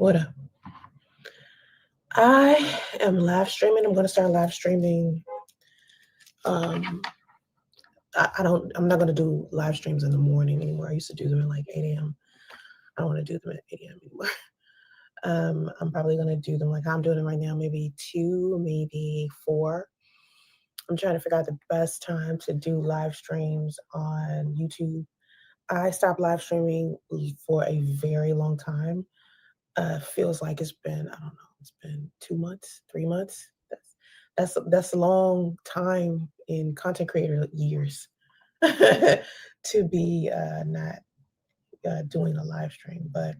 What up? I am live streaming. I'm going to start live streaming. Um, I'm not going to do live streams in the morning anymore. I used to do them at like 8 a.m. I don't want to do them at 8 a.m. anymore. I'm probably going to do them like I'm doing them right now, maybe 2, maybe 4. I'm trying to figure out the best time to do live streams on YouTube. I stopped live streaming for a very long time. Feels like it's been, I don't know, it's been 2 months, 3 months. That's a long time in content creator years to be not doing a live stream. But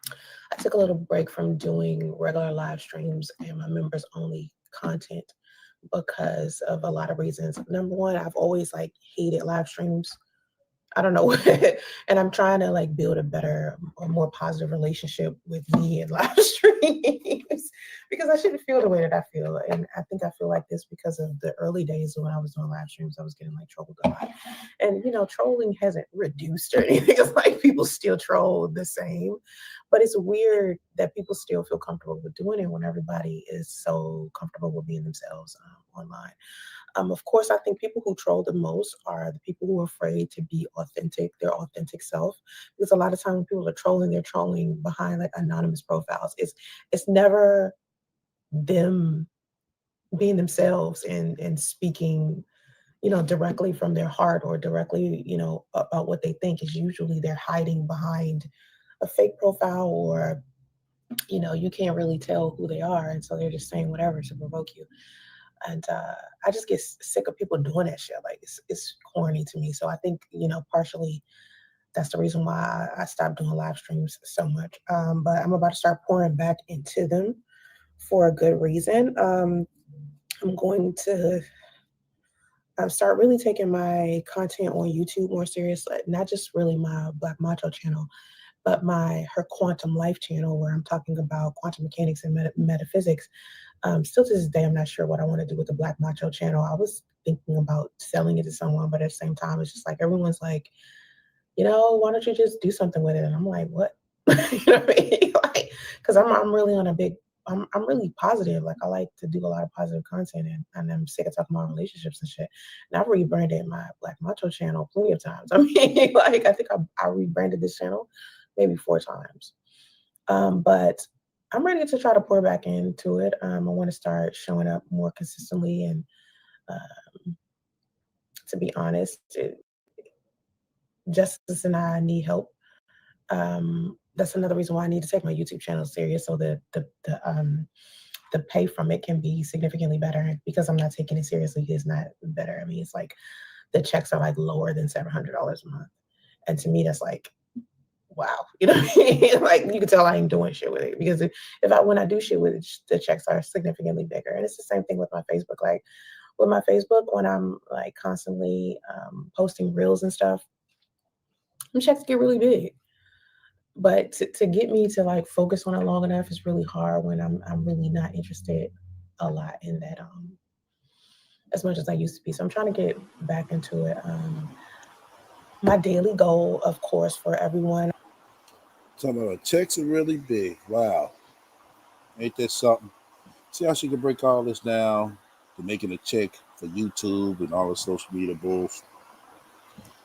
I took a little break from doing regular live streams and my members only content because of a lot of reasons. Number one, I've always like hated live streams. I don't know. And I'm trying to like build a better or more positive relationship with me and live streams because I shouldn't feel the way that I feel. And I think I feel like this because of the early days when I was doing live streams, I was getting like trolled a lot. And trolling hasn't reduced or anything. It's like people still troll the same. But it's weird that people still feel comfortable with doing it when everybody is so comfortable with being themselves online. Of course, I think people who troll the most are the people who are afraid to be authentic, their authentic self. Because a lot of times when people are trolling, they're trolling behind like anonymous profiles. It's never them being themselves and speaking, directly from their heart or directly, about what they think. Is usually they're hiding behind a fake profile or, you can't really tell who they are. And so they're just saying whatever to provoke you. And I just get sick of people doing that shit. Like it's corny to me. So I think partially that's the reason why I stopped doing live streams so much. But I'm about to start pouring back into them for a good reason. I'm going to start really taking my content on YouTube more serious. Not just really my Black Macho channel, but her Quantum Life channel, where I'm talking about quantum mechanics and metaphysics. Still to this day, I'm not sure what I want to do with the Black Macho channel. I was thinking about selling it to someone, but at the same time, it's just like everyone's like, why don't you just do something with it? And I'm like, what? You know what I mean? Like, because I'm really on a big, I'm really positive. Like I like to do a lot of positive content, and I'm sick of talking about relationships and shit. And I've rebranded my Black Macho channel plenty of times. I mean, like I think I rebranded this channel maybe 4 times. But I'm ready to try to pour back into it. I want to start showing up more consistently. And to be honest, Justice and I need help. That's another reason why I need to take my YouTube channel serious, so that the pay from it can be significantly better. Because I'm not taking it seriously, it's not better. I mean, it's like the checks are like lower than $700 a month. And to me, that's like, wow, you know what I mean? Like you can tell I ain't doing shit with it, because when I do shit with it, the checks are significantly bigger. And it's the same thing with my Facebook. Like with my Facebook, when I'm like constantly posting reels and stuff, the checks get really big. But to get me to like focus on it long enough is really hard when I'm really not interested a lot in that as much as I used to be. So I'm trying to get back into it. My daily goal, of course, for everyone. Talking about checks are really big. Wow. Ain't that something? See how she can break all this down to making a check for YouTube and all the social media bulls.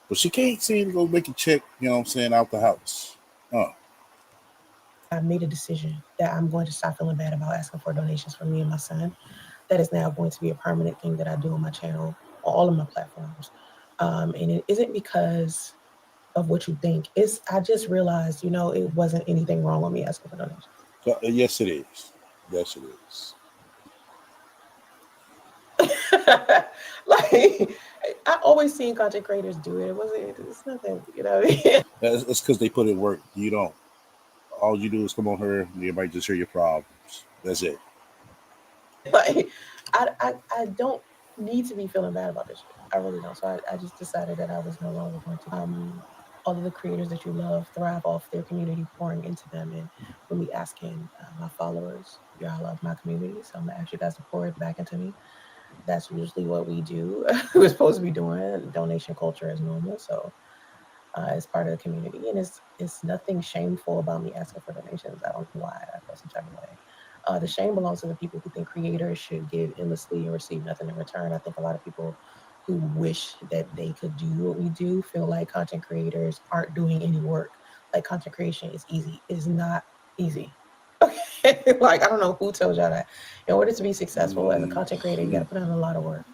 But she can't seem to go make a check, out the house. I made a decision that I'm going to stop feeling bad about asking for donations from me and my son. That is now going to be a permanent thing that I do on my channel, on all of my platforms. And it isn't because of what you think. I just realized, it wasn't anything wrong with me asking for donations. Yes, it is. Yes, it is. Like, I always seen content creators do it. It's nothing, It's because they put in work. You don't. All you do is come on her and everybody just hear your problems. That's it. Like, I don't need to be feeling bad about this shit. I really don't. So I just decided that I was no longer going to. All of the creators that you love thrive off their community pouring into them. And when we asking my followers, y'all love my community, so I'm gonna ask you guys to pour it back into me. That's usually what we do. We're supposed to be doing donation culture as normal. So as part of the community. And it's nothing shameful about me asking for donations. I don't know why I feel some type of way. The shame belongs to the people who think creators should give endlessly and receive nothing in return. I think a lot of people who wish that they could do what we do feel like content creators aren't doing any work. Like content creation is easy. It is not easy. Okay. Like I don't know who told y'all that. In order to be successful as a content creator, you got to put in a lot of work.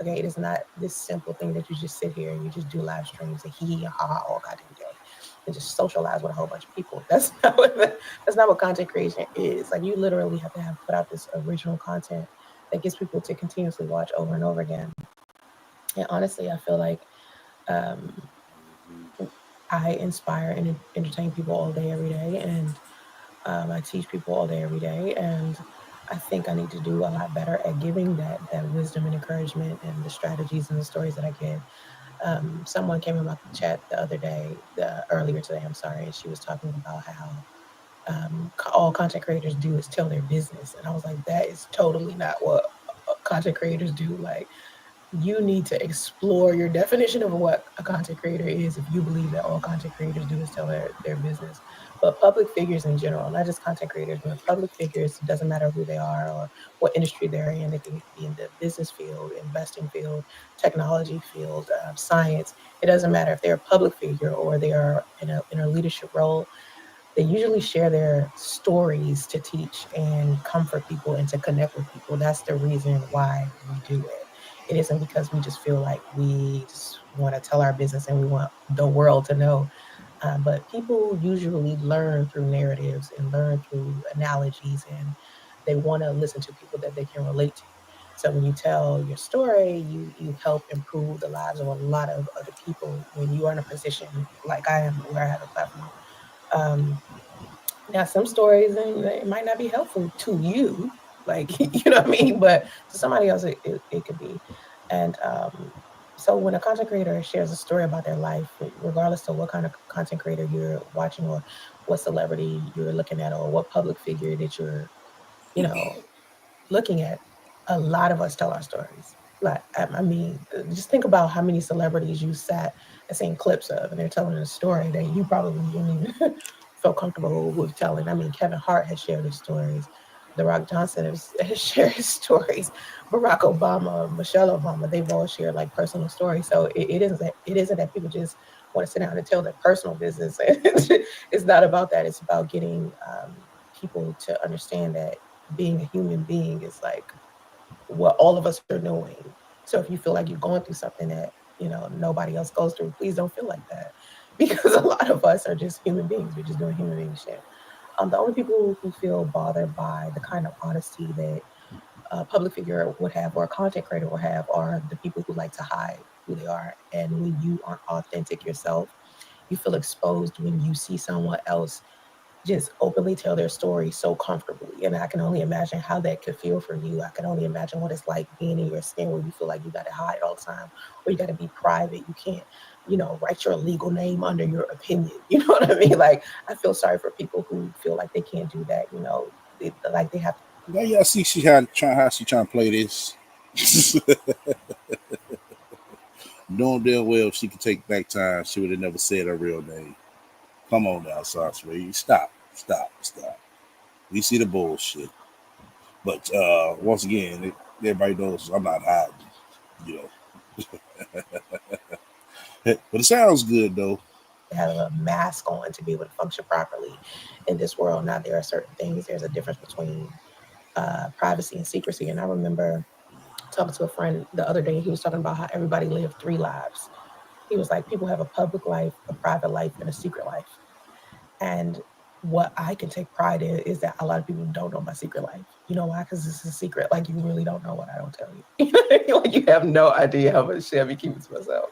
Okay, it is not this simple thing that you just sit here and you just do live streams and hee hee and ha ha all goddamn day and just socialize with a whole bunch of people. That's not what content creation is. Like you literally have to have put out this original content that gets people to continuously watch over and over again. And honestly, I feel like um, I inspire and entertain people all day, every day, and I teach people all day, every day, and I think I need to do a lot better at giving that wisdom and encouragement and the strategies and the stories that I give. Someone came in my chat the other day, earlier today, I'm sorry, and she was talking about how all content creators do is tell their business, and I was like, that is totally not what content creators do. Like you need to explore your definition of what a content creator is if you believe that all content creators do is tell their business. But public figures in general, not just content creators, but public figures, doesn't matter who they are or what industry they're in. They can be in the business field, investing field, technology field, science. It doesn't matter if they're a public figure or they are in a leadership role. They usually share their stories to teach and comfort people and to connect with people. That's the reason why we do it. It isn't because we just feel like we just want to tell our business and we want the world to know. But people usually learn through narratives and learn through analogies, and they want to listen to people that they can relate to. So when you tell your story, you help improve the lives of a lot of other people when you are in a position like I am, where I have a platform. Um, Now, some stories and it might not be helpful to you, like you know what I mean, but to somebody else, it could be. And so, when a content creator shares a story about their life, regardless of what kind of content creator you're watching, or what celebrity you're looking at, or what public figure that you're, you know, looking at, a lot of us tell our stories. Like, I mean, just think about how many celebrities you sat and seen clips of, and they're telling a story that you probably wouldn't even feel comfortable with telling. I mean, Kevin Hart has shared his stories. The Rock Johnson has shared his stories. Barack Obama, Michelle Obama, they've all shared like personal stories. So it isn't that people just want to sit down and tell their personal business. It's not about that. It's about getting people to understand that being a human being is like what all of us are doing. So if you feel like you're going through something that nobody else goes through, please don't feel like that, because a lot of us are just human beings. We're just doing human being shit. The only people who feel bothered by the kind of honesty that a public figure would have or a content creator will have are the people who like to hide who they are. And when you aren't authentic yourself, you feel exposed when you see someone else just openly tell their story so comfortably. And I can only imagine how that could feel for you. I can only imagine what it's like being in your skin where you feel like you got to hide all the time, or you got to be private. You can't, write your legal name under your opinion. You know what I mean? Like, I feel sorry for people who feel like they can't do that. Like they have. Now y'all see how she trying to play this. Knowing damn well if she could take back time, she would have never said her real name. Come on now, Sasha. Stop. We see the bullshit. But once again, everybody knows I'm not hiding, you know. But it sounds good though. Have a mask on to be able to function properly in this world. Now, there are certain things. There's a difference between privacy and secrecy. And I remember talking to a friend the other day. He was talking about how everybody lived three lives. He was like, people have a public life, a private life, and a secret life. And what I can take pride in is that a lot of people don't know my secret life. You know why? Because this is a secret. Like, you really don't know what I don't tell you. Like, you have no idea how much shit I be keeping to myself.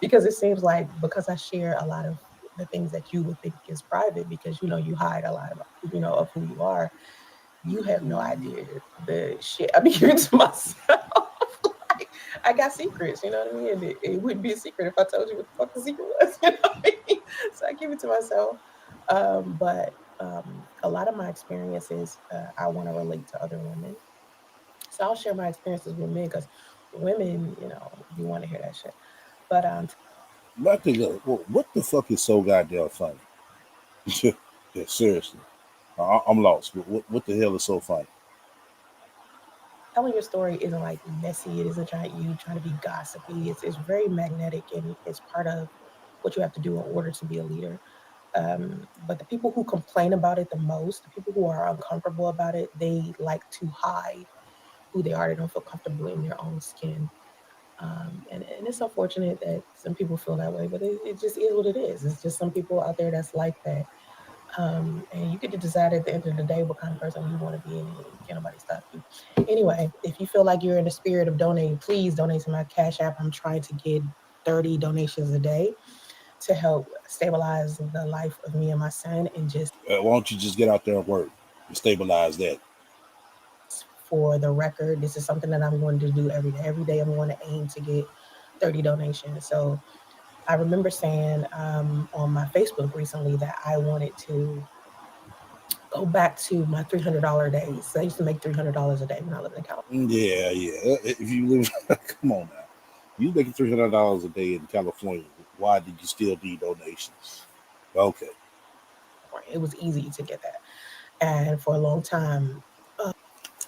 Because it seems like, because I share a lot of the things that you would think is private, because you hide a lot of who you are, you have no idea the shit I be giving to myself. Like, I got secrets, you know what I mean? And it wouldn't be a secret if I told you what the fuck the secret was, you know what I mean? So I give it to myself. But a lot of my experiences, I want to relate to other women. So I'll share my experiences with men, because women, you want to hear that shit. But But I think, what the fuck is so goddamn funny? Yeah, seriously, I'm lost. What the hell is so funny? Telling your story isn't like messy. It isn't trying to be gossipy. It's very magnetic, and it's part of what you have to do in order to be a leader. But the people who complain about it the most, the people who are uncomfortable about it, they like to hide who they are. They don't feel comfortable in their own skin. And it's unfortunate that some people feel that way, but it just is what it is. It's just some people out there that's like that. And you get to decide at the end of the day what kind of person you want to be, and can't nobody stop you. Anyway, if you feel like you're in the spirit of donating, please donate to my Cash App. I'm trying to get 30 donations a day to help stabilize the life of me and my son, and just Why don't you just get out there and work and stabilize that? for the record, this is something that I'm going to do every day. Every day I'm going to aim to get 30 donations. So I remember saying on my Facebook recently that I wanted to go back to my $300 days. So I used to make $300 a day when I lived in California. Yeah, yeah. If you live, come on now. You making $300 a day in California. Why did you still need donations? Okay. It was easy to get that. And for a long time,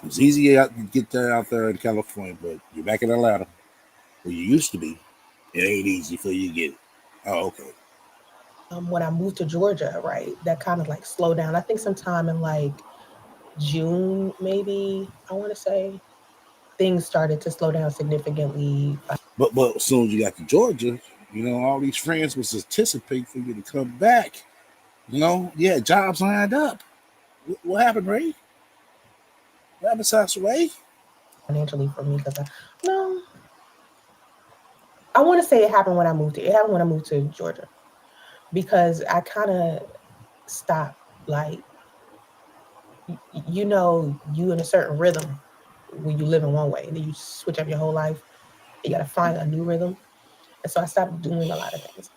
It's easy to get that out there in California, but you're back in Atlanta, where you used to be. It ain't easy for you to get it. Oh, okay. when I moved to Georgia, right, that kind of like slowed down. I think sometime in like June, maybe, I want to say, things started to slow down significantly. But as soon as you got to Georgia, all these friends was anticipating for you to come back. Yeah, jobs lined up. What happened, Ray? What happened, Sasha Ray? Financially for me, because no, I want to say it happened when I moved here. It happened when I moved to Georgia, because I kind of stopped, like, you in a certain rhythm when you live in one way, and then you switch up your whole life. You got to find a new rhythm. And so I stopped doing a lot of things.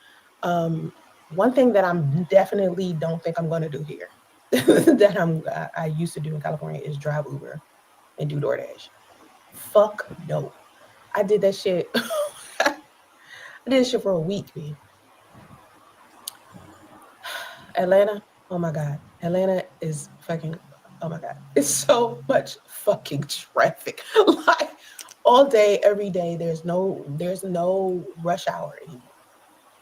Um, One thing that I'm definitely don't think I'm going to do here that I used to do in California is drive Uber and do DoorDash. Fuck no. I did that shit. I did this shit for a week, man. Atlanta, oh my God. Atlanta is fucking, oh my God. It's so much fucking traffic. Like all day, every day, there's no rush hour anymore.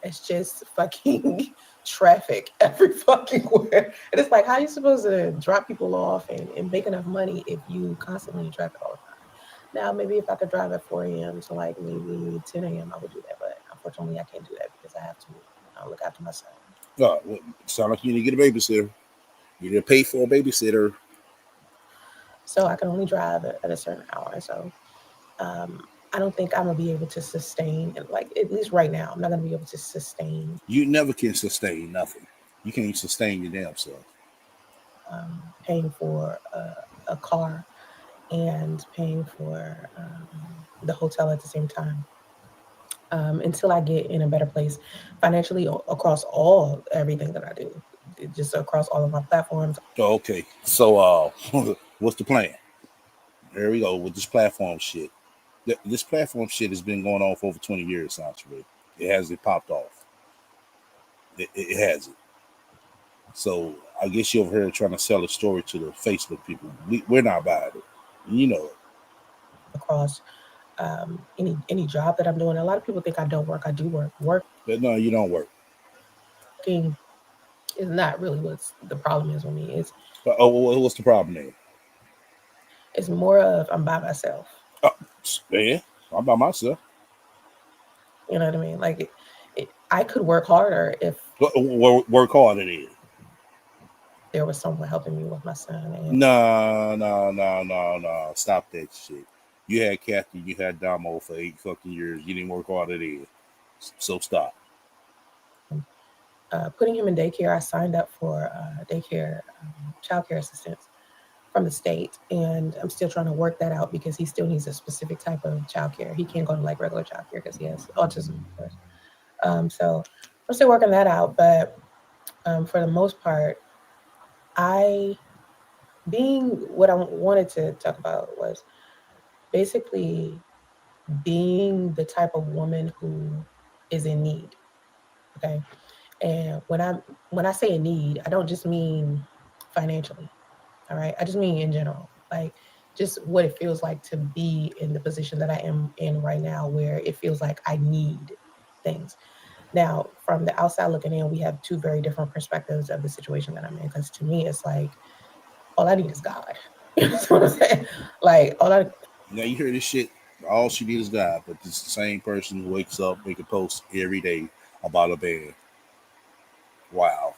It's just fucking traffic every fucking where. And it's like, how are you supposed to drop people off and make enough money if you constantly in traffic all the time? Now, maybe if I could drive at 4 a.m. to like maybe 10 a.m., I would do that. But unfortunately, I can't do that because I have to, look after my son. Oh, well, sound like you need to get a babysitter. You need to pay for a babysitter. So I can only drive at a certain hour. So um, I don't think I'm going to be able to sustain, like, at least right now, I'm not going to be able to sustain You never can sustain nothing. You can't sustain your damn self. paying for a car and paying for the hotel at the same time, until I get in a better place financially across all everything that I do, just across all of my platforms. Oh, okay. So, what's the plan? Here we go with this platform shit. This platform shit has been going on for over 20 years, actually. It hasn't popped off. It hasn't. So, I guess you're over here trying to sell a story to the Facebook people. We're not buying it. You know it. Across any job that I'm doing. A lot of people think I don't work. I do work. But no, you don't work. Working is not really what's the problem is with me. But, oh, what's the problem there? It's more of I'm by myself. Oh, man, I'm by myself. You know what I mean? Like I could work harder if Work hard at it. there was someone helping me with my son. And No, no, no, no, no. Stop that shit. You had Kathy, you had Damo for 8 fucking years. You didn't work hard at it. So stop. putting him in daycare, I signed up for daycare childcare assistance from the state, and I'm still trying to work that out because he still needs a specific type of childcare. He can't go to like regular childcare because he has autism, of course. So I'm still working that out, but for the most part, I being what I wanted to talk about was basically being the type of woman who is in need. Okay. And when I say a need, I don't just mean financially. All right. I just mean in general, like just what it feels like to be in the position that I am in right now, where it feels like I need things. Now, from the outside looking in, we have two very different perspectives of the situation that I'm in. Because to me, it's like all I need is God. You know what I'm saying? Like Now you hear this shit. All she needs is God, but it's the same person who wakes up, make a post every day about a band. Wow.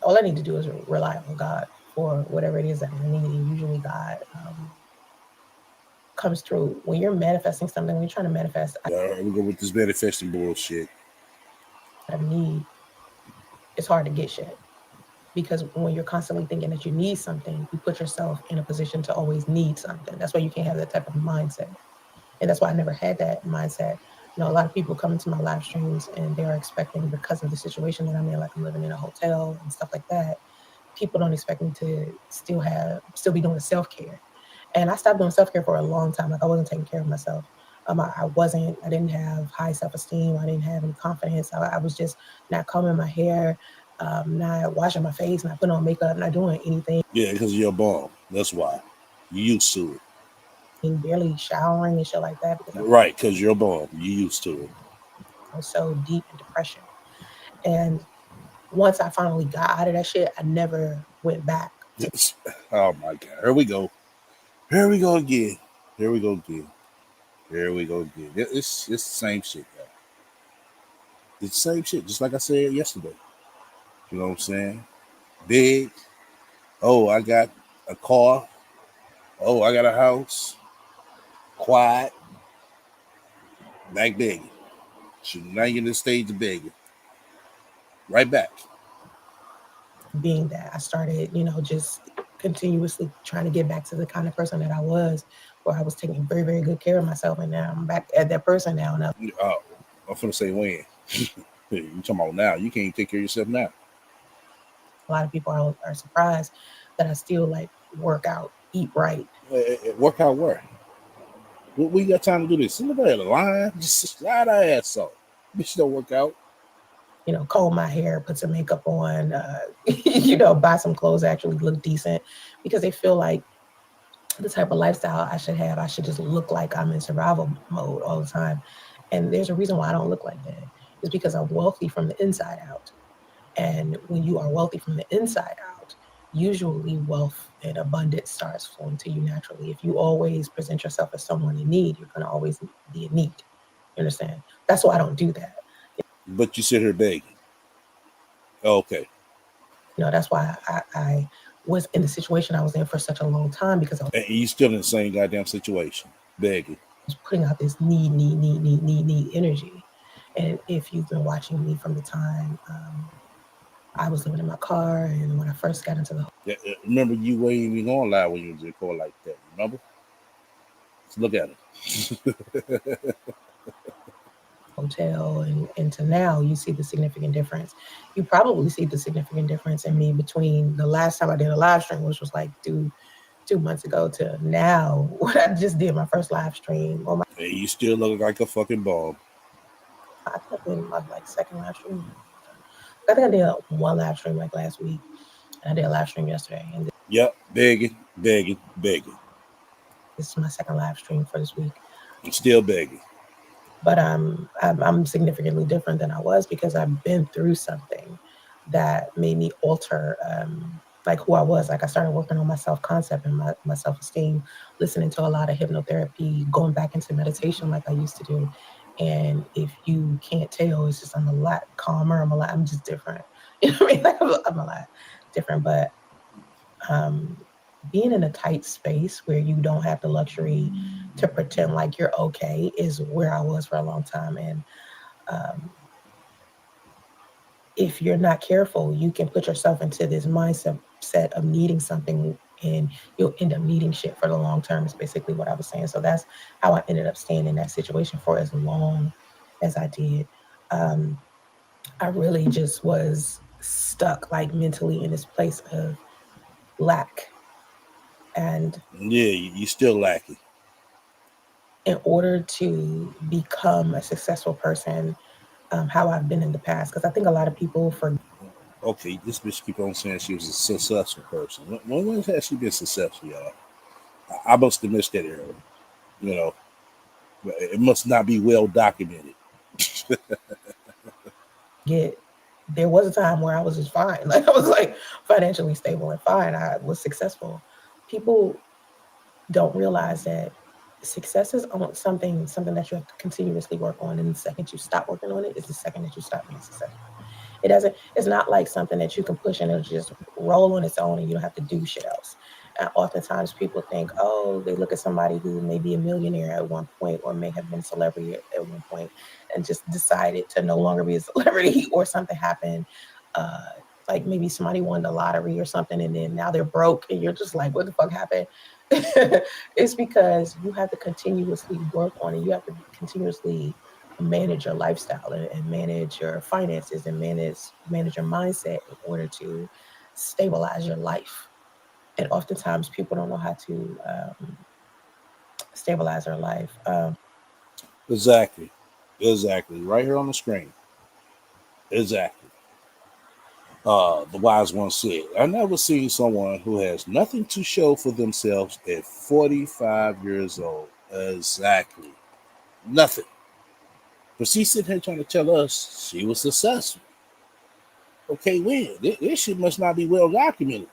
all I need to do is rely on God for whatever it is that I need, and usually God comes through when you're manifesting something. When you're trying to manifest We go with this manifesting bullshit. a need, it's hard to get shit. Because when you're constantly thinking that you need something, you put yourself in a position to always need something. That's why you can't have that type of mindset. And that's why I never had that mindset. A lot of people come into my live streams and they're expecting, because of the situation that I'm in, like I'm living in a hotel and stuff like that, people don't expect me to still be doing self-care. And I stopped doing self-care for a long time. Like I wasn't taking care of myself. I didn't have high self-esteem. I didn't have any confidence. I was just not combing my hair, not washing my face, not putting on makeup, not doing anything, Yeah, because you're a bum. That's why. You used to it. barely showering and shit like that because Right, because you're a bum. You used to it. I was so deep in depression. And once I finally got out of that shit, I never went back to Oh my God. Here we go. Here we go again. Here we go again. Here we go again. It's the same shit, yo. It's the same shit, just like I said yesterday. You know what I'm saying? Big. Oh, I got a car. Oh, I got a house. Quiet. Back begging. Should now you're in the stage of begging. Right back. being that. I started, just continuously trying to get back to the kind of person that I was, where I was taking very, very good care of myself. And now I'm back at that person now. And I'm finna say when. You talking about now? You can't take care of yourself now. a lot of people are surprised that I still like work out, eat right, Work out where? We got time to do this. Somebody at the line, just slide our ass off. Bitch don't work out. comb my hair, put some makeup on, buy some clothes that actually look decent, because they feel like the type of lifestyle I should have, I should just look like I'm in survival mode all the time. And there's a reason why I don't look like that. It's because I'm wealthy from the inside out. And when you are wealthy from the inside out, usually wealth and abundance starts flowing to you naturally. If you always present yourself as someone in need, you're going to always be in need. You understand? That's why I don't do that. But you sit here begging. Okay. That's why I was in the situation I was in for such a long time, because I And you still in the same goddamn situation. Begging. was putting out this need energy. And if you've been watching me from the time I was living in my car, and when I first got into the Yeah, remember, you weren't even on live when you was recording like that. Remember? Let's look at it. hotel and to now, you see the significant difference. You probably see the significant difference in me between the last time I did a live stream, which was like 2 months ago, to now when I just did my first live stream. And you still look like a fucking bum. I think I did my like second live stream. I think I did one live stream like last week, and I did a live stream yesterday, and Yep, begging, begging, begging. this is my second live stream for this week. I'm still begging. But I'm significantly different than I was, because I've been through something that made me alter like who I was. Like I started working on my self-concept and my self-esteem, listening to a lot of hypnotherapy, going back into meditation like I used to do. And if you can't tell, it's just I'm a lot calmer. I'm just different. You know what I mean? Like I'm a lot different. But um, being in a tight space where you don't have the luxury to pretend like you're okay is where I was for a long time. And um, if you're not careful, you can put yourself into this mindset of needing something, and you'll end up needing shit for the long term, is basically what I was saying. So that's how I ended up staying in that situation for as long as I did. Um, I really just was stuck, like mentally, in this place of lack. And Yeah, you still lacking. in order to become a successful person, how I've been in the past, because I think a lot of people forget. Okay, this bitch keep on saying she was a successful person. When has she been successful, y'all? I must have missed that era. You know, it must not be well documented. There was a time where I was just fine. Like I was like financially stable and fine. I was successful. People don't realize that success is something that you have to continuously work on. And the second you stop working on it is the second that you stop being successful. It's not like something that you can push and it'll just roll on its own and you don't have to do shit else. And oftentimes people think, oh, they look at somebody who may be a millionaire at one point or may have been a celebrity at one point and just decided to no longer be a celebrity or something happened. Uh, like maybe somebody won the lottery or something and then now they're broke and you're just like, what the fuck happened? It's because you have to continuously work on it. You have to continuously manage your lifestyle and manage your finances and manage your mindset in order to stabilize your life. And oftentimes people don't know how to stabilize their life. Exactly. Exactly. Right here on the screen. Exactly. The wise one said, I never seen someone who has nothing to show for themselves at 45 years old. Exactly. Nothing. But she's sitting here trying to tell us she was successful. Okay, when? This shit must not be well documented.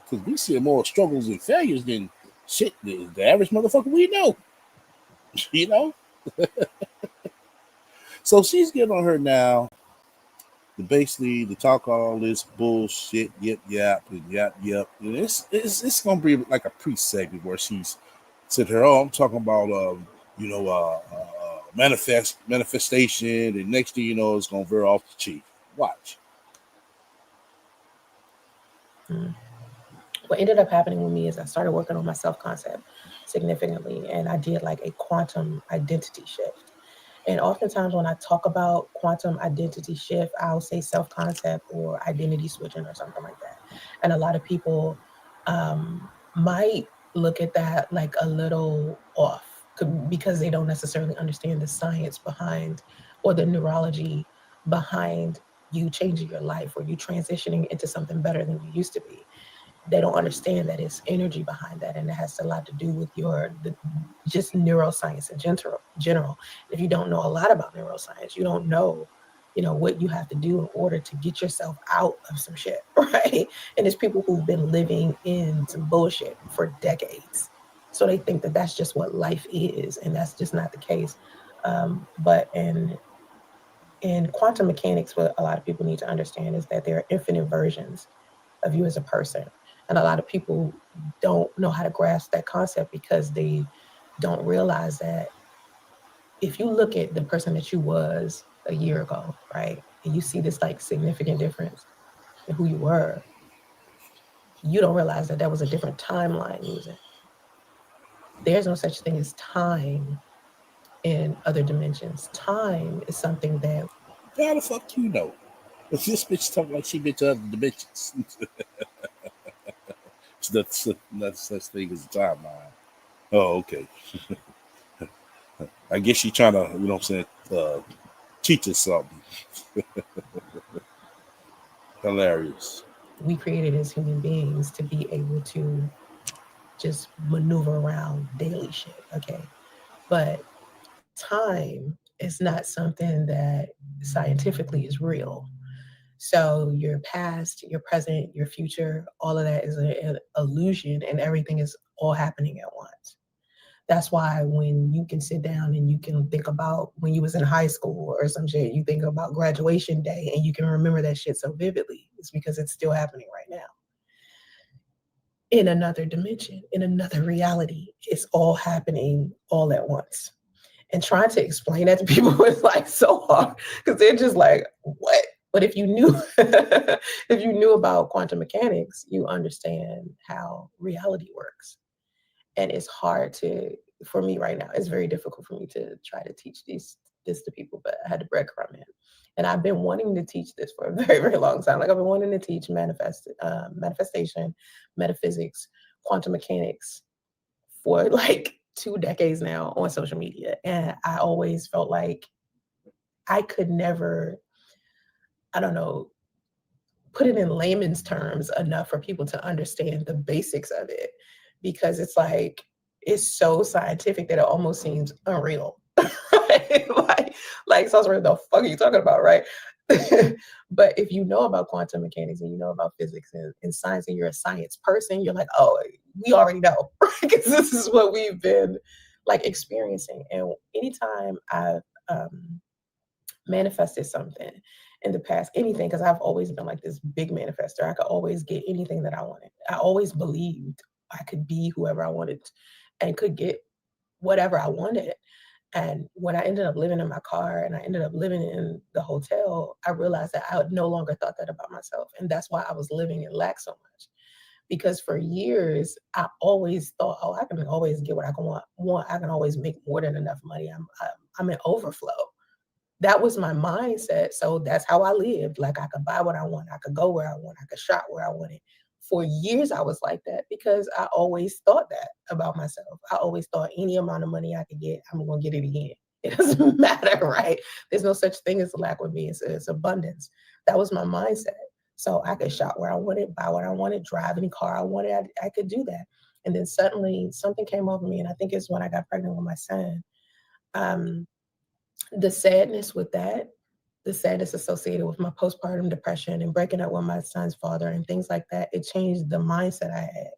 Because we see more struggles and failures than shit the average motherfucker we know. You know? So she's getting on her now to basically to talk all this bullshit, yip yap and yap yep. And it's gonna be like a pre-segment where she's said her, oh, I'm talking about manifestation, and next thing you know, it's gonna veer off the chief. Watch. Mm. What ended up happening with me is I started working on my self concept significantly, and I did like a quantum identity shift. And oftentimes, when I talk about quantum identity shift, I'll say self concept or identity switching or something like that. And a lot of people might look at that like a little off because they don't necessarily understand the science behind or the neurology behind you changing your life or you transitioning into something better than you used to be. They don't understand that it's energy behind that, and it has a lot to do with just neuroscience in general. If you don't know a lot about neuroscience, you don't know, what you have to do in order to get yourself out of some shit, right? And it's people who've been living in some bullshit for decades, so they think that that's just what life is, and that's just not the case. But in quantum mechanics, what a lot of people need to understand is that there are infinite versions of you as a person. And a lot of people don't know how to grasp that concept because they don't realize that if you look at the person that you was a year ago, right, and you see this like significant difference in who you were, you don't realize that that was a different timeline you was in. There's no such thing as time in other dimensions. Time is something that How the fuck you know? But this bitch talking like she been to other dimensions. It's not such thing as a timeline. Oh, okay. I guess she trying to, you know what I'm saying, teach us something. Hilarious. we created as human beings to be able to just maneuver around daily shit, okay? But time is not something that scientifically is real. So your past, your present, your future, all of that is an illusion and everything is all happening at once. That's why when you can sit down and you can think about when you was in high school or some shit, you think about graduation day and you can remember that shit so vividly. It's because it's still happening right now. In another dimension, in another reality, it's all happening all at once. And trying to explain that to people is like so hard because they're just like, what? But if you knew if you knew about quantum mechanics, you understand how reality works. And it's hard to for me right now, it's very difficult for me to try to teach this to people, but I had to breadcrumb in. And I've been wanting to teach this for a very, very long time. Like I've been wanting to teach manifestation, metaphysics, quantum mechanics for like 2 decades now on social media. And I always felt like I could never, I don't know, put it in layman's terms enough for people to understand the basics of it, because it's like, it's so scientific that it almost seems unreal. like, so I was like, the fuck are you talking about, right? But if you know about quantum mechanics and you know about physics and science, and you're a science person, you're like, oh, we already know, because this is what we've been like experiencing. And anytime I've manifested something in the past, anything, because I've always been like this big manifester. I could always get anything that I wanted. I always believed I could be whoever I wanted and could get whatever I wanted. And when I ended up living in my car and I ended up living in the hotel, I realized that I no longer thought that about myself. And that's why I was living in lack so much. Because for years, I always thought, oh, I can always get what I can want. I can always make more than enough money. I'm in overflow. That was my mindset. So that's how I lived. Like, I could buy what I want. I could go where I want. I could shop where I wanted. For years, I was like that because I always thought that about myself. I always thought any amount of money I could get, I'm going to get it again. It doesn't matter, right? There's no such thing as lack with me. It's abundance. That was my mindset. So I could shop where I wanted, buy what I wanted, drive any car I wanted. I could do that. And then suddenly something came over me. And I think it's when I got pregnant with my son. The sadness with that, the sadness associated with my postpartum depression and breaking up with my son's father and things like that, it changed the mindset I had.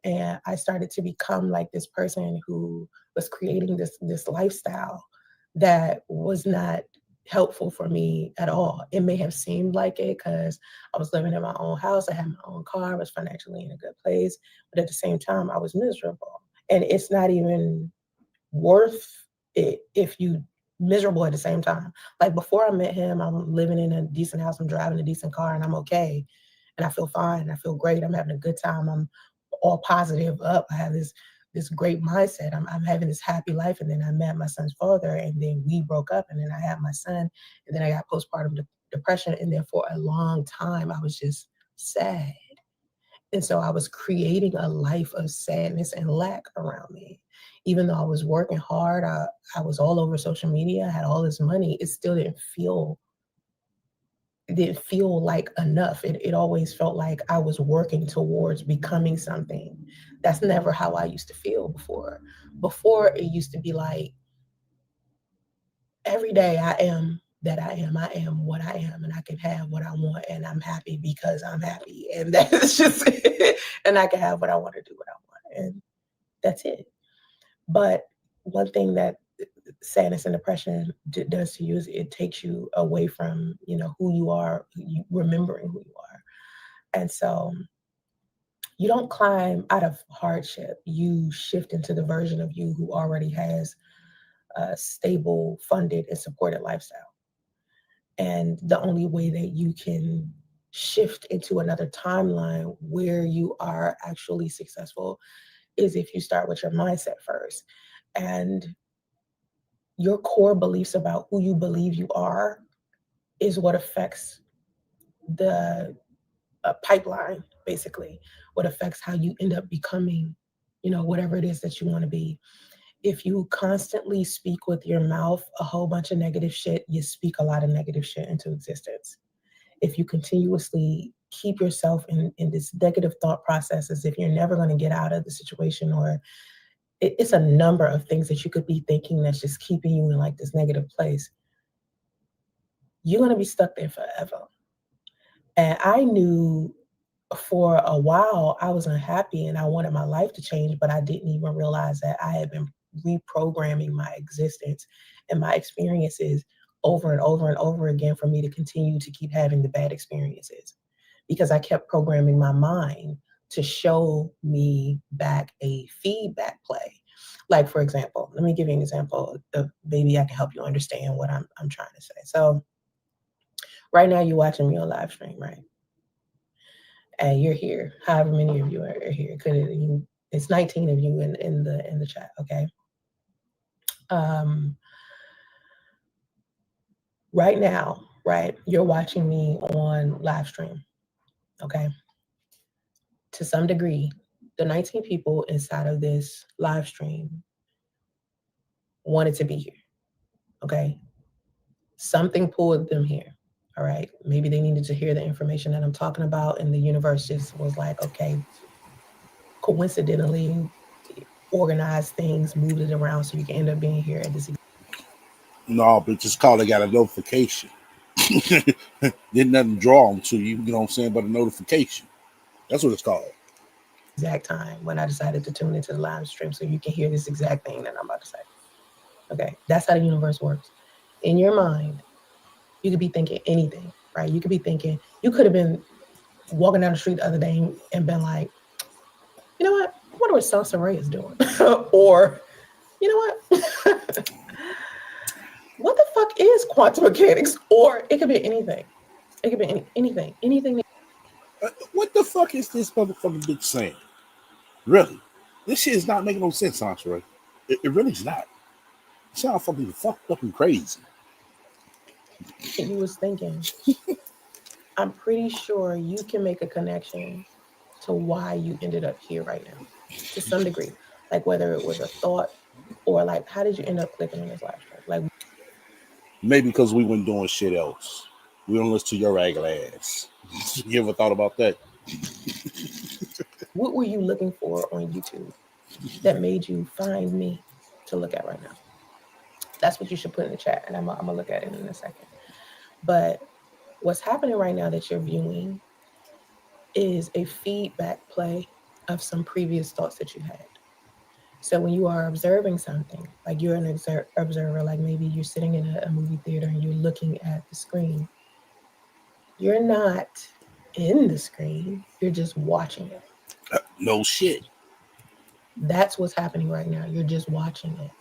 And I started to become like this person who was creating this lifestyle that was not helpful for me at all. It may have seemed like it because I was living in my own house, I had my own car, I was financially in a good place, but at the same time, I was miserable. And it's not even worth it if you miserable at the same time. Like, before I met him, I'm living in a decent house, I'm driving a decent car, and I'm okay. And I feel fine, I feel great, I'm having a good time, I'm all positive up. I have this great mindset. I'm having this happy life. And then I met my son's father, and then we broke up, and then I had my son, and then I got postpartum depression. And then for a long time, I was just sad. And so I was creating a life of sadness and lack around me. Even though I was working hard, I was all over social media, I had all this money, it still didn't feel like enough. It always felt like I was working towards becoming something. That's never how I used to feel before. Before, it used to be like, every day I am that I am. I am what I am, and I can have what I want, and I'm happy because I'm happy. And that's just it. And I can have what I want to do what I want. And that's it. But one thing that sadness and depression does to you is it takes you away from, who you are, remembering who you are. And so you don't climb out of hardship. You shift into the version of you who already has a stable, funded, and supported lifestyle. And the only way that you can shift into another timeline where you are actually successful is if you start with your mindset first. And your core beliefs about who you believe you are is what affects the pipeline, basically, what affects how you end up becoming, whatever it is that you want to be. If you constantly speak with your mouth a whole bunch of negative shit, you speak a lot of negative shit into existence. If you continuously keep yourself in this negative thought process as if you're never going to get out of the situation, or it's a number of things that you could be thinking that's just keeping you in like this negative place, you're going to be stuck there forever. And I knew for a while I was unhappy and I wanted my life to change, but I didn't even realize that I had been reprogramming my existence and my experiences over and over and over again for me to continue to keep having the bad experiences, because I kept programming my mind to show me back a feedback play. Like, for example, let me give you an example of maybe I can help you understand what I'm trying to say. So right now you're watching me on live stream, right? And you're here. However many of you are here. It's 19 of you in the chat, okay? Right now, right, you're watching me on live stream, okay? To some degree, the 19 people inside of this live stream wanted to be here, okay? Something pulled them here. All right. Maybe they needed to hear the information that I'm talking about, and the universe just was like, okay, coincidentally organized things, moved it around so you can end up being here at this No, but just call it got a notification. Didn't nothing draw them to you, you know what I'm saying, but a notification. That's what it's called. exact time when I decided to tune into the live stream so you can hear this exact thing that I'm about to say. Okay. That's how the universe works. In your mind, you could be thinking anything, right? You could be thinking, you could have been walking down the street the other day and been like, you know what? I wonder what Sansa Ray is doing. Or, you know what? What the fuck is quantum mechanics? Or it could be anything. It could be anything. What the fuck is this motherfucking bitch saying? Really? This shit is not making no sense, Andre. It really is not. It sounds fucking fucked up and crazy. You was thinking, I'm pretty sure you can make a connection to why you ended up here right now, to some degree. Like whether it was a thought or like, how did you end up clicking on this live stream? Like, Maybe because we weren't doing shit else. We don't listen to your regular ass. You ever thought about that? what were you looking for on YouTube that made you find me to look at right now? That's what you should put in the chat, and I'm gonna look at it in a second. But what's happening right now that you're viewing is a feedback play of some previous thoughts that you had. So when you are observing something, like you're an observer, like maybe you're sitting in a movie theater and you're looking at the screen, you're not in the screen, you're just watching it. No shit. That's what's happening right now. You're just watching it.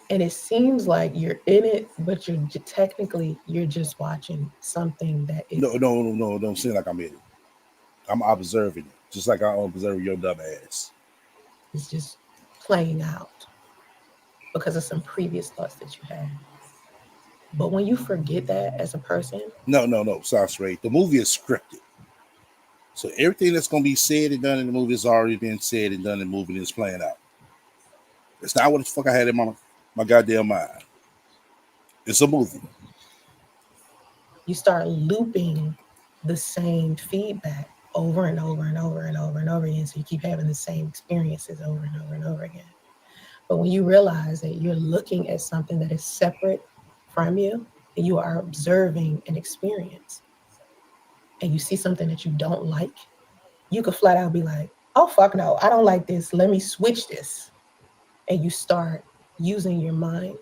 And it seems like you're in it, but technically you're just watching something that is No. Don't seem like I'm in it. I'm observing it, just like I observe your dumb ass. just playing out because of some previous thoughts that you had. But when you forget that as a person, No. Sounds straight. The movie is scripted. So everything that's going to be said and done in the movie has already been said and done in the movie and it's playing out. It's not what the fuck I had in my goddamn mind. It's a movie. you start looping the same feedback over and over and over and over and over again. So you keep having the same experiences over and over and over again. But when you realize that you're looking at something that is separate from you, and you are observing an experience, and you see something that you don't like, you could flat out be like, oh, fuck no, I don't like this. Let me switch this. And you start using your mind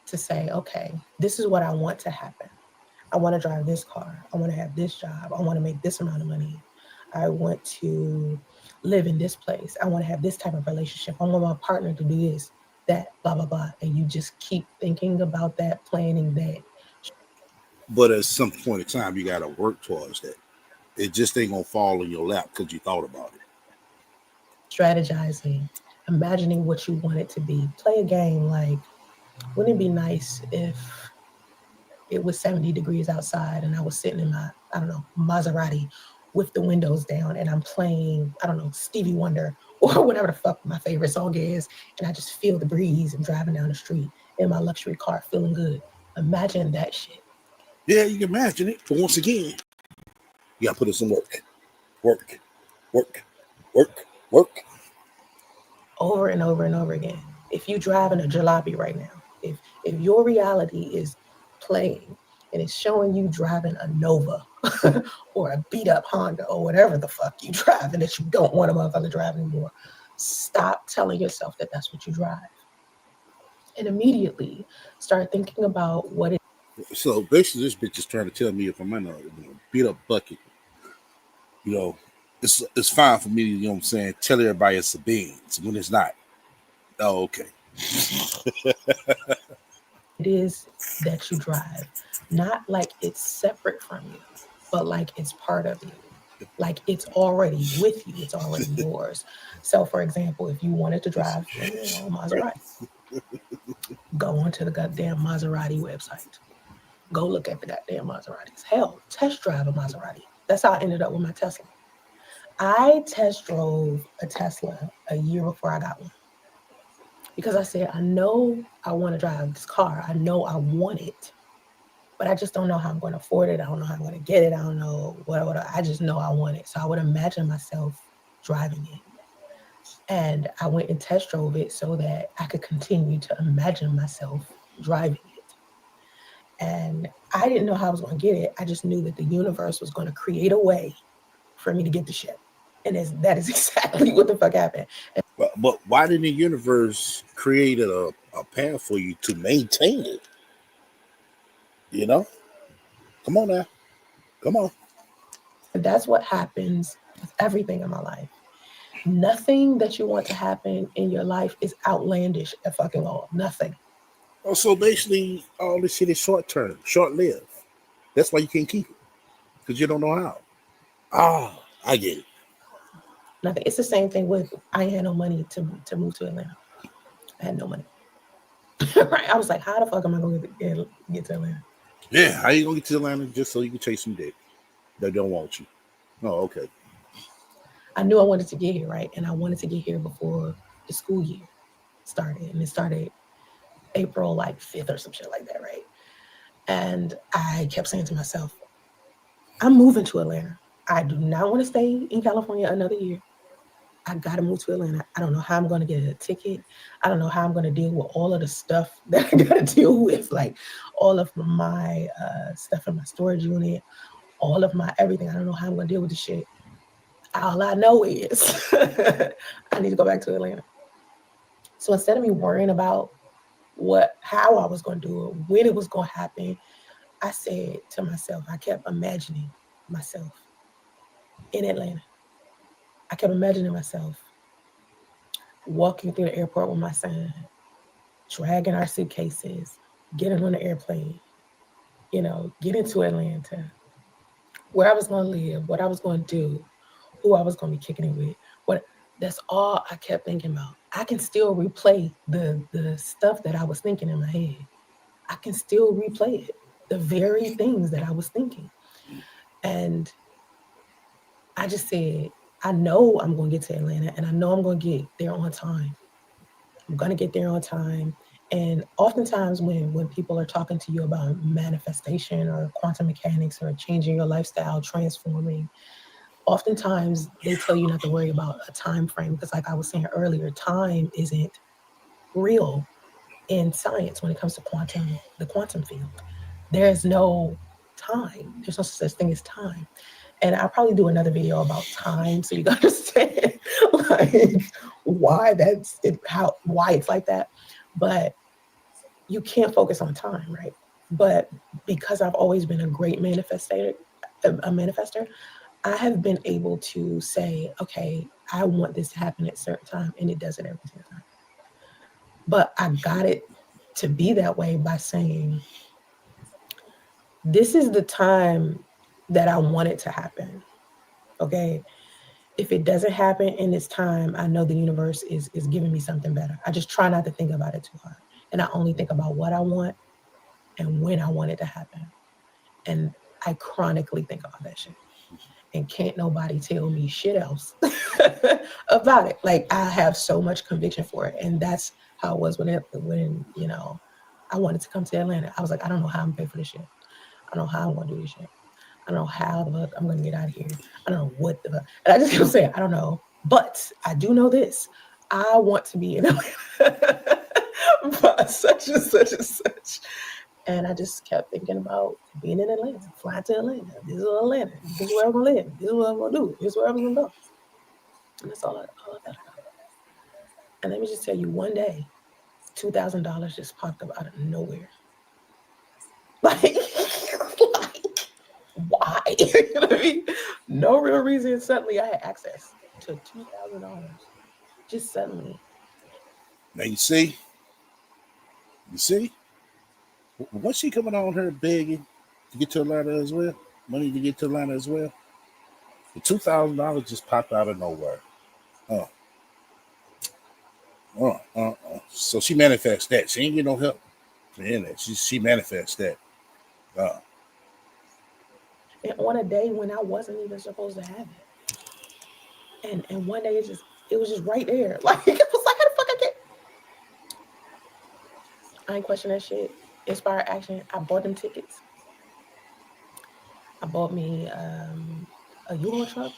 to say, okay, this is what I want to happen. I want to drive this car. I want to have this job. I want to make this amount of money. I want to live in this place. I want to have this type of relationship. I want my partner to do this, that, blah, blah, blah. And you just keep thinking about that, planning that. But at some point in time, you got to work towards that. It just ain't going to fall in your lap because you thought about it. Strategizing, imagining what you want it to be. Play a game like, wouldn't it be nice if it was 70 degrees outside and I was sitting in my, I don't know, Maserati with the windows down and I'm playing, I don't know, Stevie Wonder or whatever the fuck my favorite song is. And I just feel the breeze and driving down the street in my luxury car feeling good. Imagine that shit. Yeah, you can imagine it. But once again, you got to put in some work. Work. Over and over and over again. If you driving a jalopy right now, if your reality is playing and it's showing you driving a Nova or a beat up Honda or whatever the fuck you driving that you don't want a motherfucker drive anymore, stop telling yourself that that's what you drive. And immediately start thinking about what it Work. So basically, this bitch is trying to tell me if I'm in a beat up bucket, it's fine for me to, you know what I'm saying, tell everybody it's a Benz when it's not. Oh, okay. is that you drive. Not like it's separate from you, but like it's part of you. Like it's already with you, it's already yours. So, for example, if you wanted to drive, a Maserati, go onto the goddamn Maserati website. Go look at the goddamn Maseratis. Hell, test drive a Maserati. That's how I ended up with my Tesla. I test drove a Tesla a year before I got one. because I said, I know I want to drive this car. I know I want it, but I just don't know how I'm going to afford it. I don't know how I'm going to get it. I don't know what I just know I want it. So I would imagine myself driving it. And I went and test drove it so that I could continue to imagine myself driving it. And I didn't know how I was going to get it. I just knew that the universe was going to create a way for me to get the shit. And that is exactly what the fuck happened. But why didn't the universe create a path for you to maintain it? You know? Come on now. Come on. And that's what happens with everything in my life. Nothing that you want to happen in your life is outlandish at fucking all. Nothing. Oh, so basically, all this shit is short term, short lived. That's why you can't keep it because you don't know how. Ah, I get it. Nothing. It's the same thing with I had no money to move to Atlanta. I had no money. Right? I was like, how the fuck am I going to get to Atlanta? Yeah, how you gonna get to Atlanta just so you can chase some dick? They don't want you. Oh, okay. I knew I wanted to get here, right? And I wanted to get here before the school year started. And it started April like 5th or some shit like that, right? And I kept saying to myself, I'm moving to Atlanta. I do not want to stay in California another year. I got to move to Atlanta. I don't know how I'm going to get a ticket. I don't know how I'm going to deal with all of the stuff that I got to deal with, like all of my stuff in my storage unit, all of my everything. I don't know how I'm going to deal with the shit. All I know is I need to go back to Atlanta. So instead of me worrying about how I was going to do it, when it was going to happen, I said to myself, I kept imagining myself in Atlanta. I kept imagining myself walking through the airport with my son, dragging our suitcases, getting on the airplane, getting to Atlanta, where I was going to live, what I was going to do, who I was going to be kicking it with. That's all I kept thinking about. I can still replay the stuff that I was thinking in my head. I can still replay it, the very things that I was thinking. And I just said, I know I'm going to get to Atlanta and I know I'm going to get there on time. I'm going to get there on time. And oftentimes when people are talking to you about manifestation or quantum mechanics or changing your lifestyle, transforming, oftentimes they tell you not to worry about a time frame because like I was saying earlier, time isn't real in science when it comes to the quantum field. There's no time. There's no such thing as time. And I'll probably do another video about time so you can understand like why why it's like that. But you can't focus on time, right? But because I've always been a great manifester, I have been able to say, okay, I want this to happen at a certain time, and it does it every single time. But I got it to be that way by saying, this is the time that I want it to happen. Okay. If it doesn't happen in this time, I know the universe is giving me something better. I just try not to think about it too hard. And I only think about what I want and when I want it to happen. And I chronically think about that shit. And can't nobody tell me shit else about it. Like I have so much conviction for it. And that's how it was when I wanted to come to Atlanta. I was like, I don't know how I'm gonna pay for this shit. I don't know how I'm gonna do this shit. I don't know how the fuck I'm gonna get out of here. I don't know what the fuck. And I just kept saying, I don't know. But I do know this. I want to be in Atlanta by such and such and such. And I just kept thinking about being in Atlanta, flying to Atlanta. This is Atlanta. This is where I'm gonna live. This is what I'm gonna do. This is where I'm gonna go. And that's all I thought about. And let me just tell you, one day, $2,000 just popped up out of nowhere. Like, why? You know what I mean? No real reason. Suddenly, I had access to $2,000. Just suddenly. Now you see, what's she coming on her begging to get to Atlanta as well? Money to get to Atlanta as well. The $2,000 just popped out of nowhere. Uh, So she manifests that. She ain't get no help in it. She manifests that. Uh, And on a day when I wasn't even supposed to have it. And one day it was just right there. Like, it was like, how the fuck I get? I ain't question that shit. Inspired action. I bought them tickets. I bought me a U-Haul truck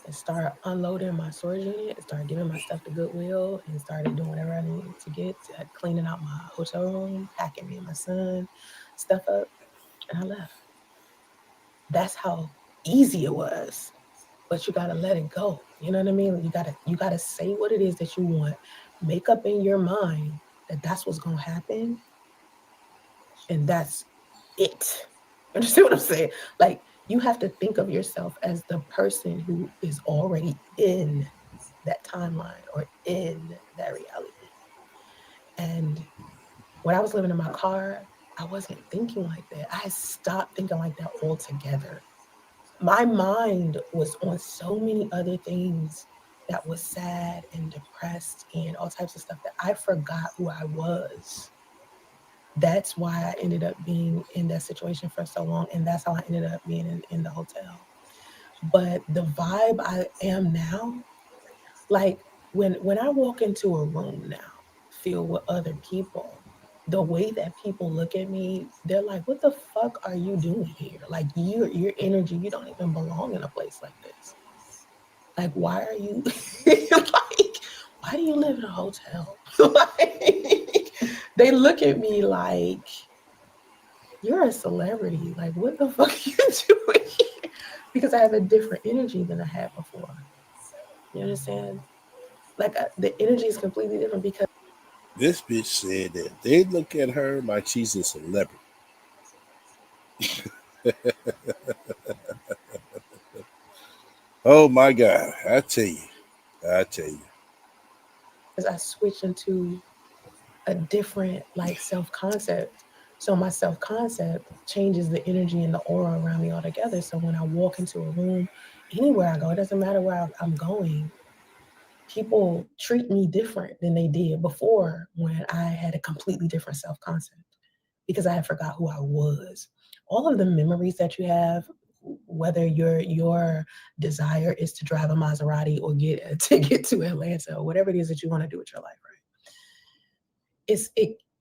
and started unloading my storage unit and started giving my stuff to Goodwill and started doing whatever I needed to get to cleaning out my hotel room, packing me and my son stuff up, and I left. That's how easy it was. But you gotta let it go. You know what I mean? You gotta say what it is that you want. Make up in your mind that that's what's gonna happen, and that's it. Understand what I'm saying? Like you have to think of yourself as the person who is already in that timeline or in that reality. And when I was living in my car, I wasn't thinking like that. I stopped thinking like that altogether. My mind was on so many other things that was sad and depressed and all types of stuff that I forgot who I was. That's why I ended up being in that situation for so long. And that's how I ended up being in the hotel. But the vibe I am now, like when I walk into a room now filled with other people, the way that people look at me, they're like, "What the fuck are you doing here? Like your energy, you don't even belong in a place like this. Like, why are you like, why do you live in a hotel?" Like, they look at me like, "You're a celebrity. Like, what the fuck are you doing here?" Because I have a different energy than I had before. You understand? Like the energy is completely different because This bitch said that they look at her like she's a celebrity. Oh my God. I tell you. I tell you. I switch into a different like self concept. So my self concept changes the energy and the aura around me altogether. So when I walk into a room, anywhere I go, it doesn't matter where I'm going, people treat me different than they did before when I had a completely different self concept because I had forgot who I was. All of the memories that you have, whether your desire is to drive a Maserati or get a ticket to Atlanta or whatever it is that you want to do with your life, right?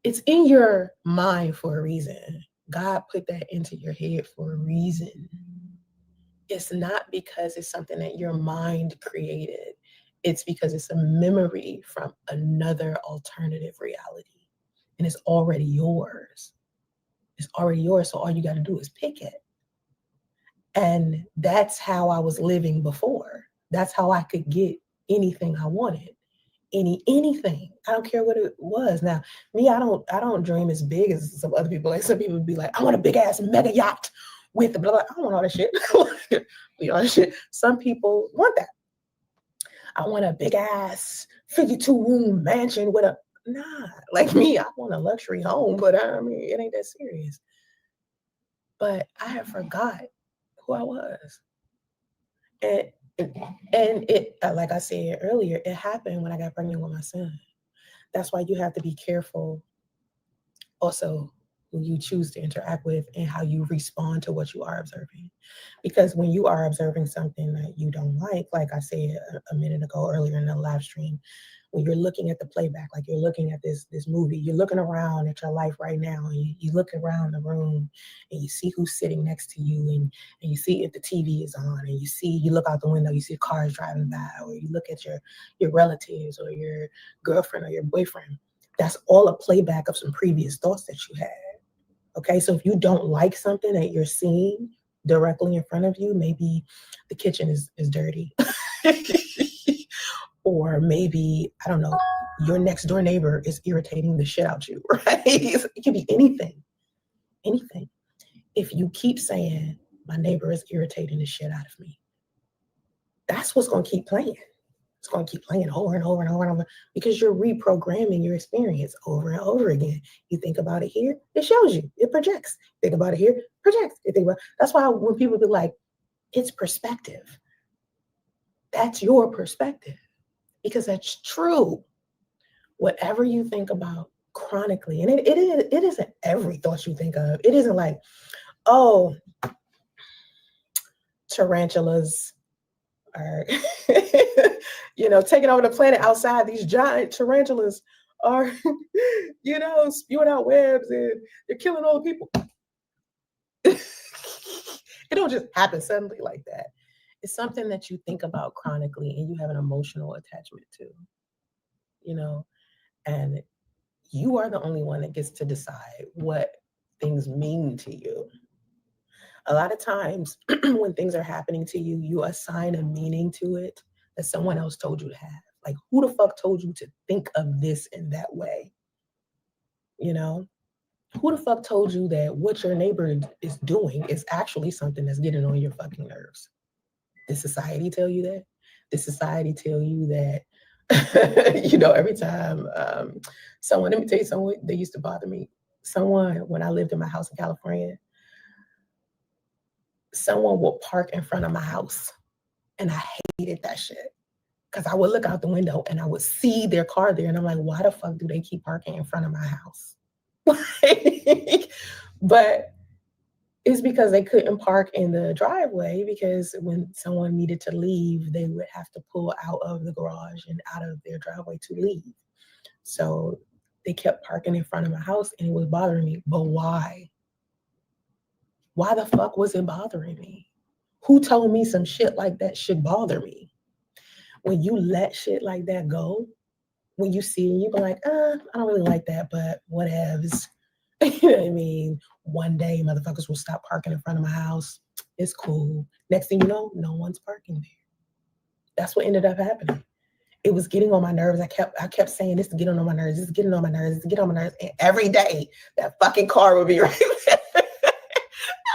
It's in your mind for a reason. God put that into your head for a reason. It's not because it's something that your mind created. It's because it's a memory from another alternative reality. And it's already yours. It's already yours. So all you got to do is pick it. And that's how I was living before. That's how I could get anything I wanted. Anything. I don't care what it was. Now, me, I don't dream as big as some other people. Like some people would be like, I want a big ass mega yacht with the blah, blah. I don't want all that shit. All that shit. Some people want that. I want a big ass 52-room mansion with a nah. Like me, I want a luxury home, but I mean it ain't that serious. But I have forgot who I was. And and it like I said earlier, it happened when I got pregnant with my son. That's why you have to be careful also who you choose to interact with and how you respond to what you are observing. Because when you are observing something that you don't like I said a minute ago earlier in the live stream, when you're looking at the playback, like you're looking at this movie, you're looking around at your life right now, and you look around the room and you see who's sitting next to you, and you see if the TV is on, and you look out the window, you see cars driving by, or you look at your relatives or your girlfriend or your boyfriend. That's all a playback of some previous thoughts that you had. Okay, so if you don't like something that you're seeing directly in front of you, maybe the kitchen is dirty. Or maybe, I don't know, your next door neighbor is irritating the shit out you, right? It could be anything, anything. If you keep saying, my neighbor is irritating the shit out of me, that's what's going to keep playing. It's going to keep playing over and over and over and over because you're reprogramming your experience over and over again. You think about it here, it shows you, it projects. Think about it here, projects. You think about that's why when people be like, it's perspective. That's your perspective because that's true. Whatever you think about chronically, and it isn't every thought you think of. It isn't like, oh, tarantulas are, taking over the planet outside. These giant tarantulas are, spewing out webs and they're killing all the people. It don't just happen suddenly like that. It's something that you think about chronically and you have an emotional attachment to, and you are the only one that gets to decide what things mean to you. A lot of times when things are happening to you, you assign a meaning to it that someone else told you to have. Like, who the fuck told you to think of this in that way? Who the fuck told you that what your neighbor is doing is actually something that's getting on your fucking nerves? Did society tell you that? Did society tell you that, every time someone, let me tell you someone, they used to bother me. Someone, when I lived in my house in California, someone would park in front of my house. And I hated that shit. Because I would look out the window and I would see their car there. And I'm like, why the fuck do they keep parking in front of my house? But it's because they couldn't park in the driveway, because when someone needed to leave, they would have to pull out of the garage and out of their driveway to leave. So they kept parking in front of my house and it was bothering me. But why? Why the fuck was it bothering me? Who told me some shit like that should bother me? When you let shit like that go, when you see it, you be like, I don't really like that, but whatevs. You know what I mean? One day, motherfuckers will stop parking in front of my house. It's cool. Next thing you know, no one's parking there. That's what ended up happening. It was getting on my nerves. I kept saying, this is getting on my nerves. This is getting on my nerves. This is getting on my nerves. And every day, that fucking car would be right there. I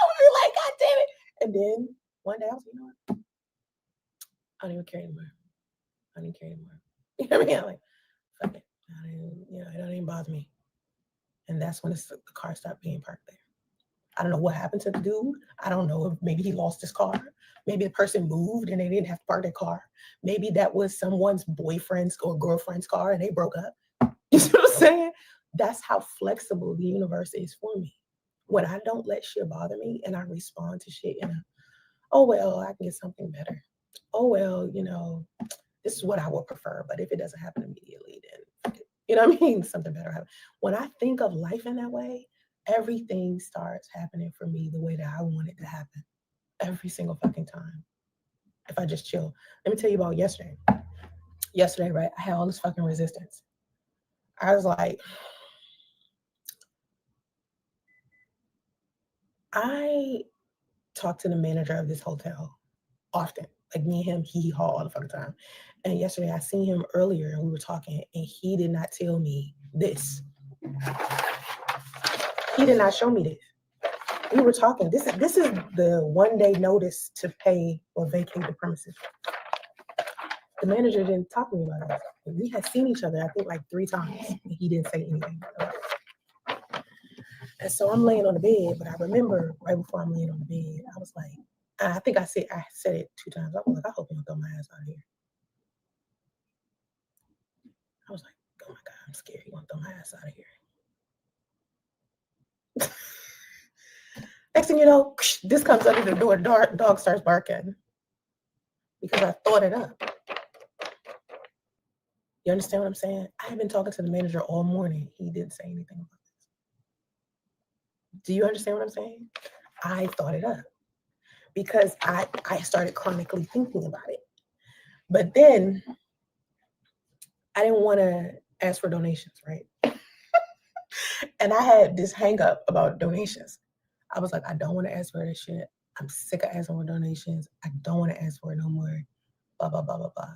would be like, God damn it. And then one day, I was like, you know what? I don't even care anymore. I don't even care anymore. You know what I mean? I'm like, fuck it. It don't even bother me. And that's when the car stopped being parked there. I don't know what happened to the dude. I don't know if maybe he lost his car. Maybe the person moved and they didn't have to park their car. Maybe that was someone's boyfriend's or girlfriend's car and they broke up. You see what I'm saying? That's how flexible the universe is for me. When I don't let shit bother me and I respond to shit in oh, well, I can get something better. Oh, well, this is what I would prefer. But if it doesn't happen immediately, then you know what I mean? Something better happen. When I think of life in that way, everything starts happening for me the way that I want it to happen. Every single fucking time. If I just chill. Let me tell you about yesterday. Yesterday, right? I had all this fucking resistance. I was like, I talk to the manager of this hotel often. Like me and him, he-haw all the fucking time. And yesterday I seen him earlier and we were talking and he did not tell me this. He did not show me this. We were talking. This is the 1 day notice to pay or vacate the premises. The manager didn't talk to me about this. We had seen each other, I think, like 3 times, and he didn't say anything about it. And so I'm laying on the bed, but I remember right before I'm laying on the bed, I was like, I think I said it 2 times. I was like, I hope you don't throw my ass out of here. I was like, oh my God, I'm scared you won't throw my ass out of here. Next thing you know, this comes under the door, dog starts barking. Because I thought it up. You understand what I'm saying? I have been talking to the manager all morning. He didn't say anything about this. Do you understand what I'm saying? I thought it up. Because I started chronically thinking about it. But then I didn't want to ask for donations, right? And I had this hang up about donations. I was like, I don't want to ask for this shit. I'm sick of asking for donations. I don't want to ask for it no more. Blah, blah, blah, blah, blah.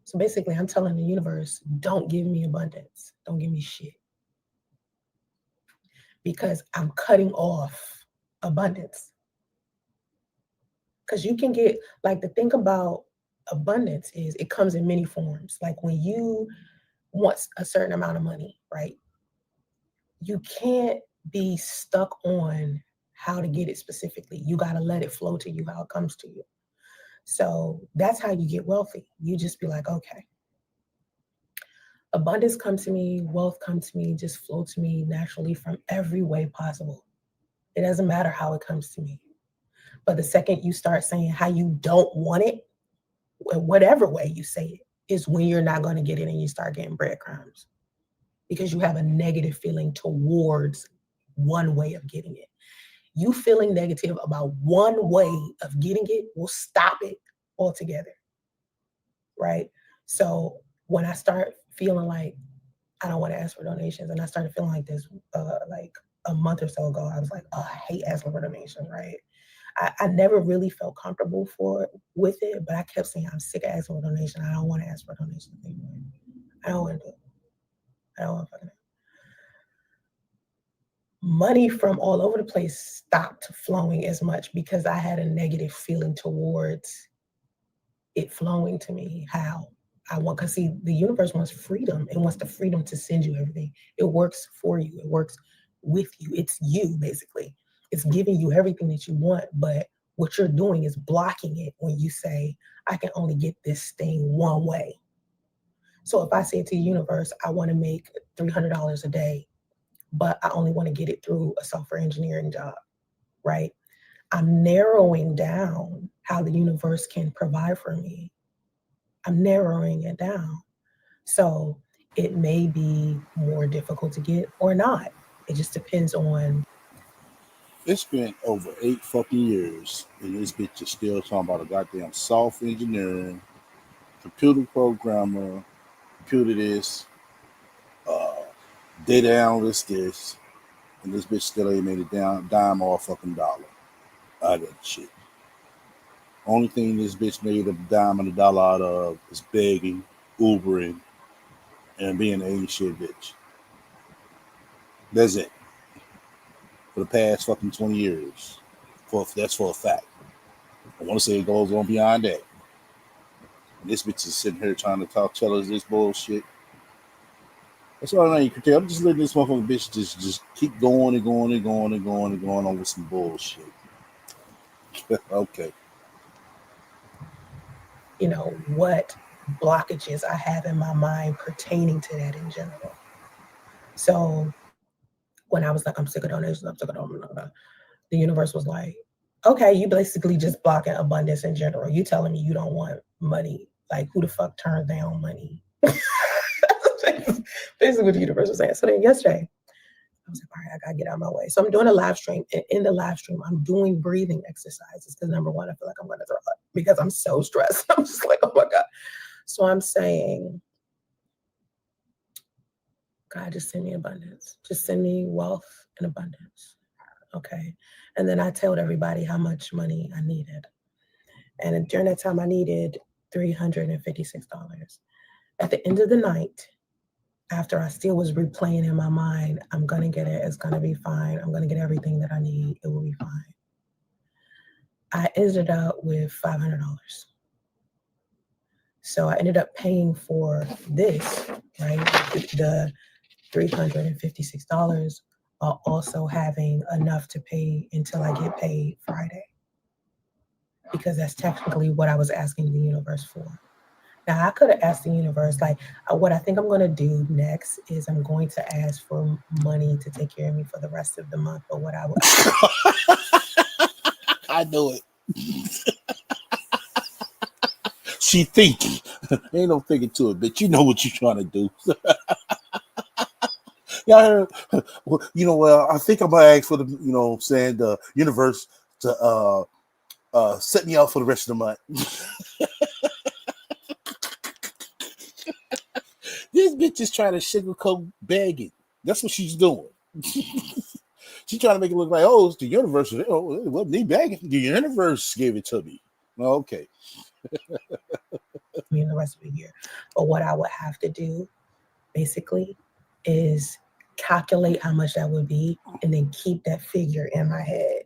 So basically, I'm telling the universe, don't give me abundance. Don't give me shit. Because I'm cutting off abundance. Because you can get, like, the thing about abundance is it comes in many forms. Like when you want a certain amount of money, right? You can't be stuck on how to get it specifically. You got to let it flow to you how it comes to you. So that's how you get wealthy. You just be like, okay. Abundance comes to me, wealth comes to me, just flow to me naturally from every way possible. It doesn't matter how it comes to me. But the second you start saying how you don't want it, whatever way you say it, is when you're not going to get it and you start getting breadcrumbs. because you have a negative feeling towards one way of getting it. You feeling negative about one way of getting it will stop it altogether, right? So when I start feeling like I don't want to ask for donations, and I started feeling like this like a month or so ago, I was like, oh, I hate asking for donations, right? I never really felt comfortable with it, but I kept saying I'm sick of asking for donations. I don't want to ask for donations anymore. I don't want to do it. I don't want to fucking do it. Money from all over the place stopped flowing as much because I had a negative feeling towards it flowing to me. How I want, because see, the universe wants freedom. It wants the freedom to send you everything. It works for you. It works with you. It's you, basically. It's giving you everything that you want, but what you're doing is blocking it when you say, I can only get this thing one way. So if I say to the universe, I want to make $300 a day, but I only want to get it through a software engineering job, right? I'm narrowing down how the universe can provide for me. I'm narrowing it down. So it may be more difficult to get or not. It just depends on. It's been over 8 fucking years, and this bitch is still talking about a goddamn software engineering, computer programmer, computer this, uh, data analyst this, and this bitch still ain't made a dime or a fucking dollar out of that shit. Only thing this bitch made a dime and a dollar out of is begging, Ubering, and being an ain't shit bitch. That's it. For the past fucking 20 years. That's for a fact. I want to say it goes on beyond that. And this bitch is sitting here trying to tell us this bullshit. That's all I can tell. I'm just letting this motherfucking bitch just keep going and going and going and going and going on with some bullshit. Okay. What blockages I have in my mind pertaining to that in general. So when I was like, I'm sick of donations, I'm sick of donations, the universe was like, okay, you basically just blocking abundance in general. You telling me you don't want money. Like, who the fuck turns down money? Basically what the universe was saying. So then yesterday, I was like, all right, I gotta get out of my way. So I'm doing a live stream. And in the live stream, I'm doing breathing exercises because number one, I feel like I'm gonna throw up because I'm so stressed. I'm just like, oh my God. So I'm saying, God, just send me abundance. Just send me wealth and abundance. Okay. And then I told everybody how much money I needed. And during that time, I needed $356. At the end of the night, after I still was replaying in my mind, I'm going to get it. It's going to be fine. I'm going to get everything that I need. It will be fine. I ended up with $500. So I ended up paying for this, right? The $356 while also having enough to pay until I get paid Friday. Because that's technically what I was asking the universe for. Now, I could have asked the universe, like, what I think I'm going to do next is I'm going to ask for money to take care of me for the rest of the month. But what I would. I know it. She thinking. Ain't no thinking to it, bitch. You know what you're trying to do. Yeah, well, I think I'm gonna ask for the, saying the universe to set me out for the rest of the month. This bitch is trying to sugarcoat begging. That's what she's doing. She's trying to make it look like, oh, it's the universe. Oh, it wasn't me begging. The universe gave it to me. Okay. Me the rest of the year. But what I would have to do, basically, is calculate how much that would be and then keep that figure in my head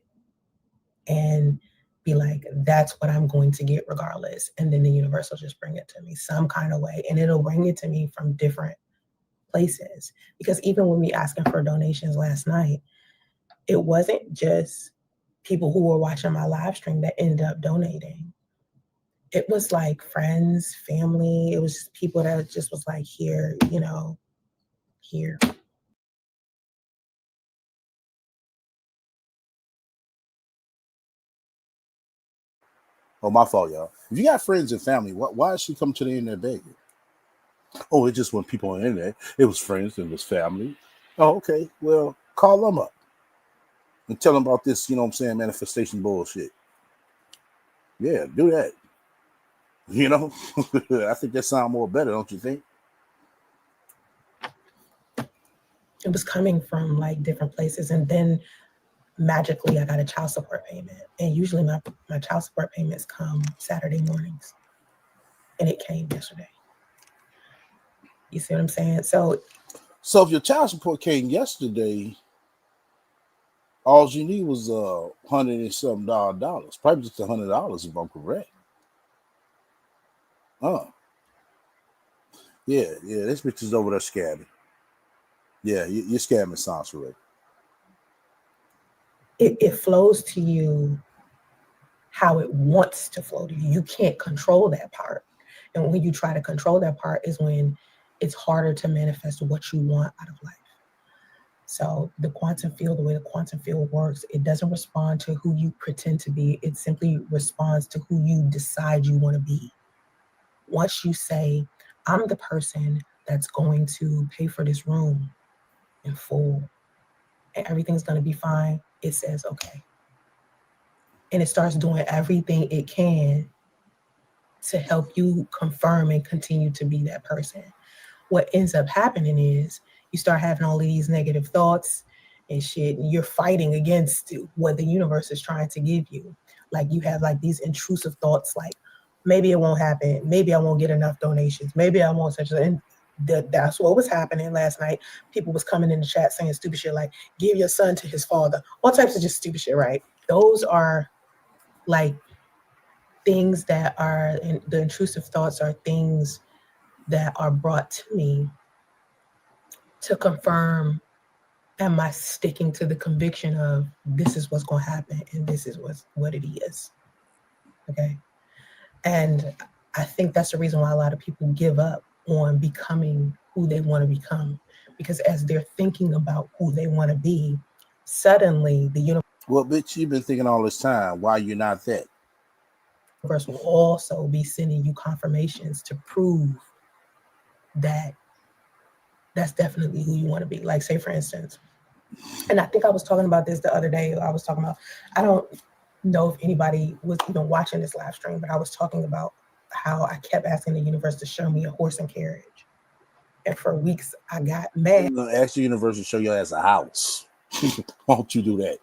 and be like, that's what I'm going to get regardless. And then the universe will just bring it to me some kind of way. And it'll bring it to me from different places. Because even when we asking for donations last night, it wasn't just people who were watching my live stream that ended up donating. It was like friends, family. It was just people that just was like, here, here. Oh, my fault, y'all. If you got friends and family, why is she coming to the internet begging? Oh, it just wasn't people on the internet. It was friends and it was family. Oh, okay. Well, call them up and tell them about this, you know what I'm saying, manifestation bullshit. Yeah, do that. You know? I think that sounds more better, don't you think? It was coming from like different places. And then magically I got a child support payment. And usually my child support payments come Saturday mornings. And it came yesterday. You see what I'm saying? So if your child support came yesterday, all you need was $100 and something dollars. Probably just $100 if I'm correct. Yeah, this bitch is over there scamming. Yeah, you're scamming sounds correct. it flows to you how it wants to flow to you. You can't control that part. And when you try to control that part is when it's harder to manifest what you want out of life. So the quantum field, the way the quantum field works, it doesn't respond to who you pretend to be. It simply responds to who you decide you want to be. Once you say, I'm the person that's going to pay for this room in full and everything's going to be fine, it says, okay. And it starts doing everything it can to help you confirm and continue to be that person. What ends up happening is you start having all of these negative thoughts and shit, and you're fighting against what the universe is trying to give you. Like you have like these intrusive thoughts like, maybe it won't happen. Maybe I won't get enough donations. Maybe I won't such and that's what was happening last night. People was coming in the chat saying stupid shit like, give your son to his father. All types of just stupid shit, right? Those are like things that are, the intrusive thoughts are things that are brought to me to confirm, am I sticking to the conviction of this is what's going to happen and this is what it is. Okay. And I think that's the reason why a lot of people give up on becoming who they want to become, because as they're thinking about who they want to be, suddenly the universe Well, bitch, you've been thinking all this time. Why you not that? will also be sending you confirmations to prove that that's definitely who you want to be. Like, say, for instance, and I think I was talking about this the other day. I was talking about, I don't know if anybody was even watching this live stream, but I was talking about how I kept asking the universe to show me a horse and carriage. And for weeks, I got mad. Ask the universe to show your ass a house. Why don't you do that?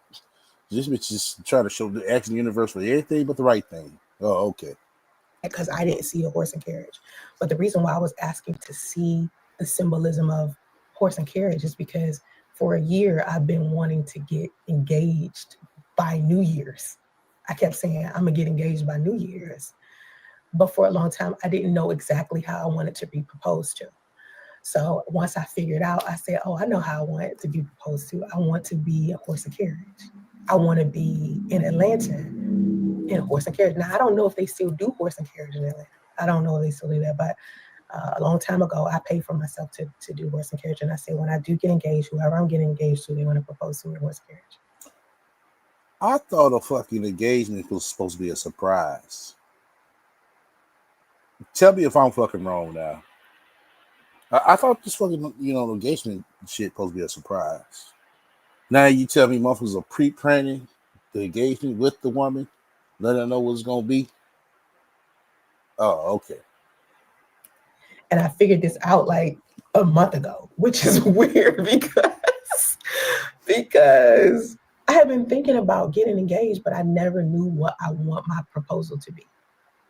This bitch is trying to ask the universe for everything but the right thing. Oh, okay. Because I didn't see a horse and carriage. But the reason why I was asking to see the symbolism of horse and carriage is because for a year, I've been wanting to get engaged by New Year's. I kept saying, I'm going to get engaged by New Year's. But for a long time, I didn't know exactly how I wanted to be proposed to. So once I figured out, I said, oh, I know how I want it to be proposed to. I want to be a horse and carriage. I want to be in Atlanta in a horse and carriage. Now, I don't know if they still do horse and carriage in Atlanta. I don't know if they still do that, but a long time ago, I paid for myself to do horse and carriage. And I said, when I do get engaged, whoever I'm getting engaged to, they're going to propose to me in horse and carriage. I thought a fucking engagement was supposed to be a surprise. Tell me if I'm fucking wrong now. I thought this fucking, engagement shit supposed to be a surprise. Now you tell me motherfuckers are pre-planning the engagement with the woman, let her know what it's gonna be. Oh, okay. And I figured this out like a month ago, which is weird because I had been thinking about getting engaged, but I never knew what I want my proposal to be.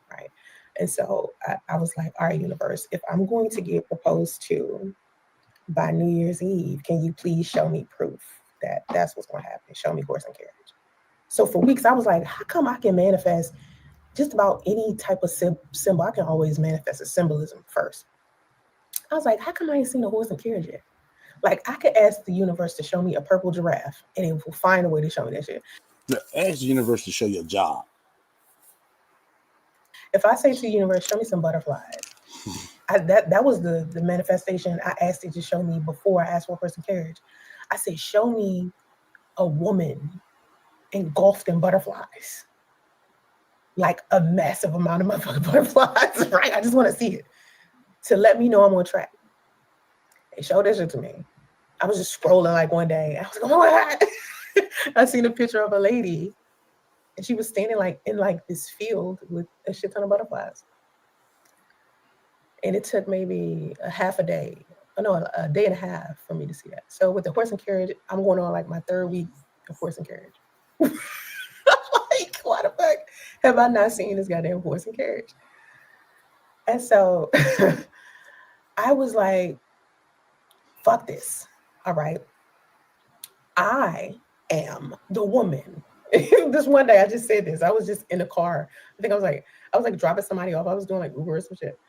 Right. And so I was like, all right, universe, if I'm going to get proposed to by New Year's Eve, can you please show me proof that that's what's going to happen? Show me horse and carriage. So for weeks, I was like, how come I can manifest just about any type of symbol? I can always manifest a symbolism first. I was like, how come I ain't seen a horse and carriage yet? Like, I could ask the universe to show me a purple giraffe, and it will find a way to show me that shit. Ask the universe to show you a job. If I say to the universe, show me some butterflies, that was the manifestation I asked it to show me before I asked for a horse and carriage. I said, show me a woman engulfed in butterflies, like a massive amount of motherfucking butterflies, right? I just want to see it. to let me know I'm on track. They showed that shit to me. I was just scrolling like one day. I was like, oh my God. I seen a picture of a lady and she was standing like in like this field with a shit ton of butterflies. And it took maybe a half a day, a day and a half for me to see that. So with the horse and carriage, I'm going on like my 3rd week of horse and carriage. Like, why the fuck have I not seen this goddamn horse and carriage? And so I was like, fuck this. All right. I am the woman. This one day I just said this. I was just in the car. I think I was like dropping somebody off. I was doing like Uber or some shit.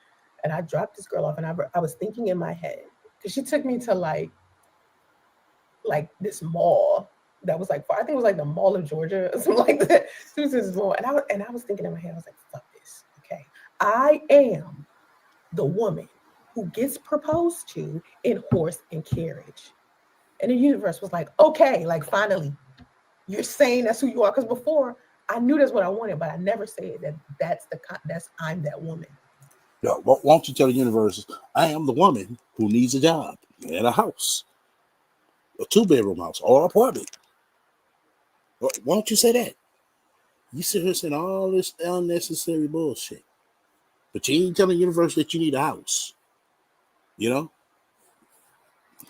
And I dropped this girl off and I was thinking in my head, because she took me to like this mall that was like, I think it was like the Mall of Georgia or something like that. She was this mall. And I was thinking in my head, I was like, fuck this. Okay. I am the woman who gets proposed to in horse and carriage. And the universe was like, okay, like finally, you're saying that's who you are. Because before I knew that's what I wanted, but I never said that's I'm that woman. Yo, why don't you tell the universe, I am the woman who needs a job and a house, a 2-bedroom house or apartment. Why don't you say that? You sit here saying all this unnecessary bullshit, but you ain't telling the universe that you need a house. You know?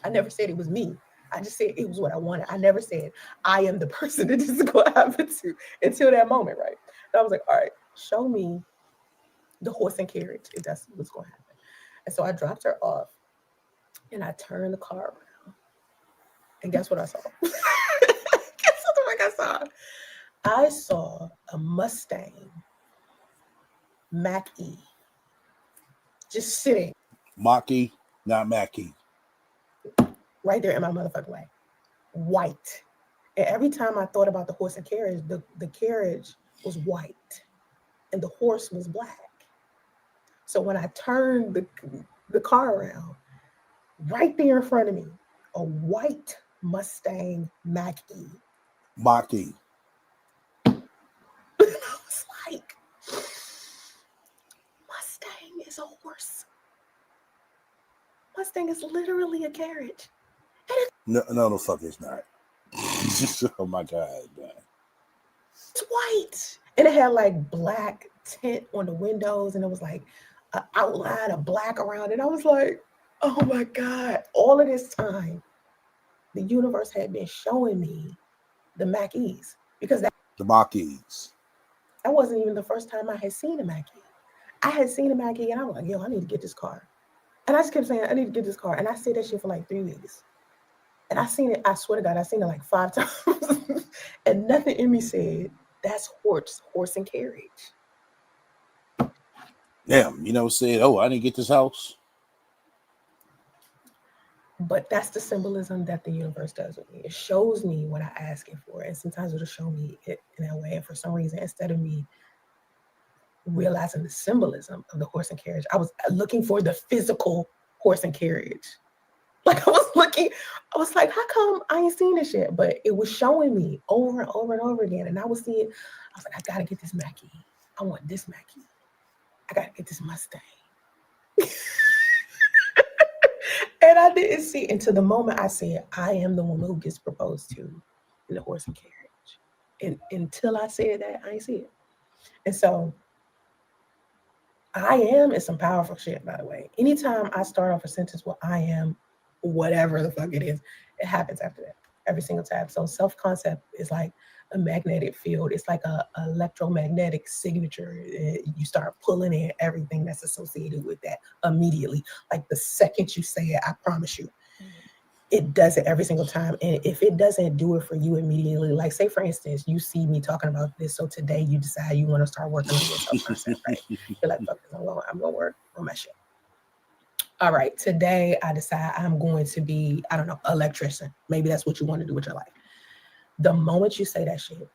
I never said it was me. I just said it was what I wanted. I never said I am the person that this is going to happen to until that moment, right? And I was like, all right, show me the horse and carriage if that's what's going to happen. And so I dropped her off and I turned the car around. And guess what I saw? Guess what the fuck I saw? I saw a Mustang Mach-E just sitting. Mach-E, not Mach-E. Right there in my motherfucking way. White. And every time I thought about the horse and carriage, the carriage was white and the horse was black. So when I turned the car around, right there in front of me, a white Mustang Mach-E. Mach-E. I was like, Mustang is a horse. Mustang is literally a carriage. No, the fuck it's not. Oh my God, man. It's white. And it had like black tint on the windows and it was like an outline of black around it. I was like, oh my God. All of this time, the universe had been showing me the Mach-E's because the Mach-E's. That wasn't even the first time I had seen a Mach-E. I had seen a Mach-E and I was like, yo, I need to get this car. And I just kept saying, I need to get this car. And I said that shit for like 3 weeks. And I seen it, I swear to God, I seen it like 5 times. And nothing in me said, that's horse and carriage. Damn, you never said, oh, I didn't get this house. But that's the symbolism that the universe does with me. It shows me what I ask it for. And sometimes it'll show me it in that way. And for some reason, instead of me realizing the symbolism of the horse and carriage, I was looking for the physical horse and carriage. Like I was like, how come I ain't seen this yet? But it was showing me over and over and over again. And I was seeing, I was like, I gotta get this Mach-E. I want this Mach-E. I gotta get this Mustang. And I didn't see until the moment I said, I am the woman who gets proposed to in the horse and carriage. And until I said that, I ain't see it. And so I am is some powerful shit, by the way. Anytime I start off a sentence with I am, whatever the fuck it is, it happens after that every single time. So self-concept is like a magnetic field. It's like a electromagnetic signature. You start pulling in everything that's associated with that immediately. Like the second you say it, I promise you, it does it every single time. And if it doesn't do it for you immediately, like say for instance, you see me talking about this, so today you decide you want to start working on your self-concept, right? You're like, fuck this, I'm gonna work on my shit. All right, today I decide I'm going to be, I don't know, electrician. Maybe that's what you want to do with your life. The moment you say that shit,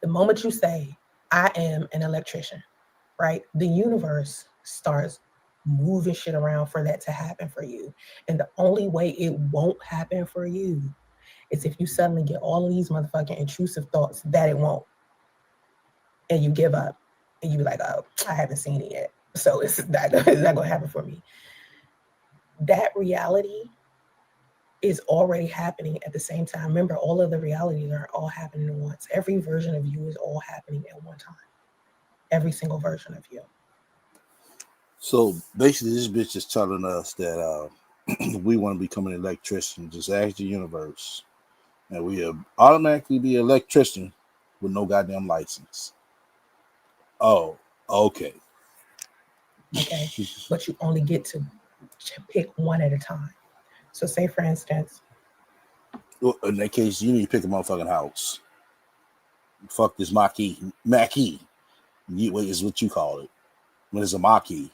the moment you say, I am an electrician, right? The universe starts moving shit around for that to happen for you. And the only way it won't happen for you is if you suddenly get all of these motherfucking intrusive thoughts that it won't. And you give up and you be like, oh, I haven't seen it yet. So it's not going to happen for me. that reality is already happening at the same time. Remember, all of the realities are all happening at once. Every version of you is all happening at one time. Every single version of you. So basically, this bitch is telling us that we want to become an electrician. Just ask the universe, and we automatically be an electrician with no goddamn license. Oh, okay. Okay, but you only get to pick one at a time. So, say for instance, Well, in that case, you need to pick a motherfucking house. Fuck this Maquis. Is what you call it. When it's a Maquis.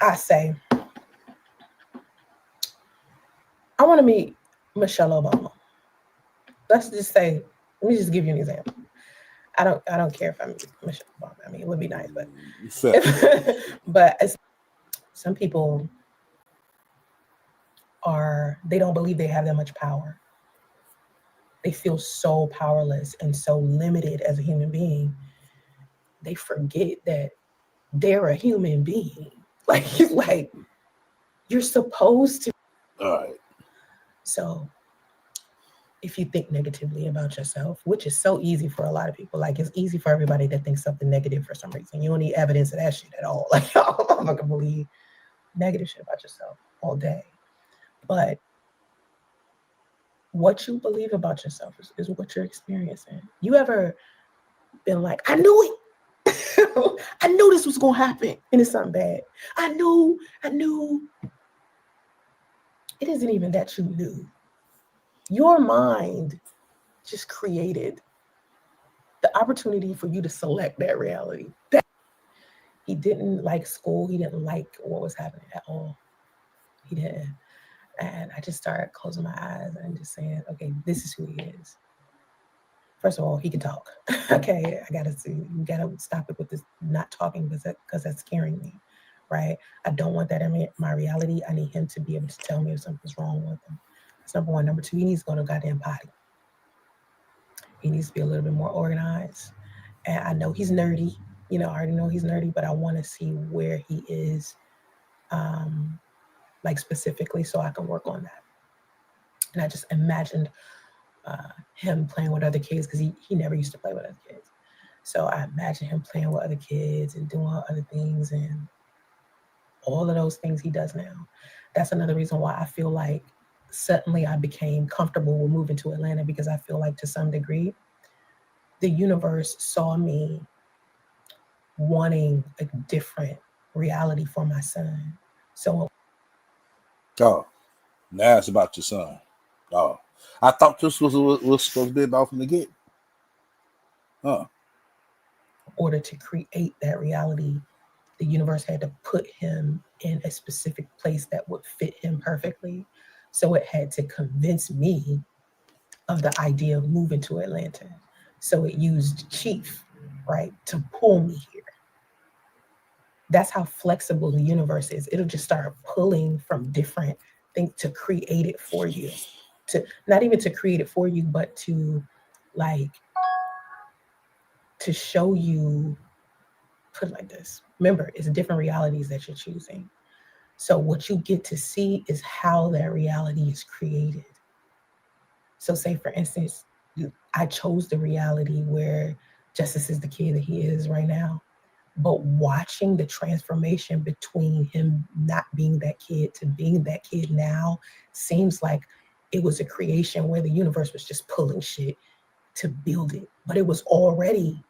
I say, I want to meet Michelle Obama. Let's just say, let me just give you an example. I don't care if I meet Michelle Obama. I mean, it would be nice, but but some people they don't believe they have that much power. They feel so powerless and so limited as a human being. They forget that they're a human being. Like you're supposed to. All right. So if you think negatively about yourself, which is so easy for a lot of people, like it's easy for everybody to think something negative for some reason. You don't need evidence of that shit at all. Like I'm not gonna believe negative shit about yourself all day. But what you believe about yourself is what you're experiencing. You ever been like, I knew it. I knew this was gonna happen, and it's something bad. I knew. It isn't even that you knew. Your mind just created the opportunity for you to select that reality. He didn't like school. He didn't like what was happening at all. He didn't. And I just started closing my eyes and just saying, okay, this is who he is. First of all, he can talk. Okay, you gotta stop it with this not talking because that's scaring me, right? I don't want that in my reality. I need him to be able to tell me if something's wrong with him. That's number one. Number two, he needs to go to a goddamn potty. He needs to be a little bit more organized. And I know he's nerdy. I already know he's nerdy, but I want to see where he is, like specifically, so I can work on that. And I just imagined him playing with other kids because he never used to play with other kids. So I imagine him playing with other kids and doing other things and all of those things he does now. That's another reason why I feel like suddenly I became comfortable with moving to Atlanta, because I feel like to some degree, the universe saw me wanting a different reality for my son. So Now it's about your son. Oh, I thought this was supposed to be about from the get. In order to create that reality, the universe had to put him in a specific place that would fit him perfectly. So it had to convince me of the idea of moving to Atlanta. So it used Chief, right, to pull me here. That's how flexible the universe is. It'll just start pulling from different things to create it for you. To not even to create it for you, but to show you, put it like this. Remember, it's different realities that you're choosing. So what you get to see is how that reality is created. So say, for instance, I chose the reality where Justice is the kid that he is right now. But watching the transformation between him not being that kid to being that kid now seems like it was a creation where the universe was just pulling shit to build it. But it was already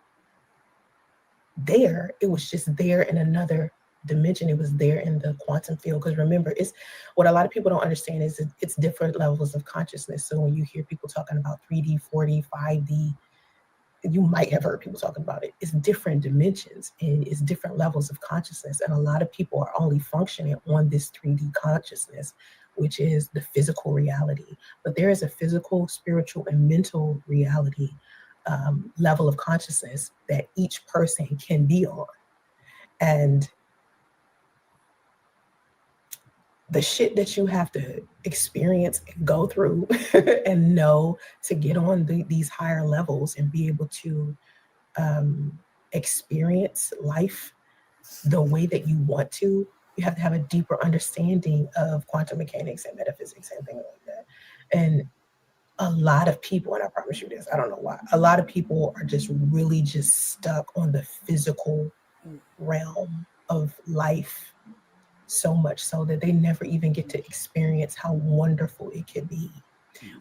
there. It was just there in another dimension. It was there in the quantum field. Because remember, it's what a lot of people don't understand is it's different levels of consciousness. So when you hear people talking about 3D, 4D, 5D, you might have heard people talking about it. It's different dimensions and it's different levels of consciousness. And a lot of people are only functioning on this 3D consciousness, which is the physical reality. But there is a physical, spiritual, and mental reality level of consciousness that each person can be on. And the shit that you have to experience and go through and know to get on these higher levels and be able to experience life the way that you want to You have to have a deeper understanding of quantum mechanics and metaphysics and things like that. And a lot of people, and I promise you this, I don't know why, a lot of people are just really just stuck on the physical realm of life, so much so that they never even get to experience how wonderful it could be.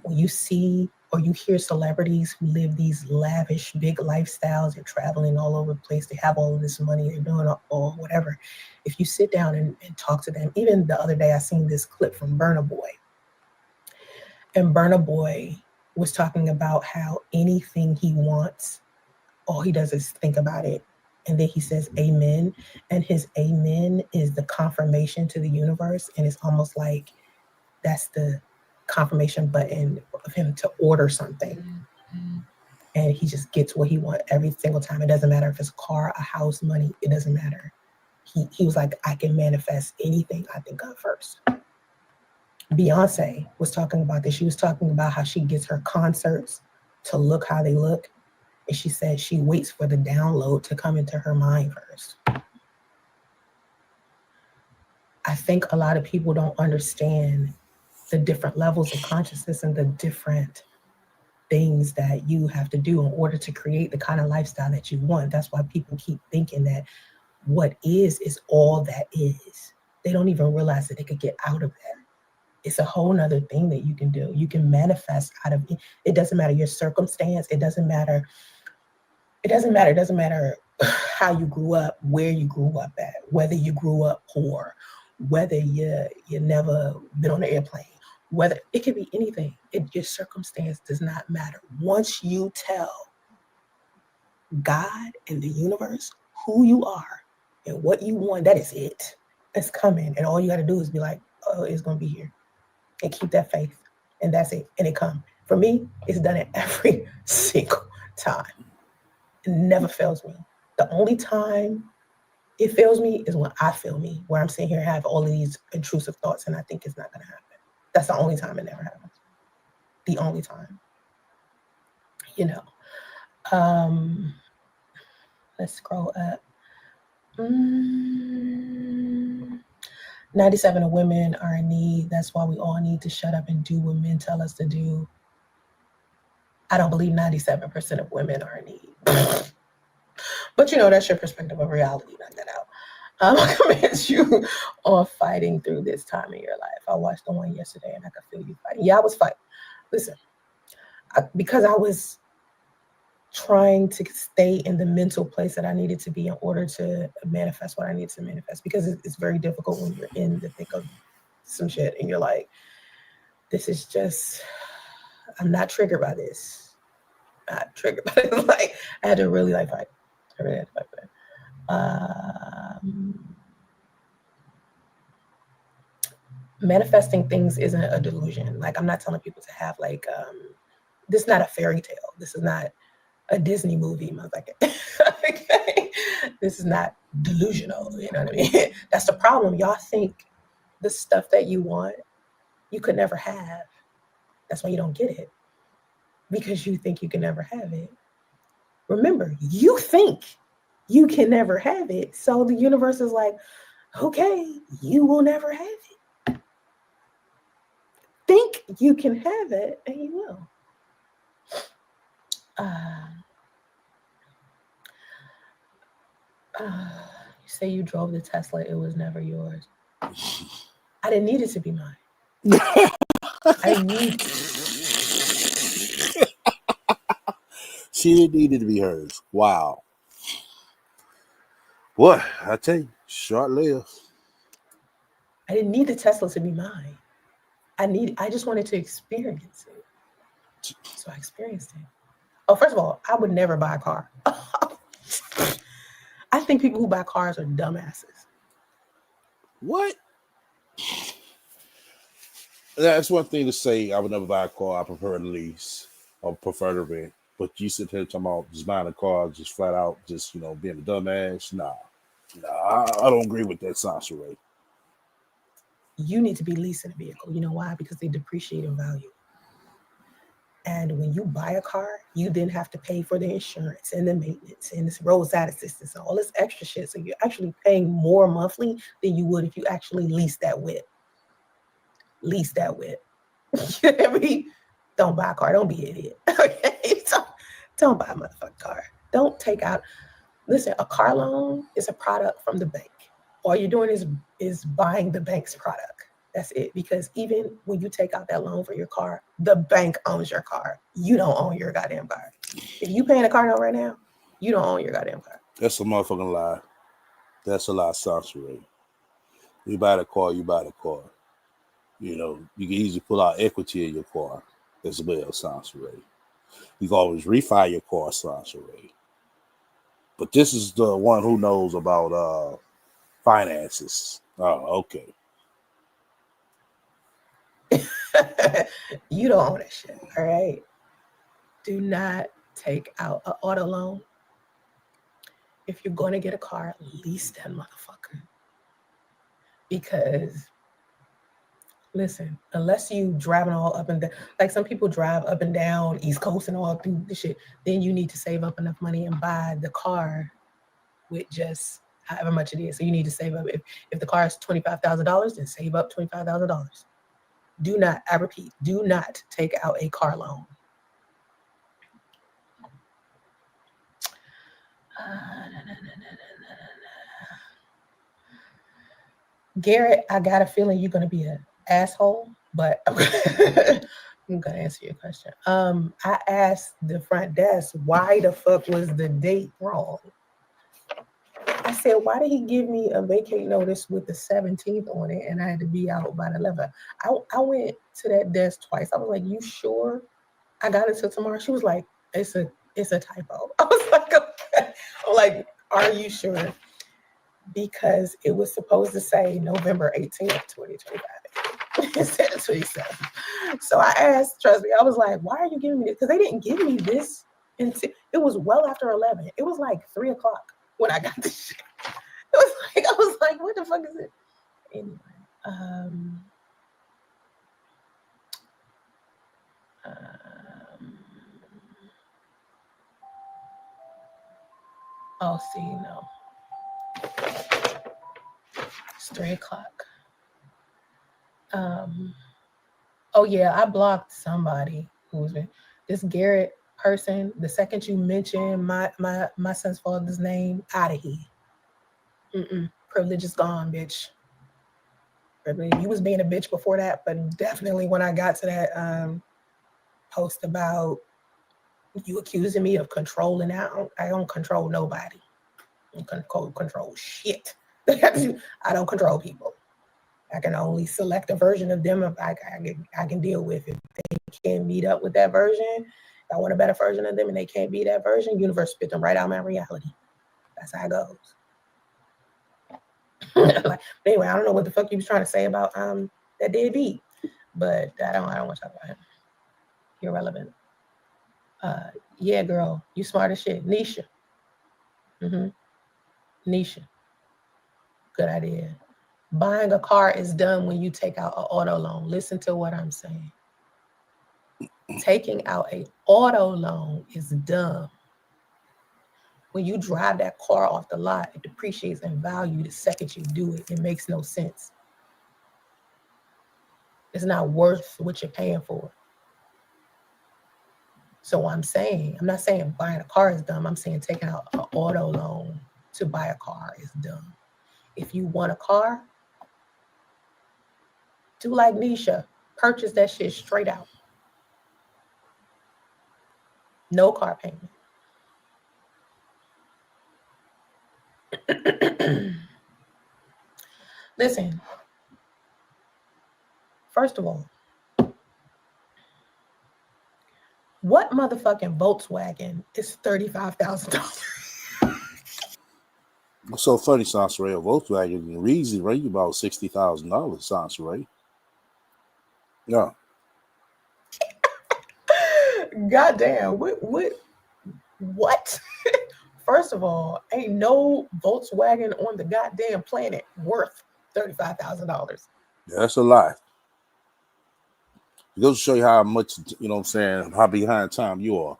When you see or you hear celebrities who live these lavish, big lifestyles, they're traveling all over the place, they have all of this money, they're doing all whatever. If you sit down and talk to them, even the other day I seen this clip from Burna Boy. And Burna Boy was talking about how anything he wants, all he does is think about it. And then he says amen. And his amen is the confirmation to the universe. And it's almost like that's the confirmation button of him to order something. And he just gets what he wants every single time. It doesn't matter if it's a car, a house, money, it doesn't matter. He was like, I can manifest anything I think of first. Beyonce was talking about this. She was talking about how she gets her concerts to look how they look. And she said she waits for the download to come into her mind first. I think a lot of people don't understand the different levels of consciousness and the different things that you have to do in order to create the kind of lifestyle that you want. That's why people keep thinking that what is all that is. They don't even realize that they could get out of that. It's a whole nother thing that you can do. You can manifest out of it. It doesn't matter your circumstance. It doesn't matter how you grew up, where you grew up at, whether you grew up poor, whether you never been on an airplane, whether it could be anything. Your circumstance does not matter. Once you tell God and the universe who you are and what you want, that is it. It's coming. And all you got to do is be like, oh, it's going to be here. And keep that faith. And that's it. And it comes. For me, it's done it every single time. It never fails me. The only time it fails me is when I feel me, where I'm sitting here and have all of these intrusive thoughts and I think it's not going to happen. That's the only time it never happens. The only time. You know. Let's scroll up. 97 of women are in need. That's why we all need to shut up and do what men tell us to do. I don't believe 97% of women are in need. But that's your perspective of reality. Knock that out. I commend you on fighting through this time in your life. I watched the one yesterday and I could feel you fighting. Yeah, I was fighting. Listen, because I was trying to stay in the mental place that I needed to be in order to manifest what I need to manifest, because it's very difficult when you're in the thick of some shit and you're like, this is just, I'm not triggered by this. Not triggered by it. Like, I had to really fight. I really had to fight for that. Manifesting things isn't a delusion. Like, I'm not telling people to have this is not a fairy tale. This is not a Disney movie, motherfucker. Okay? This is not delusional. You know what I mean? That's the problem. Y'all think the stuff that you want, you could never have. That's why you don't get it. Because you think you can never have it. Remember, you think you can never have it. So the universe is like, okay, you will never have it. Think you can have it, and you will. You say you drove the Tesla, it was never yours. I didn't need it to be mine. I didn't need it. She didn't need it to be hers. Wow. Boy, I tell you, short lived. I didn't need the Tesla to be mine. I just wanted to experience it. So I experienced it. Oh, first of all, I would never buy a car. I think people who buy cars are dumbasses. What? That's one thing to say. I would never buy a car. I prefer to lease or prefer to rent. But you sit here talking about just buying a car, just flat out, just being a dumbass. Nah, I don't agree with that, Sasha Ray. You need to be leasing a vehicle. You know why? Because they depreciate in value. And when you buy a car, you then have to pay for the insurance and the maintenance and this roadside assistance and all this extra shit. So you're actually paying more monthly than you would if you actually lease that whip. Lease that whip. You know what I mean? Don't buy a car. Don't be an idiot. Okay? Don't buy a motherfucking car. Don't take out. Listen, a car loan is a product from the bank. All you're doing is buying the bank's product. That's it. Because even when you take out that loan for your car, the bank owns your car. You don't own your goddamn car. If you paying a car note right now, you don't own your goddamn car. That's a motherfucking lie. That's a lie, Sansaray. You buy the car, you buy the car. You know, you can easily pull out equity in your car as well, Sansaray. You can always refi your car, Sansaray. But this is the one who knows about finances. Oh, okay. You don't own that shit, all right? Do not take out an auto loan. If you're going to get a car, lease that motherfucker. Because, listen, unless you driving all up and down, like some people drive up and down East Coast and all through the shit, then you need to save up enough money and buy the car with just however much it is. So you need to save up. If the car is $25,000, then save up $25,000. Do not, I repeat, do not take out a car loan. Garrett, I got a feeling you're going to be an asshole, but I'm going to answer your question. I asked the front desk, why the fuck was the date wrong? I said, why did he give me a vacate notice with the 17th on it and I had to be out by the 11th? I went to that desk twice. I was like, you sure I got it till tomorrow? She was like, it's a typo. I was like, okay. I'm like, are you sure? Because it was supposed to say November 18th, 2025. Instead of 27. So I asked, trust me, I was like, why are you giving me this? Because they didn't give me this until it was well after 11. It was like 3 o'clock when I got this shit. I was like, what the fuck is it? Anyway, oh, see, no. It's 3 o'clock. Oh yeah, I blocked somebody who was this Garrett person. The second you mention my son's father's name, out of here. Privilege is gone, bitch. You was being a bitch before that, but definitely when I got to that post about you accusing me of controlling, I don't control nobody. I don't control shit. I don't control people. I can only select a version of them if I can deal with. If they can't meet up with that version, if I want a better version of them and they can't be that version, universe spit them right out of my reality. That's how it goes. Like, anyway, I don't know what the fuck you was trying to say about that deadbeat, but I don't want to talk about him. Irrelevant. Yeah, girl, you smart as shit. Nisha. Nisha. Good idea. Buying a car is done when you take out an auto loan. Listen to what I'm saying. Taking out an auto loan is dumb. When you drive that car off the lot, it depreciates in value the second you do it. It makes no sense. It's not worth what you're paying for. So I'm not saying buying a car is dumb. I'm saying taking out an auto loan to buy a car is dumb. If you want a car, do like Nisha, purchase that shit straight out. No car payment. Listen, first of all, what motherfucking Volkswagen is $35,000? What's so funny, Sansaray? A Volkswagen Reezy rate about $60,000, Sansaray. Yeah. Goddamn, what? First of all, ain't no Volkswagen on the goddamn planet worth $35,000. Yeah, that's a lie. It goes to show you how much, you know what I'm saying, how behind time you are.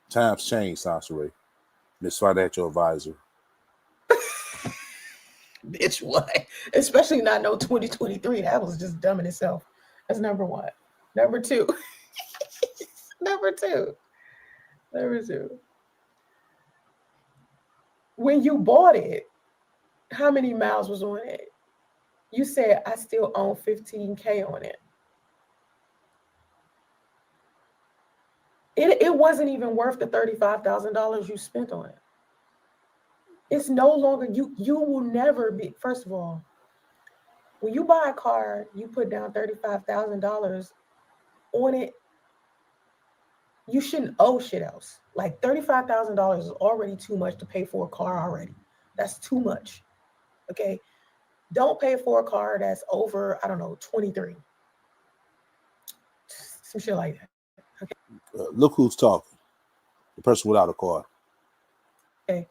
Times change, Sansa. Miss Financial Advisor. Bitch, what? Especially not no 2023. That was just dumb in itself. That's number one. Number two. Number two. When you bought it, how many miles was on it? You said I still own 15K on it. It wasn't even worth the $35,000 you spent on it. It's no longer, you will never be, first of all, when you buy a car, you put down $35,000 on it, you shouldn't owe shit else. Like $35,000 is already too much to pay for a car already. That's too much. Okay. Don't pay for a car that's over, I don't know, 23. Some shit like that. Okay. Look who's talking. The person without a car. Okay.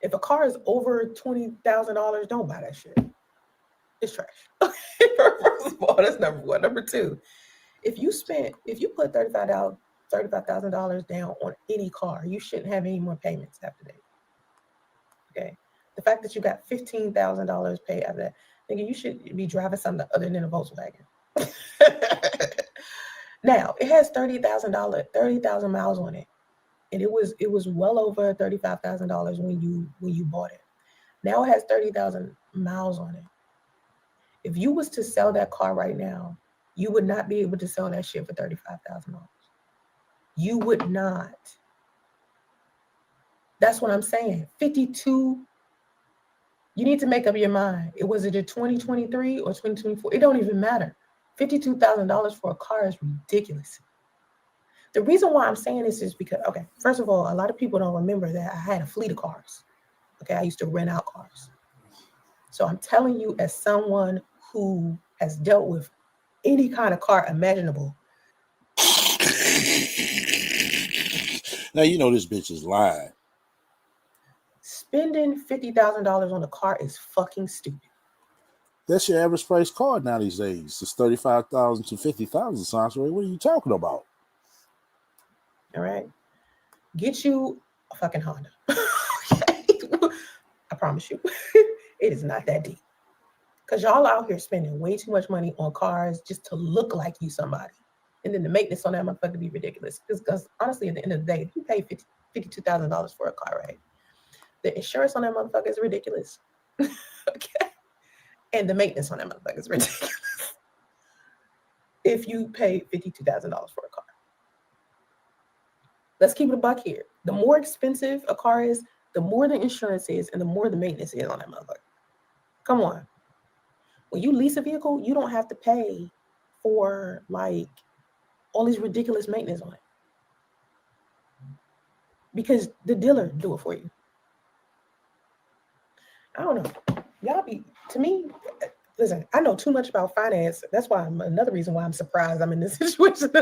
If a car is over $20,000, don't buy that shit. It's trash. First of all, that's number one. Number two, if you put $35,000 down on any car, you shouldn't have any more payments after that. Okay. The fact that you got $15,000 paid after that, nigga, you should be driving something other than a Volkswagen. Now it has $30,000 miles on it, and it was well over $35,000 when you bought it. Now it has 30,000 miles on it. If you was to sell that car right now, you would not be able to sell that shit for $35,000. You would not. That's what I'm saying. 52. You need to make up your mind. Was it a 2023 or 2024? It don't even matter. $52,000 for a car is ridiculous. The reason why I'm saying this is because, okay, first of all, a lot of people don't remember that I had a fleet of cars. Okay, I used to rent out cars. So I'm telling you, as someone who has dealt with any kind of car imaginable. Now you know this bitch is lying. Spending $50,000 on a car is fucking stupid. That's your average price car now these days. It's $35,000 to $50,000. Sansa. What are you talking about? All right, get you a fucking Honda. I promise you, it is not that deep. Because y'all out here spending way too much money on cars just to look like you somebody. And then the maintenance on that motherfucker be ridiculous. Because honestly, at the end of the day, if you pay $52,000 for a car, right? The insurance on that motherfucker is ridiculous. Okay. And the maintenance on that motherfucker is ridiculous. If you pay $52,000 for a car. Let's keep it a buck here. The more expensive a car is, the more the insurance is, and the more the maintenance is on that motherfucker. Come on. When you lease a vehicle, you don't have to pay for like all these ridiculous maintenance on it. Because the dealer do it for you. I don't know. Y'all to me, listen, I know too much about finance. That's why another reason why I'm surprised I'm in this situation.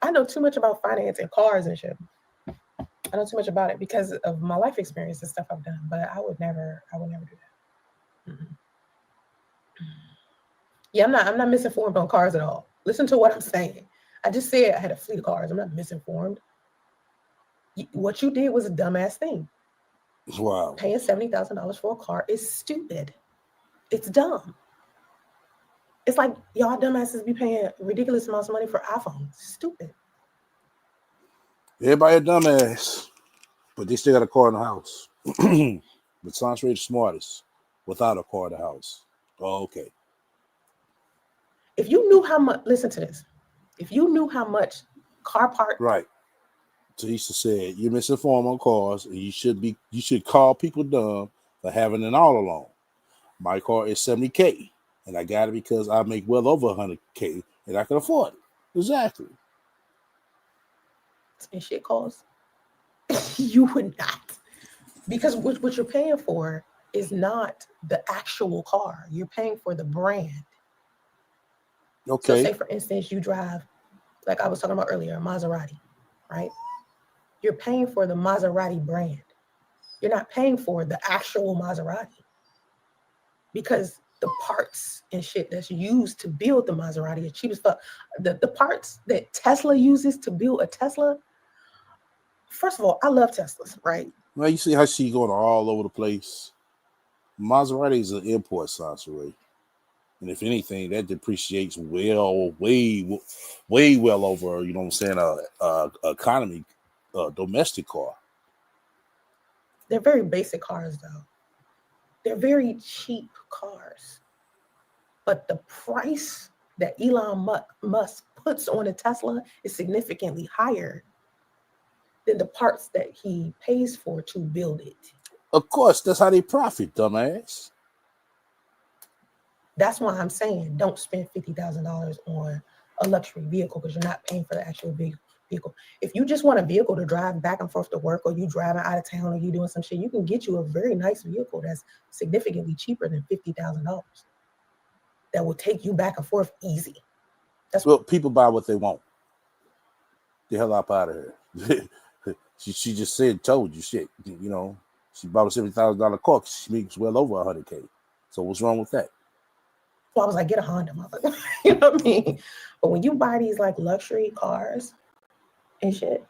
I know too much about finance and cars and shit. I know too much about it because of my life experience and stuff I've done. But I would never do that. Mm-hmm. Yeah, I'm not misinformed on cars at all. Listen to what I'm saying. I just said I had a fleet of cars. I'm not misinformed. What you did was a dumbass thing. Wow. Paying $70,000 for a car is stupid. It's dumb. It's like y'all dumbasses be paying ridiculous amounts of money for iPhones. Stupid. Everybody a dumbass, but they still got a car in the house. But Sansa the smartest without a car in the house. Oh, okay. If you knew how much, listen to this. If you knew how much car park. Right. Teresa said you're misinformed on cars, and you should call people dumb for having an all alone. My car is $70K, and I got it because I make well over $100K, and I can afford it. Exactly. And shit costs. You would not, because what you're paying for is not the actual car. You're paying for the brand. Okay. So say, for instance, you drive, like I was talking about earlier, a Maserati, right? You're paying for the Maserati brand. You're not paying for the actual Maserati. Because the parts and shit that's used to build the Maserati are cheap as fuck. The parts that Tesla uses to build a Tesla. First of all, I love Teslas, right? Well, you see how she going all over the place. Maserati is an import, Sansaray. And if anything, that depreciates way well over, you know what I'm saying, economy, domestic car. They're very basic cars, though. They're very cheap cars. But the price that Elon Musk puts on a Tesla is significantly higher than the parts that he pays for to build it. Of course, that's how they profit, dumbass. That's why I'm saying don't spend $50,000 on a luxury vehicle because you're not paying for the actual vehicle. If you just want a vehicle to drive back and forth to work, or you driving out of town, or you doing some shit, you can get you a very nice vehicle that's significantly cheaper than $50,000. That will take you back and forth easy. Well, people buy what they want. The hell up out of here. she just told you shit. You know, she bought a $70,000 car. She makes well over $100K. So what's wrong with that? So I was like, get a Honda, motherfucker. You know what I mean? But when you buy these like luxury cars and shit,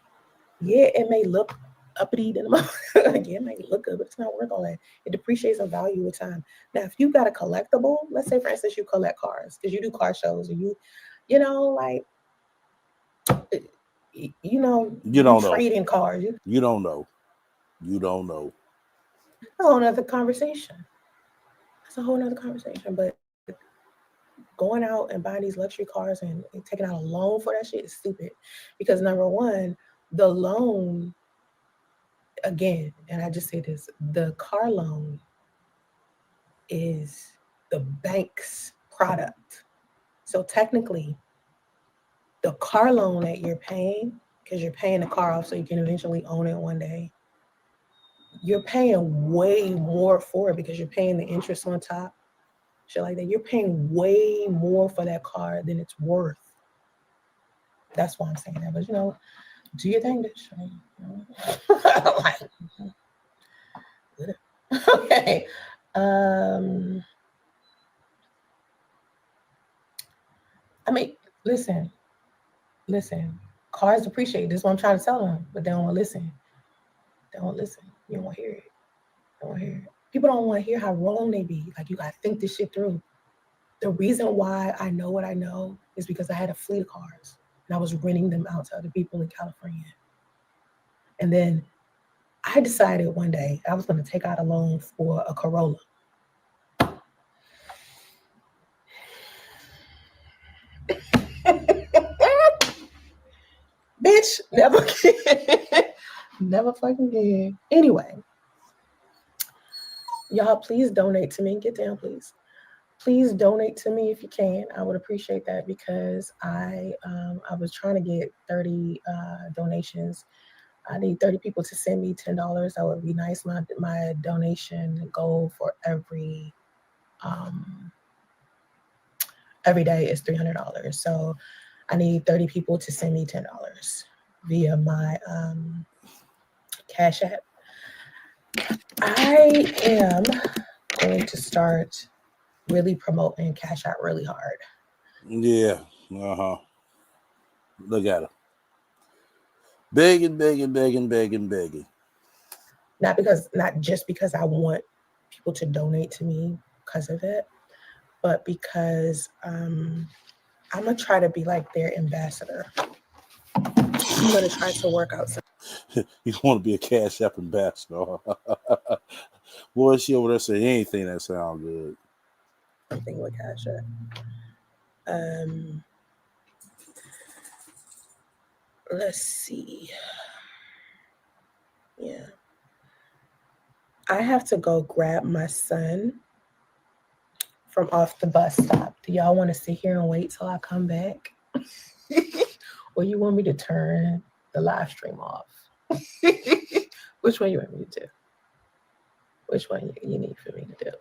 yeah, it may look uppity than a motherfucker. Yeah, it may look good, but it's not worth all that. It depreciates in value with time. Now, if you got a collectible, let's say for instance you collect cars because you do car shows, or you know, like, you don't trade in cars. You don't know. You don't know. That's a whole nother conversation. But going out and buying these luxury cars and taking out a loan for that shit is stupid. Because number one, the loan, again, and I just say this, the car loan is the bank's product. So technically, the car loan that you're paying, because you're paying the car off so you can eventually own it one day, you're paying way more for it because you're paying the interest on top. Shit like that. You're paying way more for that car than it's worth. That's why I'm saying that. But do your thing, bitch. Okay. I mean, listen. Cars depreciate. This is what I'm trying to tell them, but they don't want to listen. They don't listen. You don't want to hear it. They don't want to hear it. People don't want to hear how wrong they be. Like, you got to think this shit through. The reason why I know what I know is because I had a fleet of cars and I was renting them out to other people in California. And then I decided one day I was going to take out a loan for a Corolla. Bitch, never again. Never fucking again. Anyway, y'all, please donate to me. Get down, please. Please donate to me if you can. I would appreciate that because I was trying to get 30 donations. I need 30 people to send me $10. That would be nice. My donation goal for every day is $300. So I need 30 people to send me $10 via my Cash App. I am going to start really promoting Cash App really hard. Yeah. Look at her. Begging. Not just because I want people to donate to me because of it, but because I'm gonna try to be like their ambassador. I'm gonna try to work out something. You want to be a Cash App ambassador. Boy, she over there saying anything that sounds good. Something with Cash App. Let's see. Yeah. I have to go grab my son from off the bus stop. Do y'all want to sit here and wait till I come back? Or you want me to turn the live stream off? Which one you want me to do? Which one you need for me to do?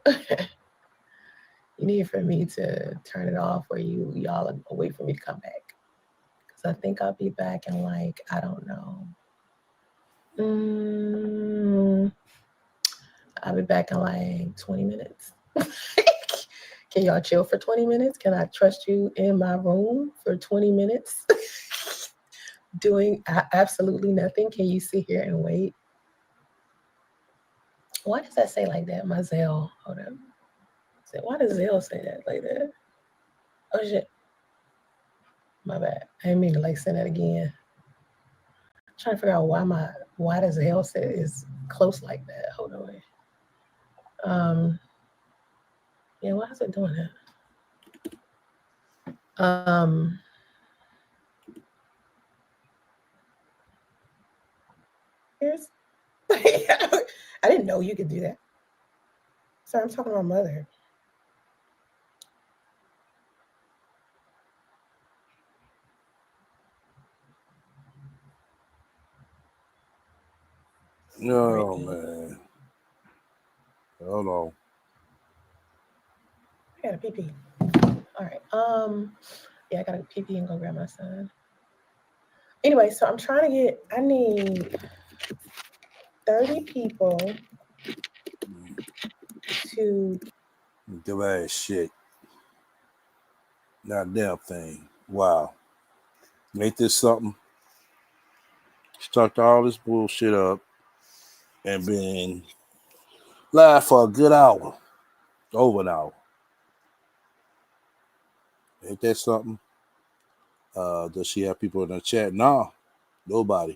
You need for me to turn it off, or y'all wait for me to come back? Because I think I'll be back in like, I don't know. I'll be back in like 20 minutes. Can y'all chill for 20 minutes? Can I trust you in my room for 20 minutes? Doing absolutely nothing? Can you sit here and wait? Why does that say like that? My Zelle. Hold up. Why does Zelle say that like that? Oh shit. My bad. I didn't mean to like send that again. I'm trying to figure out why does Zelle say is close like that? Hold on. Yeah, why is it doing that? Here's I didn't know you could do that. Sorry, I'm talking to my mother. No, man. Hold on. I got a pee. All right. Yeah, I got a pee and go grab my son. Anyway, so I'm trying to get. I need 30 people to. Give ass shit. Not a damn thing. Wow. Make this something. Start all this bullshit up and been live for a good hour. Over an hour. Ain't that something? Does she have people in the chat? Nah. Nobody.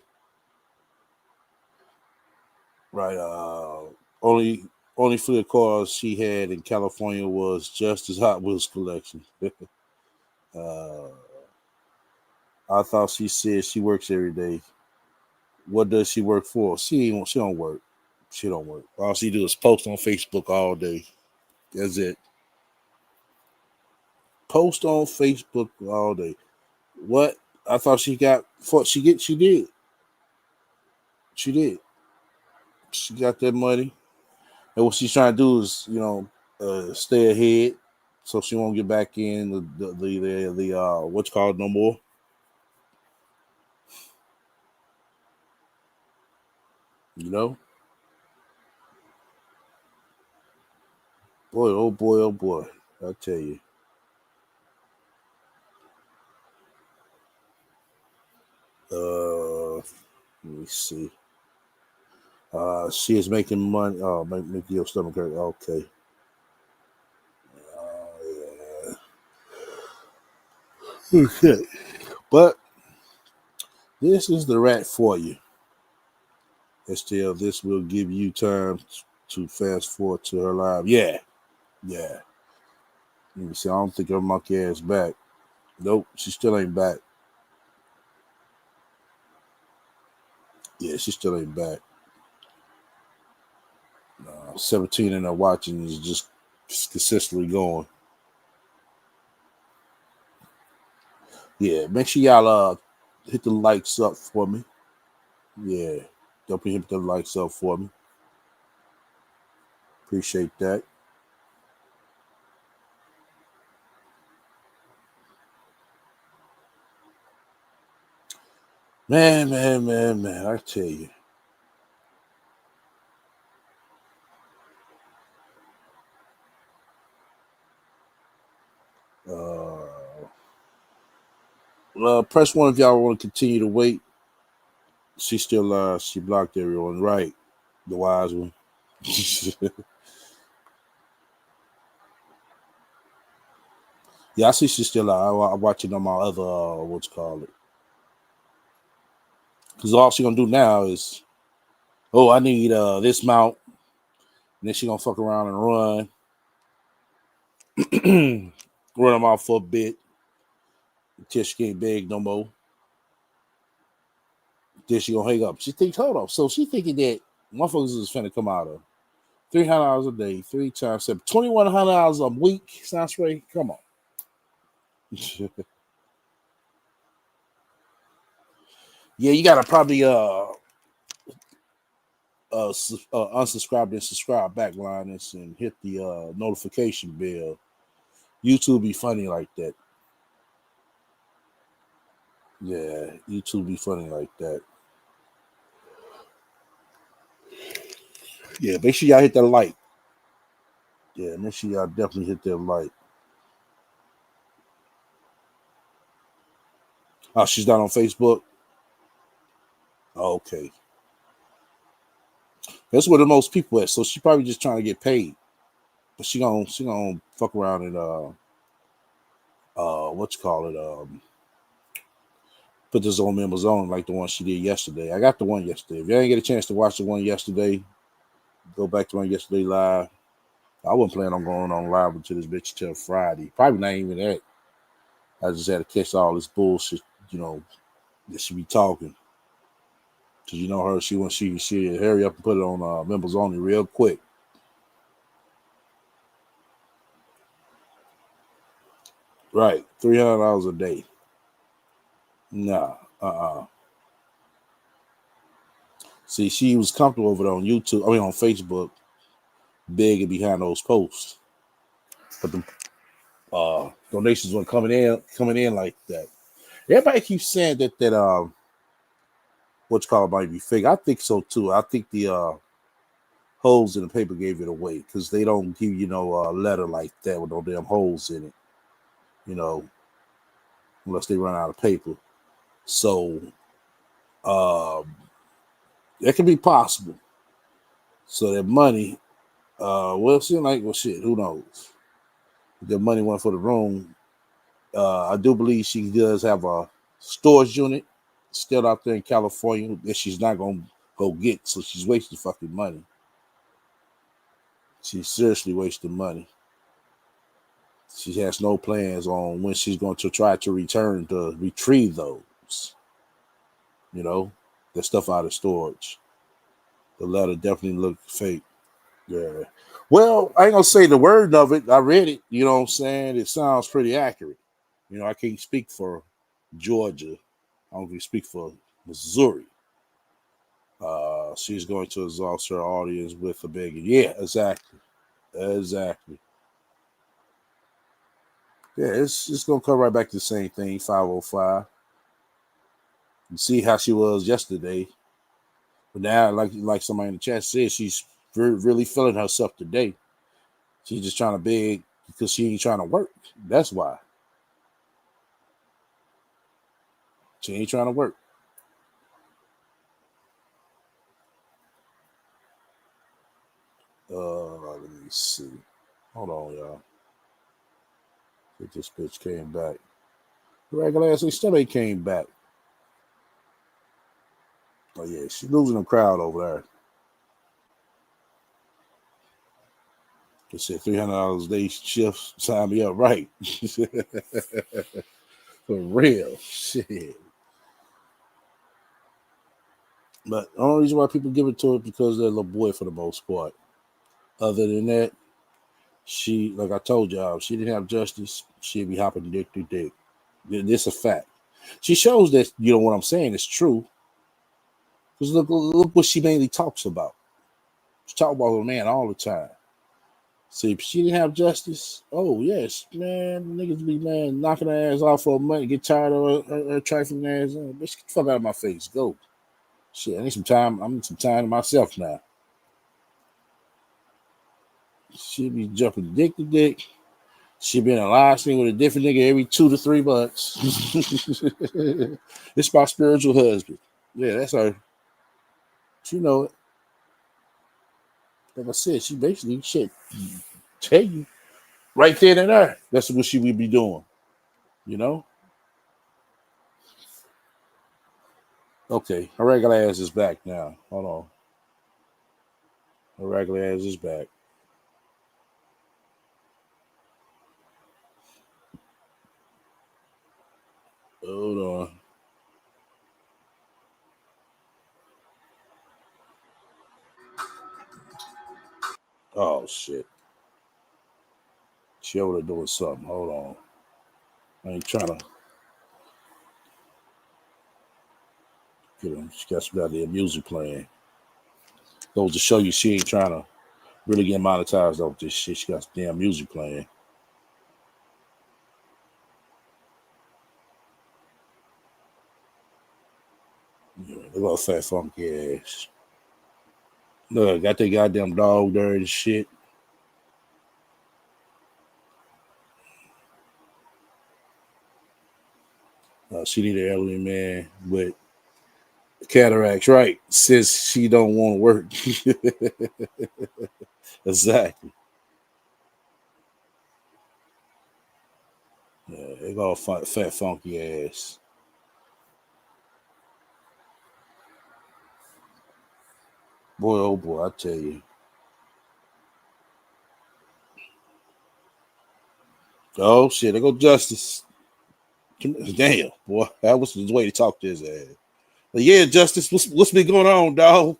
Right. Only fleet cars she had in California was just as Hot Wheels collection. I thought she said she works every day. What does she work for? She don't work. She don't work. All she do is post on Facebook all day. That's it. Post on Facebook all day. What? I thought she got. She did. She did. She got that money. And what she's trying to do is, stay ahead, so she won't get back in the what's called no more. You know, boy, oh boy, oh boy. I tell you. Let me see. She is making money. Oh, make your stomach hurt. Okay. Yeah. Okay. But this is the rat for you. Still, this will give you time to fast forward to her live. Yeah. Let me see. I don't think her monkey ass back. Nope, she still ain't back. Yeah, she still ain't back. 17 and her watching is just consistently going. Yeah, make sure y'all hit the likes up for me. Yeah, don't hit the likes up for me. Appreciate that. Man, I tell you. Press 1 if y'all want to continue to wait. She still she blocked everyone, right? The wise one. Yeah, I see she's still I'm watching on my other what's called it. Because all she gonna do now is, oh, I need this mount. And then she gonna fuck around and run. Run them off for a bit. Until she can't beg no more. Then she gonna hang up. She thinks, hold up. So she thinking that motherfuckers is finna come out of $300 a day, 3 times 7, $2,100 a week. Sounds right. Come on. Yeah, you gotta probably unsubscribe and subscribe back, Linus, and hit the notification bell. YouTube be funny like that. Yeah, YouTube be funny like that. Yeah, make sure y'all hit that like. Yeah, make sure y'all definitely hit that like. Oh, she's not on Facebook. Oh, okay, that's where the most people at. So she probably just trying to get paid, but she gonna fuck around and what you call it put this on members on like the one she did yesterday. I got the one yesterday. If you didn't get a chance to watch the one yesterday, go back to one yesterday live. I wasn't planning on going on live until this bitch till Friday. Probably not even that. I just had to catch all this bullshit, that she be talking. Cause you know her, she hurry up and put it on members only real quick. Right, $300 a day. Nah, See, she was comfortable over there on YouTube. I mean, on Facebook, begging behind those posts, but the donations weren't coming in like that. Everybody keeps saying that what you call it might be fake. I think so too. I think the holes in the paper gave it away because they don't give you no letter like that with no damn holes in it. You know, unless they run out of paper. So that can be possible. So that money, well, it seems like, well, shit, who knows? The money went for the room. I do believe she does have a storage unit still out there in California that she's not going to go get. So she's wasting fucking money. She's seriously wasting money. She has no plans on when she's going to try to return to retrieve those. The stuff out of storage. The letter definitely looked fake. Yeah. Well, I ain't gonna say the word of it. I read it. You know what I'm saying? It sounds pretty accurate. I can't speak for Georgia. I don't speak for Missouri. She's going to exhaust her audience with a begging. Yeah, exactly. Exactly. Yeah, it's gonna come right back to the same thing. 505. You see how she was yesterday, but now, like somebody in the chat said, she's really feeling herself today. She's just trying to beg because she ain't trying to work. That's why she ain't trying to work. Let me see. Hold on, y'all. If this bitch came back, the regular ass still ain't came back. Oh yeah, she's losing the crowd over there. They said $300 a day shift. Sign me up, right? For real, shit. But the only reason why people give it to her because they're a little boy for the most part. Other than that, she, like I told y'all, if she didn't have justice, she'd be hopping dick to dick. This a fact. She shows that what I'm saying is true. Because look what she mainly talks about. She talks about her man all the time. See, if she didn't have justice, oh yes, man, niggas be knocking her ass off for a month, get tired of her trifling ass. Oh, bitch, get the fuck out of my face. Go. Shit, I need some time. I need some time to myself now. She be jumping dick to dick. She been in a live stream with a different nigga every 2 to 3 months. It's my spiritual husband. Yeah, that's her. She know it. Like I said, she basically shit tell you right then and there. That's what she would be doing. You know? Okay, her regular ass is back now. Hold on. Her regular ass is back. Hold on. Oh shit. She over there doing something. Hold on. I ain't trying to get him. She got some goddamn music playing. Goes to show you she ain't trying to really get monetized off this shit. She got some damn music playing. Yeah, look at fat funky ass. Look, got that goddamn dog there and shit. She need an elderly man with cataracts, right? Since she don't want to work. Exactly. Yeah, they got fat, funky ass. Boy, oh boy, I tell you. Oh shit, there go Justice. Damn, boy, that was the way to talk to his ass. But yeah, Justice, what's been going on, dog?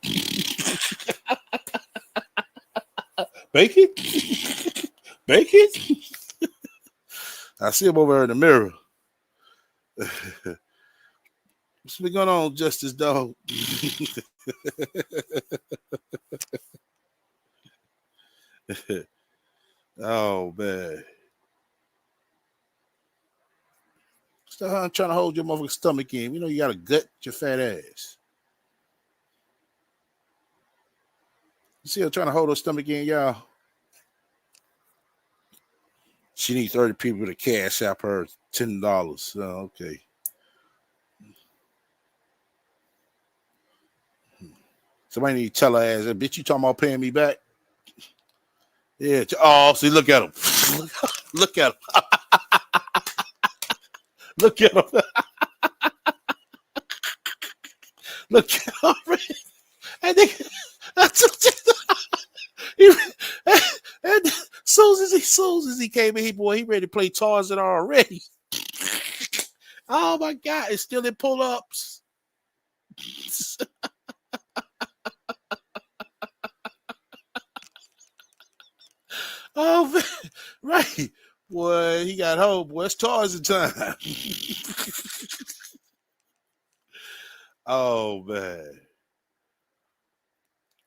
Bacon? Bacon? I see him over there in the mirror. What's been going on, Justice, dog? Oh man. Stop trying to hold your motherfucking stomach in. You know you got a gut your fat ass. You see her trying to hold her stomach in, y'all? She needs 30 people to cash out her $10. Oh, okay. Somebody need to tell her ass, bitch, you talking about paying me back? Yeah. Oh, see, look at him. Look at him. Look at him. Look at him. And they, and soon as he came in, he ready to play Tarzan already. Oh my God, it's still in pull-ups. Oh man, right. Boy, he got home. Boy, it's Tarzan time. Oh man.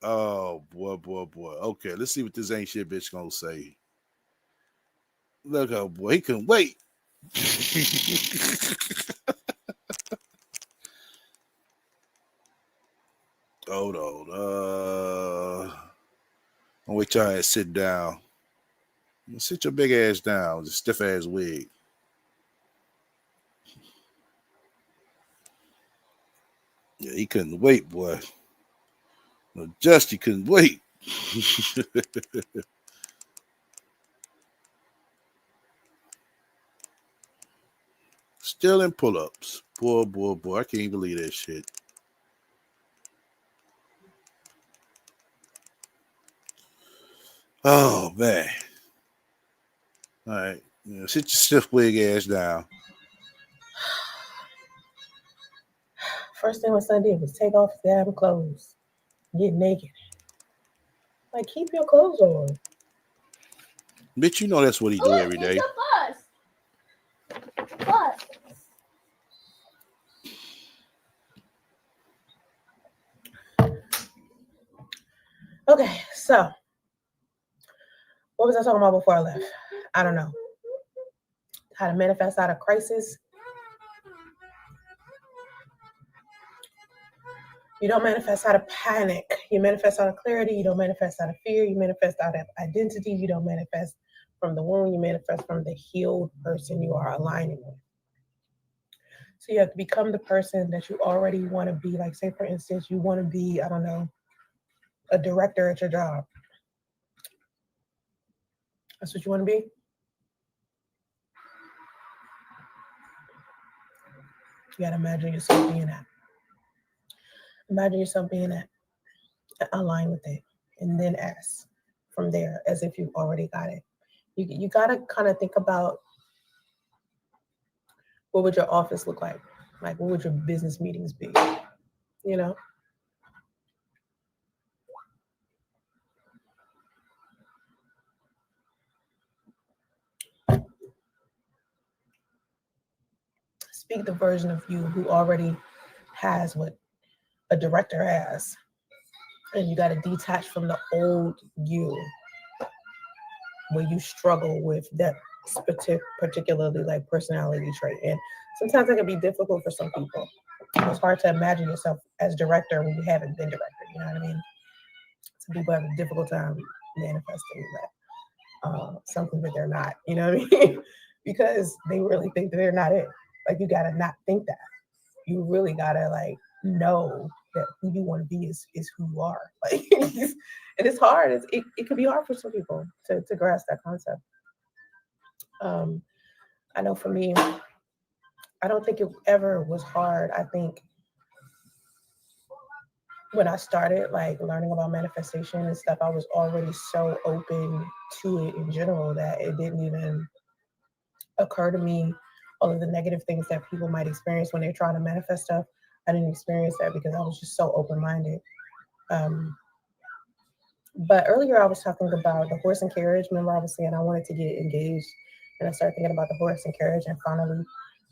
Oh boy. Okay, let's see what this ain't shit bitch gonna say. Look, oh boy, he couldn't wait. Hold on. I'll wait till I sit down. Sit your big ass down with a stiff ass wig. Yeah, he couldn't wait, boy. No, just he couldn't wait. Still in pull-ups. Boy. I can't believe that shit. Oh man. All right. Sit your stiff wig ass down. First thing my son did was take off his damn clothes, get naked. Like, keep your clothes on. Bitch, you know that's what he do every day. Bus. Okay, so what was I talking about before I left? I don't know. How to manifest out of crisis. You don't manifest out of panic. You manifest out of clarity. You don't manifest out of fear. You manifest out of identity. You don't manifest from the wound. You manifest from the healed person you are aligning with. So you have to become the person that you already want to be. Like, say, for instance, you want to be, I don't know, a director at your job. That's what you want to be? You got to imagine yourself being that. Imagine yourself being that. Align with it. And then ask from there as if you've already got it. You got to kind of think about, what would your office look like? Like, what would your business meetings be? You know? Speak the version of you who already has what a director has. And you got to detach from the old you where you struggle with that particularly like personality trait. And sometimes it can be difficult for some people. It's hard to imagine yourself as director when you haven't been director. You know what I mean? Some people have a difficult time manifesting that something that they're not. You know what I mean? Because they really think that they're not it. Like you gotta not think that. You really gotta like know that who you want to be is who you are. Like and it's hard. It could be hard for some people to grasp that concept. Um, I know for me, I don't think it ever was hard. I think when I started like learning about manifestation and stuff, I was already so open to it in general that it didn't even occur to me all of the negative things that people might experience when they're trying to manifest stuff. I didn't experience that because I was just so open minded. Um, but earlier I was talking about the horse and carriage. Remember, I was saying I wanted to get engaged, and I started thinking about the horse and carriage, and finally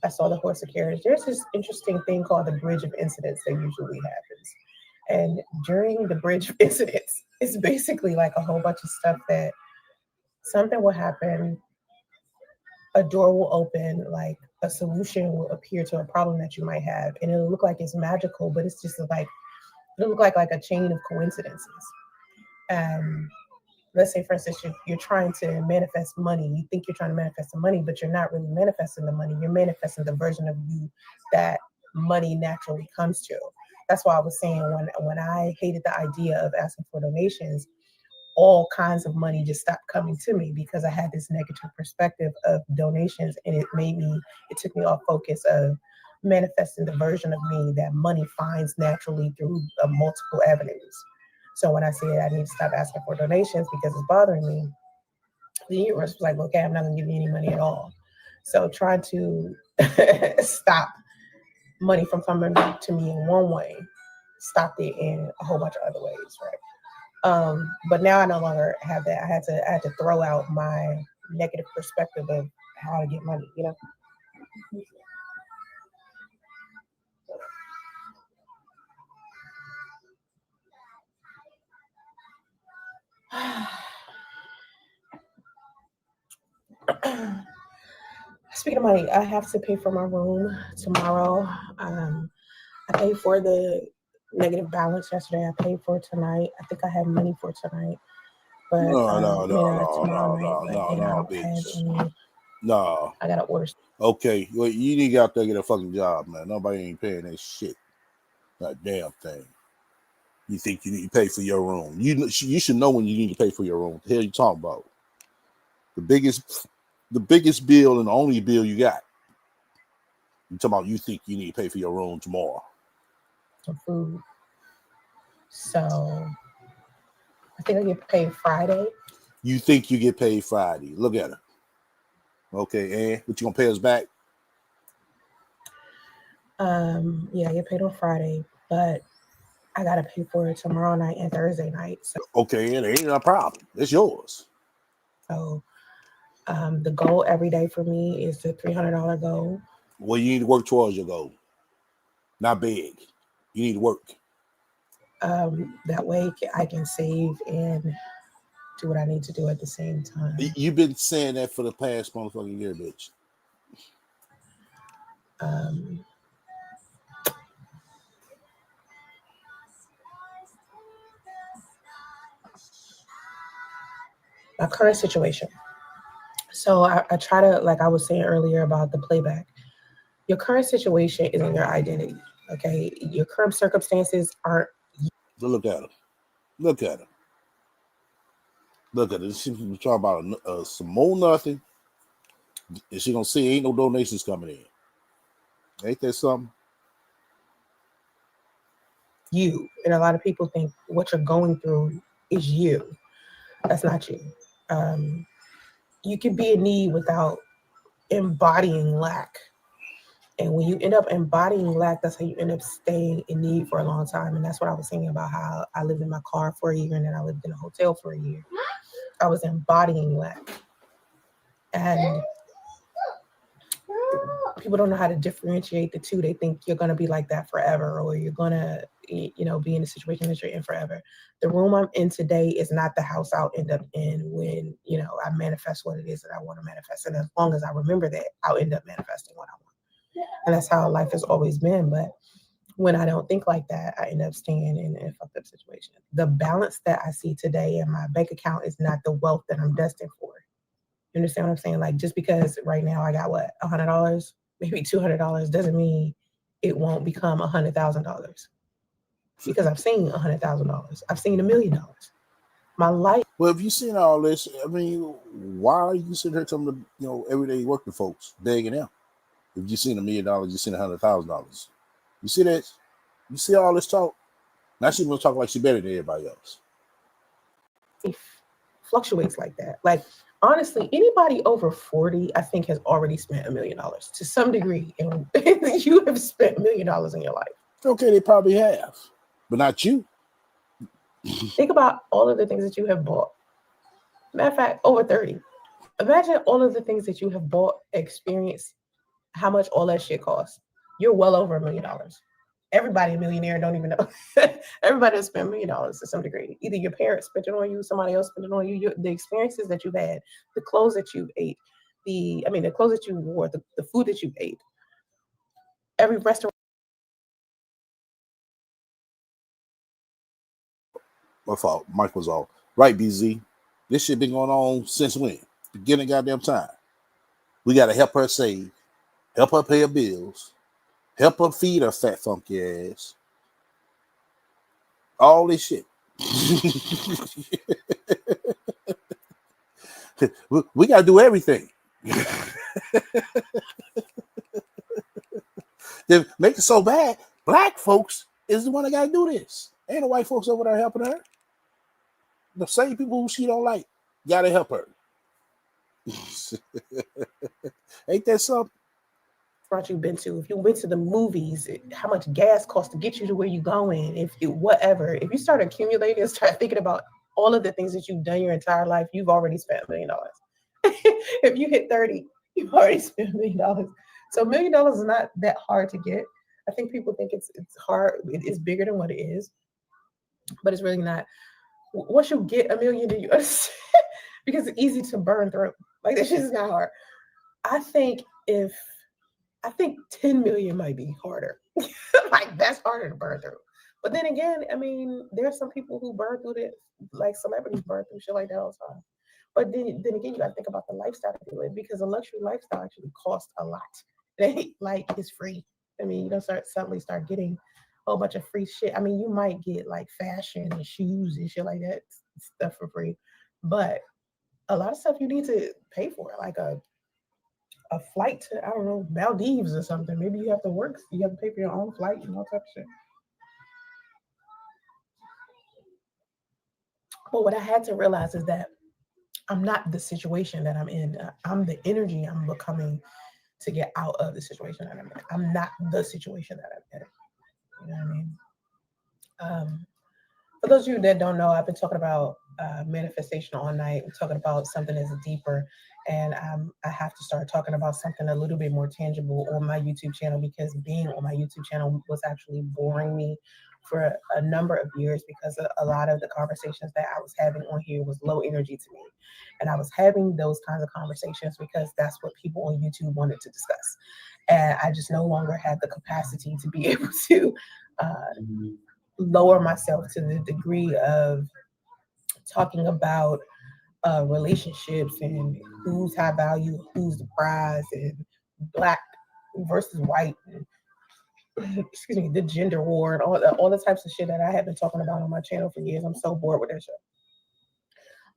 I saw the horse and carriage. There's this interesting thing called the bridge of incidents that usually happens. And during the bridge of incidents, it's basically like a whole bunch of stuff that something will happen, a door will open, like a solution will appear to a problem that you might have, and it'll look like it's magical, but it's just like it'll look like a chain of coincidences. And let's say, for instance, you're trying to manifest money. You think you're trying to manifest the money, but you're not really manifesting the money. You're manifesting the version of you that money naturally comes to. That's why I was saying when I hated the idea of asking for donations, all kinds of money just stopped coming to me because I had this negative perspective of donations, and it took me off focus of manifesting the version of me that money finds naturally through multiple avenues. So when I said I need to stop asking for donations because it's bothering me, the universe was like, okay, I'm not gonna give you any money at all. So trying to stop money from coming to me in one way stopped it in a whole bunch of other ways, right? But now I no longer have that. I had to throw out my negative perspective of how to get money, you know. Speaking of money, I have to pay for my room tomorrow. I paid for the negative balance yesterday. I paid for tonight. I think I have money for tonight, but No, no, maybe no, not no, tomorrow no, night. no, But no, then I no, don't have bitch. any. No. I gotta order. Okay, well, you need to get out there and get a fucking job, man. Nobody ain't paying that shit. That damn thing. You think you need to pay for your room? You should know when you need to pay for your room. What the hell you talking about? The biggest bill and the only bill you got. You talking about you think you need to pay for your room tomorrow? Some food. So I think I get paid Friday. You think you get paid Friday? Look at her. Okay, and what you gonna pay us back? Yeah, I get paid on Friday, but I gotta pay for it tomorrow night and Thursday night. Okay, it ain't a problem. It's yours. So the goal every day for me is the $300 goal. Well, you need to work towards your goal. Not big. You need to work. That way I can save and do what I need to do at the same time. You've been saying that for the past motherfucking year, bitch. My current situation. So I try to, like I was saying earlier about the playback, your current situation isn't your identity. Okay. Your current circumstances aren't. So look at her. Look at her. Look at her. She's talking about some more nothing. And she gonna see ain't no donations coming in. Ain't that something? You. And a lot of people think what you're going through is you. That's not you. You can be in need without embodying lack. And when you end up embodying lack, that's how you end up staying in need for a long time. And that's what I was saying about how I lived in my car for a year and then I lived in a hotel for a year. I was embodying lack. And people don't know how to differentiate the two. They think you're going to be like that forever, or you're going to, be in the situation that you're in forever. The room I'm in today is not the house I'll end up in when, I manifest what it is that I want to manifest. And as long as I remember that, I'll end up manifesting what I want. And that's how life has always been. But when I don't think like that, I end up staying in a fucked up situation. The balance that I see today in my bank account is not the wealth that I'm destined for. You understand what I'm saying? Like, just because right now I got what, $100? maybe $200 doesn't mean it won't become $100,000. Because I've seen $100,000. I've seen $1 million. My life. Well, if you've seen all this, I mean, why are you sitting here telling the everyday working folks, begging them? If you've seen $1 million, you've seen $100,000. You see that? You see all this talk? Now she's gonna talk like she's better than everybody else. Fluctuates like that. Like, honestly, anybody over 40, I think, has already spent $1 million to some degree. And you have spent $1 million in your life. Okay, they probably have, but not you. Think about all of the things that you have bought. Matter of fact, over 30. Imagine all of the things that you have bought, experienced, how much all that shit costs. You're well over $1 million. Everybody a millionaire, don't even know. Everybody has spent $1 million to some degree. Either your parents spent it on you, somebody else spent it on you. The experiences that you've had, the clothes that you ate, the clothes that you wore, the food that you ate. Every restaurant. My fault. Mike was off. Right, BZ. This shit been going on since when? Beginning goddamn time. We gotta help her save, help her pay her bills, help her feed her fat funky ass. All this shit. We gotta do everything. They make it so bad. Black folks is the one that gotta do this. Ain't the white folks over there helping her. The same people who she don't like gotta help her. Ain't that something? You've been to, if you went to the movies, how much gas costs to get you to where you're going, if you start accumulating and start thinking about all of the things that you've done your entire life, you've already spent $1 million. If you hit 30, you've already spent $1 million. So $1 million is not that hard to get. I think people think it's hard. It's bigger than what it is, but it's really not. Once you get $1 million, do you understand? Because it's easy to burn through. Like, this shit is not hard. I think 10 million might be harder. Like, that's harder to burn through. But then again, I mean, there's some people who burn through it, like celebrities burn through shit like that all the time. But then again, you gotta think about the lifestyle that they live, because a luxury lifestyle actually costs a lot. It ain't like it's free. I mean, you don't suddenly start getting a whole bunch of free shit. I mean, you might get like fashion and shoes and shit like that stuff for free, but a lot of stuff you need to pay for, like a flight to, I don't know, Maldives or something. Maybe you have to work. You have to pay for your own flight and all type of shit. But what I had to realize is that I'm not the situation that I'm in. I'm the energy I'm becoming to get out of the situation that I'm in. I'm not the situation that I'm in. You know what I mean? For those of you that don't know, I've been talking about manifestation all night. I'm talking about something that's deeper, and I have to start talking about something a little bit more tangible on my YouTube channel, because being on my YouTube channel was actually boring me for a number of years, because a lot of the conversations that I was having on here was low energy to me. And I was having those kinds of conversations because that's what people on YouTube wanted to discuss. And I just no longer had the capacity to be able to lower myself to the degree of talking about relationships and who's high value, who's the prize, and black versus white, and excuse me, the gender war, and all the types of shit that I have been talking about on my channel for years. I'm so bored with that shit.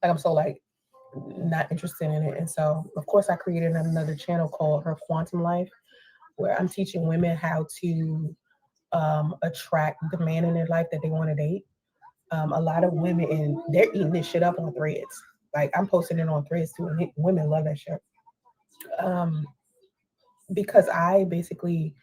Like, I'm so like not interested in it. And so of course I created another channel called Her Quantum Life, where I'm teaching women how to attract the man in their life that they want to date. A lot of women, and they're eating this shit up on Threads. Like, I'm posting it on Threads too, and women love that shit. Because I basically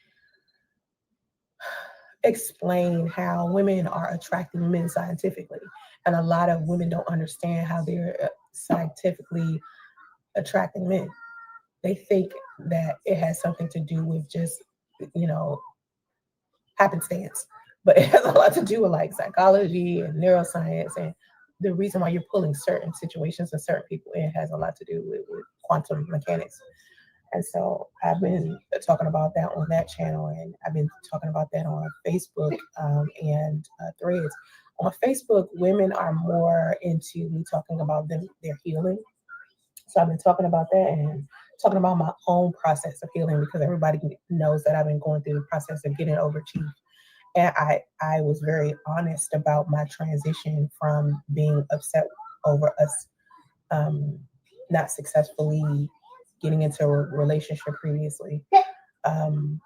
explain how women are attracting men scientifically, and a lot of women don't understand how they're scientifically attracting men. They think that it has something to do with just, happenstance, but it has a lot to do with like psychology and neuroscience, and the reason why you're pulling certain situations and certain people in has a lot to do with quantum mechanics. And so I've been talking about that on that channel, and I've been talking about that on Facebook and Threads. On Facebook, women are more into me talking about their healing. So I've been talking about that and talking about my own process of healing, because everybody knows that I've been going through the process of getting over Chief. And I was very honest about my transition from being upset over us not successfully getting into a relationship previously. Um,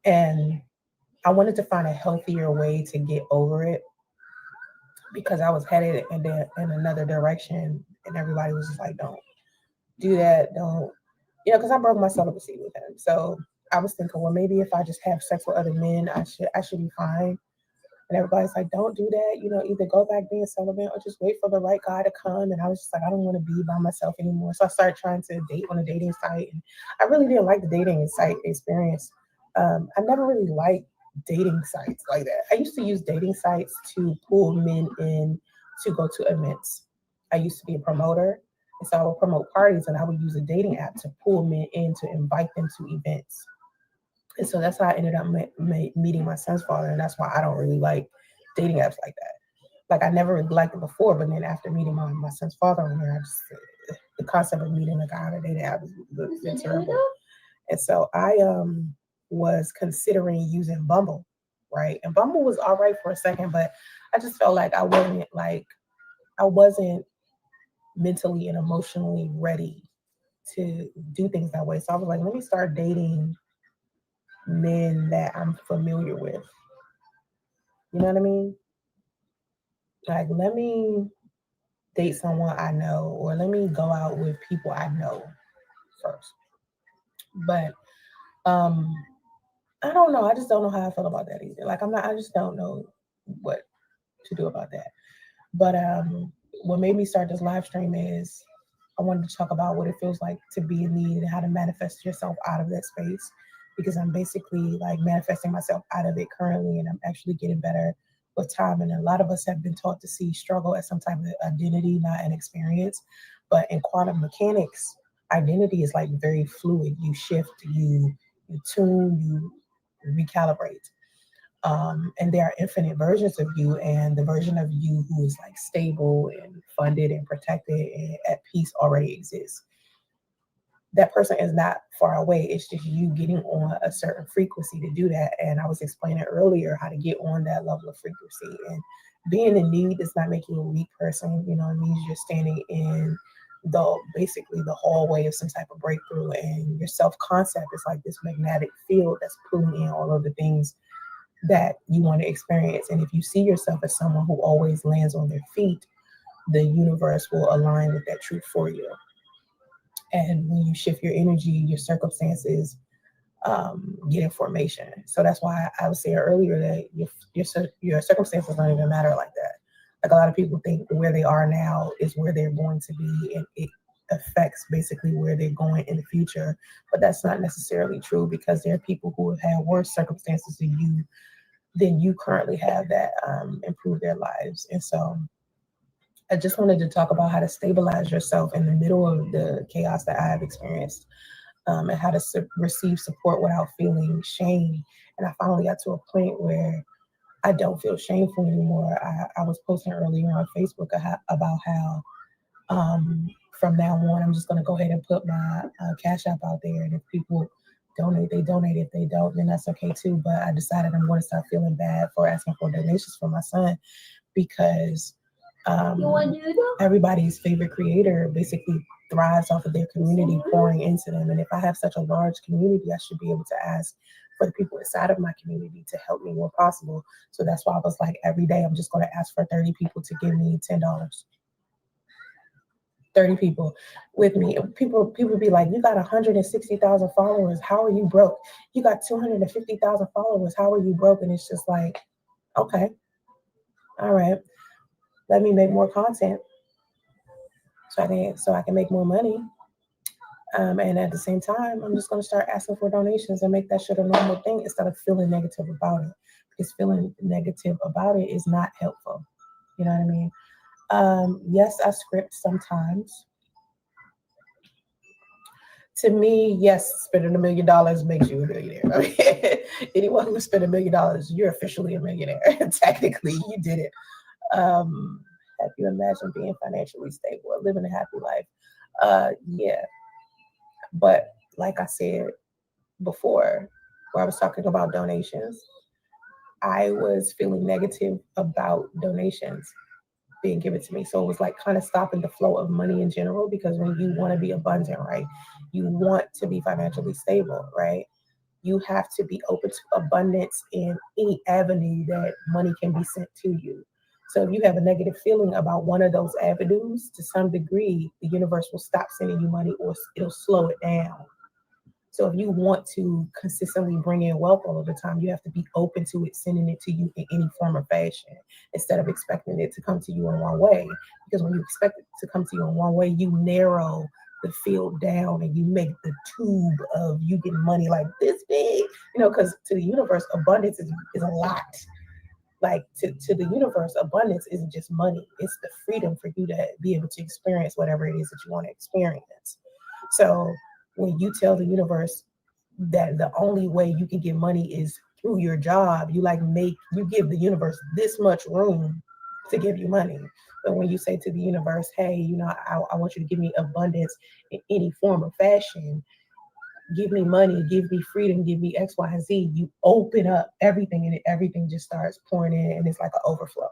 and I wanted to find a healthier way to get over it, because I was headed in another direction, and everybody was just like, don't do that, don't, because I broke my celibacy with him. So I was thinking, well, maybe if I just have sex with other men, I should be fine. And everybody's like, don't do that, either go back being celibate or just wait for the right guy to come. And I was just like, I don't want to be by myself anymore. So I started trying to date on a dating site. And I really didn't like the dating site experience. I never really liked dating sites like that. I used to use dating sites to pull men in to go to events. I used to be a promoter. And so I would promote parties, and I would use a dating app to pull men in to invite them to events. And so that's how I ended up meeting my son's father. And that's why I don't really like dating apps like that. Like, I never really liked it before, but then after meeting my son's father on there, the concept of meeting a guy on a dating app was been terrible. And so I was considering using Bumble, right? And Bumble was all right for a second, but I just felt like I wasn't mentally and emotionally ready to do things that way. So I was like, let me start dating men that I'm familiar with. You know what I mean? Like, let me date someone I know, or let me go out with people I know first. But I don't know. I just don't know how I feel about that either. Like, I just don't know what to do about that. But what made me start this live stream is I wanted to talk about what it feels like to be in need and how to manifest yourself out of that space, because I'm basically like manifesting myself out of it currently, and I'm actually getting better with time. And a lot of us have been taught to see struggle as some type of identity, not an experience. But in quantum mechanics, identity is like very fluid. You shift, you tune, you recalibrate. And there are infinite versions of you, and the version of you who is like stable and funded and protected and at peace already exists. That person is not far away. It's just you getting on a certain frequency to do that. And I was explaining earlier how to get on that level of frequency. And being in need does not make you a weak person. It means you're standing in basically the hallway of some type of breakthrough, and your self-concept is like this magnetic field that's pulling in all of the things that you want to experience. And if you see yourself as someone who always lands on their feet, the universe will align with that truth for you. And when you shift your energy, your circumstances get information. So that's why I was saying earlier that your circumstances don't even matter like that. Like, a lot of people think where they are now is where they're going to be, and it affects basically where they're going in the future. But that's not necessarily true, because there are people who have had worse circumstances than you currently have that improve their lives. And so I just wanted to talk about how to stabilize yourself in the middle of the chaos that I have experienced, and how to receive support without feeling shame. And I finally got to a point where I don't feel shameful anymore. I was posting earlier on Facebook about how from now on, I'm just going to go ahead and put my Cash App out there. And if people donate, they donate. If they don't, then that's okay too. But I decided I'm going to start feeling bad for asking for donations for my son, because everybody's favorite creator basically thrives off of their community pouring into them. And if I have such a large community, I should be able to ask for the people inside of my community to help me where possible. So that's why I was like, every day I'm just going to ask for 30 people to give me $10. 30 people with me. People be like, you got 160,000 followers. How are you broke? You got 250,000 followers. How are you broke? And it's just like, okay, all right. Let me make more content so I can make more money. And at the same time, I'm just going to start asking for donations and make that shit a normal thing instead of feeling negative about it. Because feeling negative about it is not helpful. You know what I mean? Yes, I script sometimes. To me, yes, spending $1 million makes you a millionaire. I mean, anyone who spent $1 million, you're officially a millionaire. Technically, you did it. Have you imagined being financially stable or living a happy life? Yeah. But like I said before, where I was talking about donations, I was feeling negative about donations being given to me. So it was like kind of stopping the flow of money in general, because when you want to be abundant, right, you want to be financially stable, right, you have to be open to abundance in any avenue that money can be sent to you. So if you have a negative feeling about one of those avenues, to some degree, the universe will stop sending you money, or it'll slow it down. So if you want to consistently bring in wealth all of the time, you have to be open to it sending it to you in any form or fashion, instead of expecting it to come to you in one way. Because when you expect it to come to you in one way, you narrow the field down and you make the tube of you getting money like this big, because to the universe, abundance is a lot. Like to the universe, abundance isn't just money, it's the freedom for you to be able to experience whatever it is that you want to experience. So when you tell the universe that the only way you can get money is through your job, you give the universe this much room to give you money. But when you say to the universe, hey, I want you to give me abundance in any form or fashion, give me money, give me freedom, give me X, Y, and Z, you open up everything, and everything just starts pouring in, and it's like an overflow.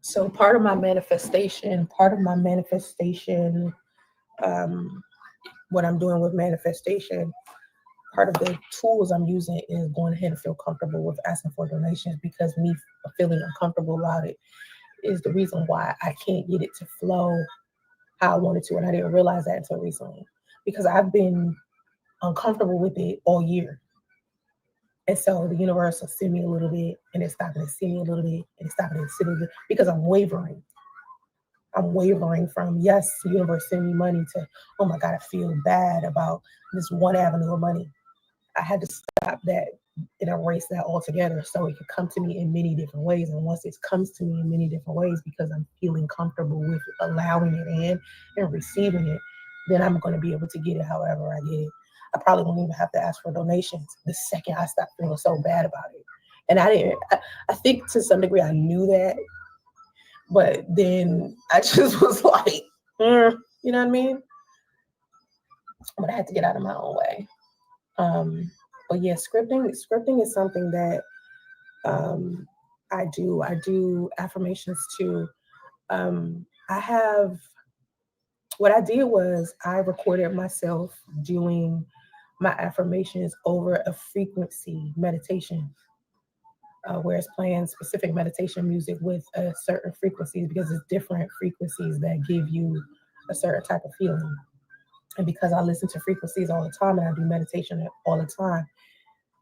So part of my manifestation, what I'm doing with manifestation, part of the tools I'm using is going ahead and feel comfortable with asking for donations, because me feeling uncomfortable about it is the reason why I can't get it to flow how I wanted to. And I didn't realize that until recently, because I've been uncomfortable with it all year. And so the universe will send me a little bit, and it's stopping to send me a little bit, and it's stopping to send me a little bit, because I'm wavering. I'm wavering from, yes, the universe send me money, to, oh my God, I feel bad about this one avenue of money. I had to stop that and erase that altogether, so it could come to me in many different ways. And once it comes to me in many different ways, because I'm feeling comfortable with allowing it in and receiving it, then I'm going to be able to get it however I get it. I probably won't even have to ask for donations the second I stop feeling so bad about it. And I think to some degree I knew that, but then I just was like, you know what I mean? But I had to get out of my own way. But yeah, scripting is something that I do. I do affirmations too. I have, what I did was I recorded myself doing my affirmations over a frequency meditation, where it's playing specific meditation music with certain frequencies, because it's different frequencies that give you a certain type of feeling. And because I listen to frequencies all the time and I do meditation all the time,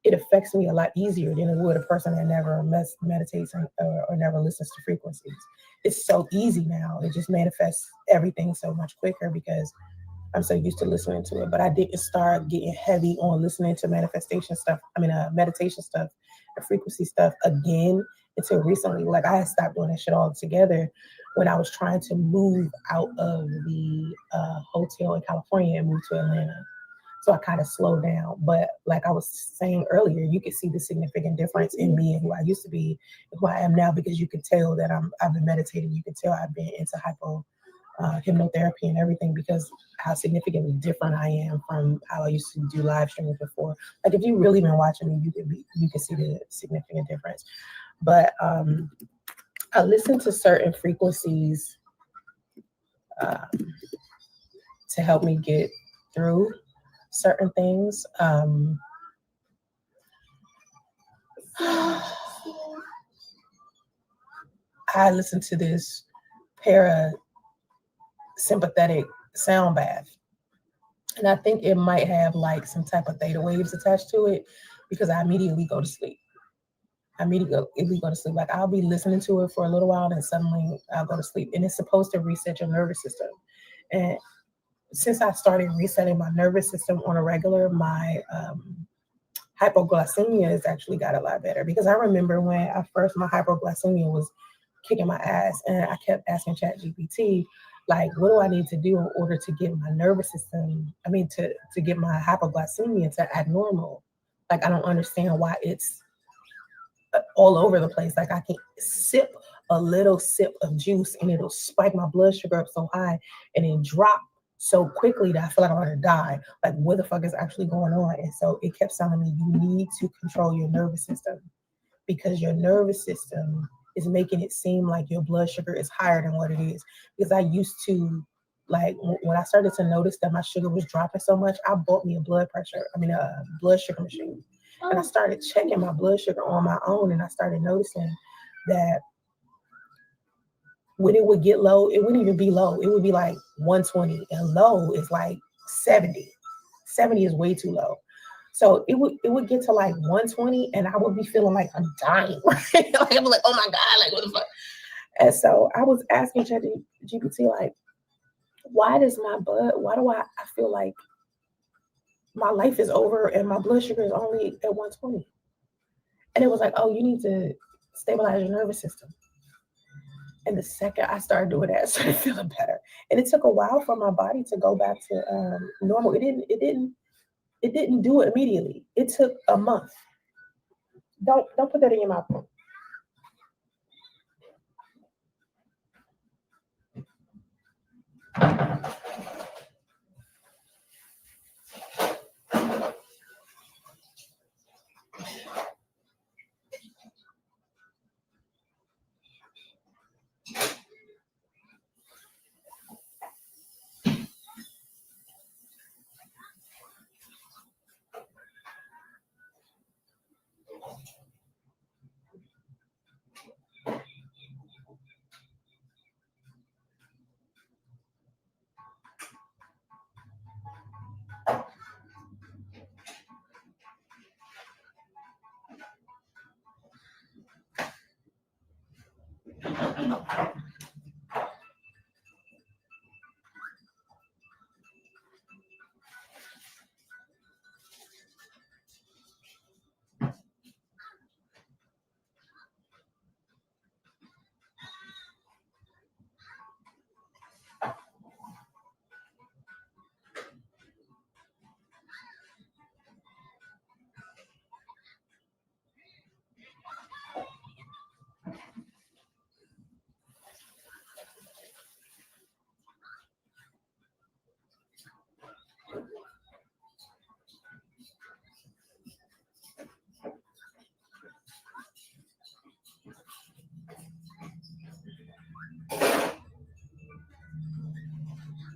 it affects me a lot easier than it would a person that never meditates or never listens to frequencies. It's so easy now. It just manifests everything so much quicker because I'm so used to listening to it. But I didn't start getting heavy on listening to meditation stuff and frequency stuff again until recently. Like, I had stopped doing that shit altogether when I was trying to move out of the hotel in California and move to Atlanta. So I kind of slowed down. But like I was saying earlier, you can see the significant difference in me and who I used to be and who I am now, because you can tell that I've been meditating. You can tell I've been into hypnotherapy and everything, because how significantly different I am from how I used to do live streaming before. Like, if you really been watching me, you can see the significant difference. But I listen to certain frequencies to help me get through certain things. I listen to this parasympathetic sound bath, and I think it might have like some type of theta waves attached to it, because I immediately go to sleep. Like, I'll be listening to it for a little while, and suddenly I'll go to sleep. And it's supposed to reset your nervous system. And since I started resetting my nervous system on a regular, my hypoglycemia has actually got a lot better, because I remember when I first, my hypoglycemia was kicking my ass, and I kept asking ChatGPT, like, what do I need to do in order to get my nervous system, to get my hypoglycemia to act normal? Like, I don't understand why it's all over the place. Like, I can sip a little sip of juice and it'll spike my blood sugar up so high and then drop so quickly that I feel like I'm gonna die. Like, what the fuck is actually going on? And so it kept telling me, you need to control your nervous system, because your nervous system is making it seem like your blood sugar is higher than what it is. Because I used to, like, when I started to notice that my sugar was dropping so much, I bought me a blood sugar machine. And I started checking my blood sugar on my own, and I started noticing that when it would get low, it wouldn't even be low. It would be like 120, and low is like 70. 70 is way too low. So it would get to like 120, and I would be feeling like I'm dying. Right? Like, I'm like, oh my God, like, what the fuck? And so I was asking ChatGPT, like, why do I feel like my life is over and my blood sugar is only at 120? And it was like, oh, you need to stabilize your nervous system. And the second I started doing that, I started feeling better. And it took a while for my body to go back to normal. It didn't do it immediately. It took a month. Don't put that in your mouth.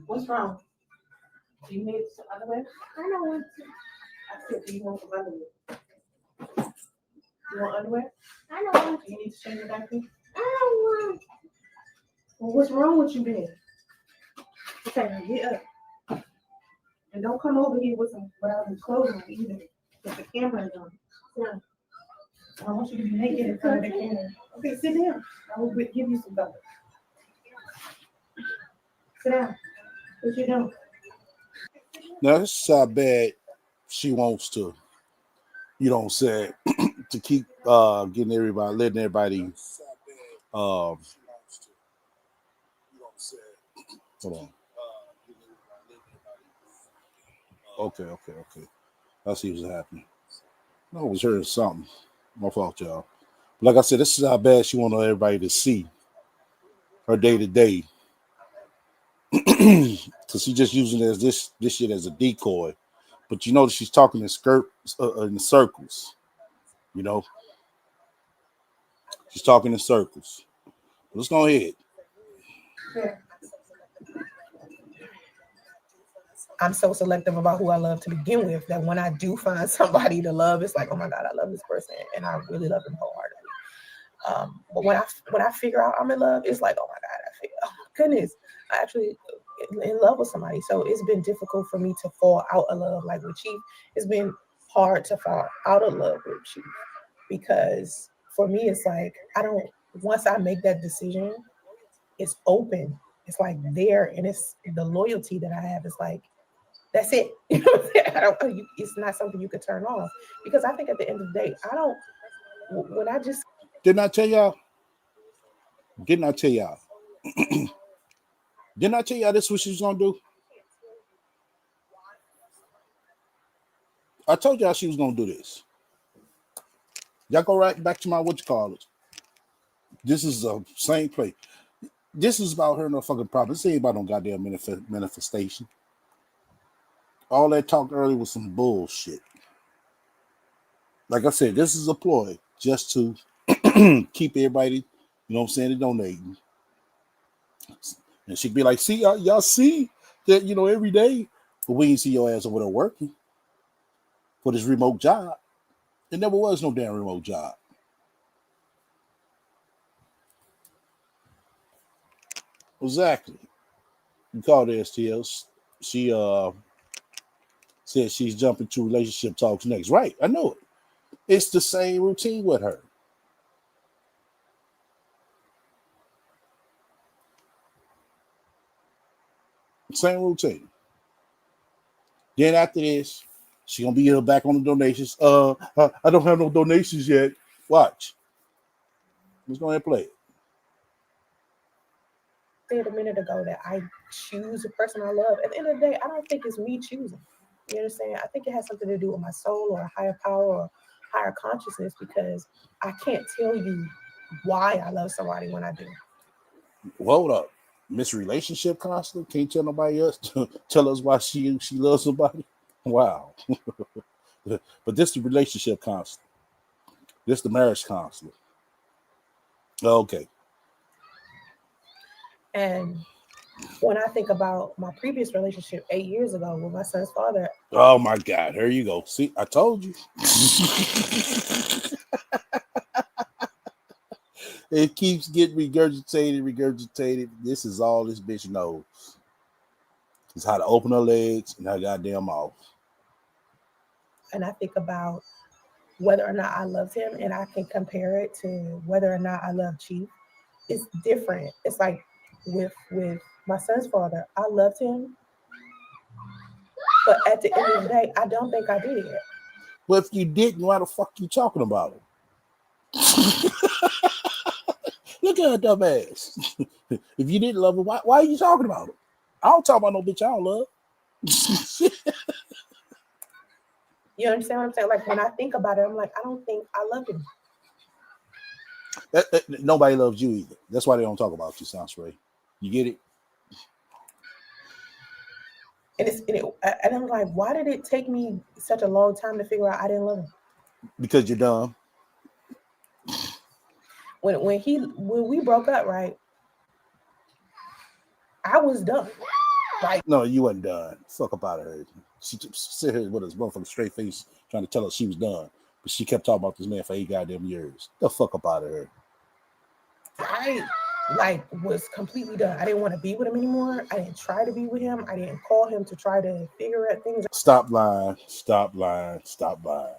What's wrong? Do you need some underwear? I don't want to. I said, do you want some underwear? You want underwear? I don't want to. You need to change your diaper? I don't want. Well, what's wrong with you then? Okay, get up. And don't come over here without your clothes on either. Because the camera is on. Yeah. I want you to be naked in front of the camera. Okay, sit down. I will give you some butter. Sit down. What you doing? Now this is how bad she wants to, say, to keep letting everybody hold on. Okay. I see what's happening. I was hearing something. My fault, y'all. But like I said, this is how bad she wants everybody to see her day to day. Because she's just using it as this shit as a decoy. But you notice she's talking in circles. You know, she's talking in circles. Let's go ahead. I'm so selective about who I love to begin with that when I do find somebody to love, it's like, oh my God, I love this person and I really love them wholeheartedly. But when I figure out I'm in love, it's like, oh my God, oh my goodness, I actually in love with somebody. So it's been difficult for me to fall out of love. Like with Chief, it's been hard to fall out of love with Chief, because for me it's like, once I make that decision, it's open. It's like there, and it's the loyalty that I have is like That's it. You know what I'm saying? It's not something you could turn off, because I think at the end of the day, I don't. When I just Didn't I tell y'all? Didn't I tell y'all? Didn't I tell y'all this is what she was gonna do? I told y'all she was gonna do this. Y'all go right back to my what you call it. This is the same play. This is about her no fucking problem. This ain't about no goddamn manifestation. All that talk earlier was some bullshit. Like I said, this is a ploy just to keep everybody, you know what I'm saying, donating. And she'd be like, see, y'all see that, you know, every day, but we ain't see your ass over there working for this remote job. It never was no damn remote job. Exactly. You called her STLs. She said she's jumping to relationship talks next. Right, I know it. It's the same routine with her. Same routine. Then after this, she gonna be back on the donations. I don't have no donations yet. Watch. Let's go ahead and play it. said a minute ago that I choose a person I love. At the end of the day, I don't think it's me choosing. You understand? I think it has something to do with my soul or a higher power or higher consciousness, because I can't tell you why I love somebody when I do. Hold up. Miss Relationship Counselor can't tell nobody else to tell us why she loves somebody. Wow. But this the relationship counselor. This the marriage counselor. Okay. And when I think about my previous relationship 8 years ago with my son's father, Oh my God. Here you go. See, I told you. It keeps getting regurgitated. This is all this bitch knows. It's how to open her legs and her goddamn mouth. and I think about whether or not I loved him, and I can compare it to whether or not I love Chief, it's different. It's like with my son's father, I loved him, but at the end of the day, I don't think I did. Well, if you didn't, why the fuck you talking about him? Look at her dumb ass. If you didn't love him, why are you talking about him? I don't talk about no bitch I don't love. You understand what I'm saying? Like when I think about it, I'm like, I don't think I loved him. Nobody loves you either. That's why they don't talk about you, Sounds Ray. You get it? And I'm like, why did it take me such a long time to figure out I didn't love him? Because you're dumb. When we broke up, right? I was done. Like, no, you wasn't done. Fuck up out of her. She sit here with his motherfucking straight face trying to tell us she was done. But she kept talking about this man for 8 goddamn years. The fuck up out of her. I was completely done. I didn't want to be with him anymore. I didn't try to be with him. I didn't call him to try to figure out things Stop lying. Stop lying. Stop lying.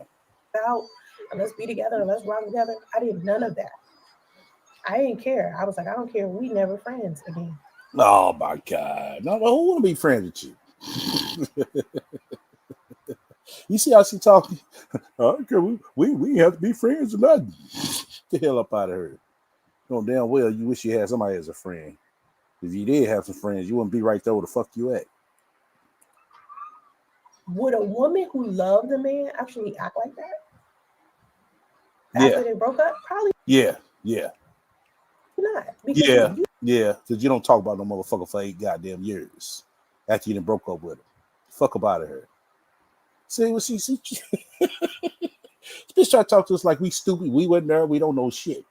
out. And let's be together and let's rock together. I did none of that. I didn't care. I was like, I don't care. We never friends again. Oh my God. No, who want to be friends with you? You see how she talking? We have to be friends or nothing. Get the hell up out of her. You know damn well you wish you had somebody as a friend. If you did have some friends, you wouldn't be right there where the fuck you at. Would a woman who loved a man actually act like that after they broke up? Probably Yeah. not. Because Yeah. Because you don't talk about no motherfucker for 8 goddamn years after you done broke up with her. Fuck up out of her. See what she This bitch try to talk to us like we stupid. We wasn't there. We don't know shit.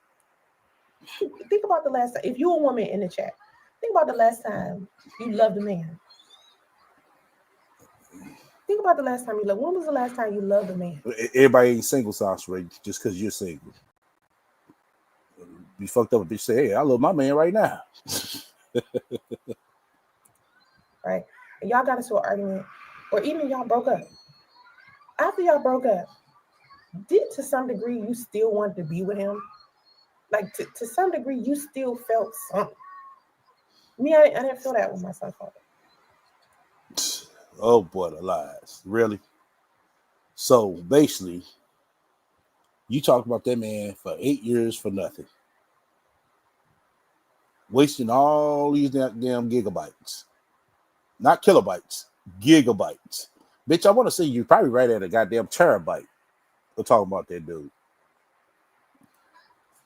think about the last time. If you a woman in the chat, think about the last time you loved a man. Think about the last time you loved. When was the last time you loved a man? Everybody ain't single, Sauce Ray, just because you're single. You fucked up a bitch say, hey, I love my man right now. Right? And y'all got into an argument, or even y'all broke up. After y'all broke up, did to some degree you still wanted to be with him? Like to some degree, you still felt something. Me, I didn't feel that with my son's father. Oh boy, the lies. Really? So basically, you talked about that man for 8 years for nothing. Wasting all these damn gigabytes. Not kilobytes, gigabytes. Bitch, I want to say you probably right at a goddamn terabyte. We're talking about that dude.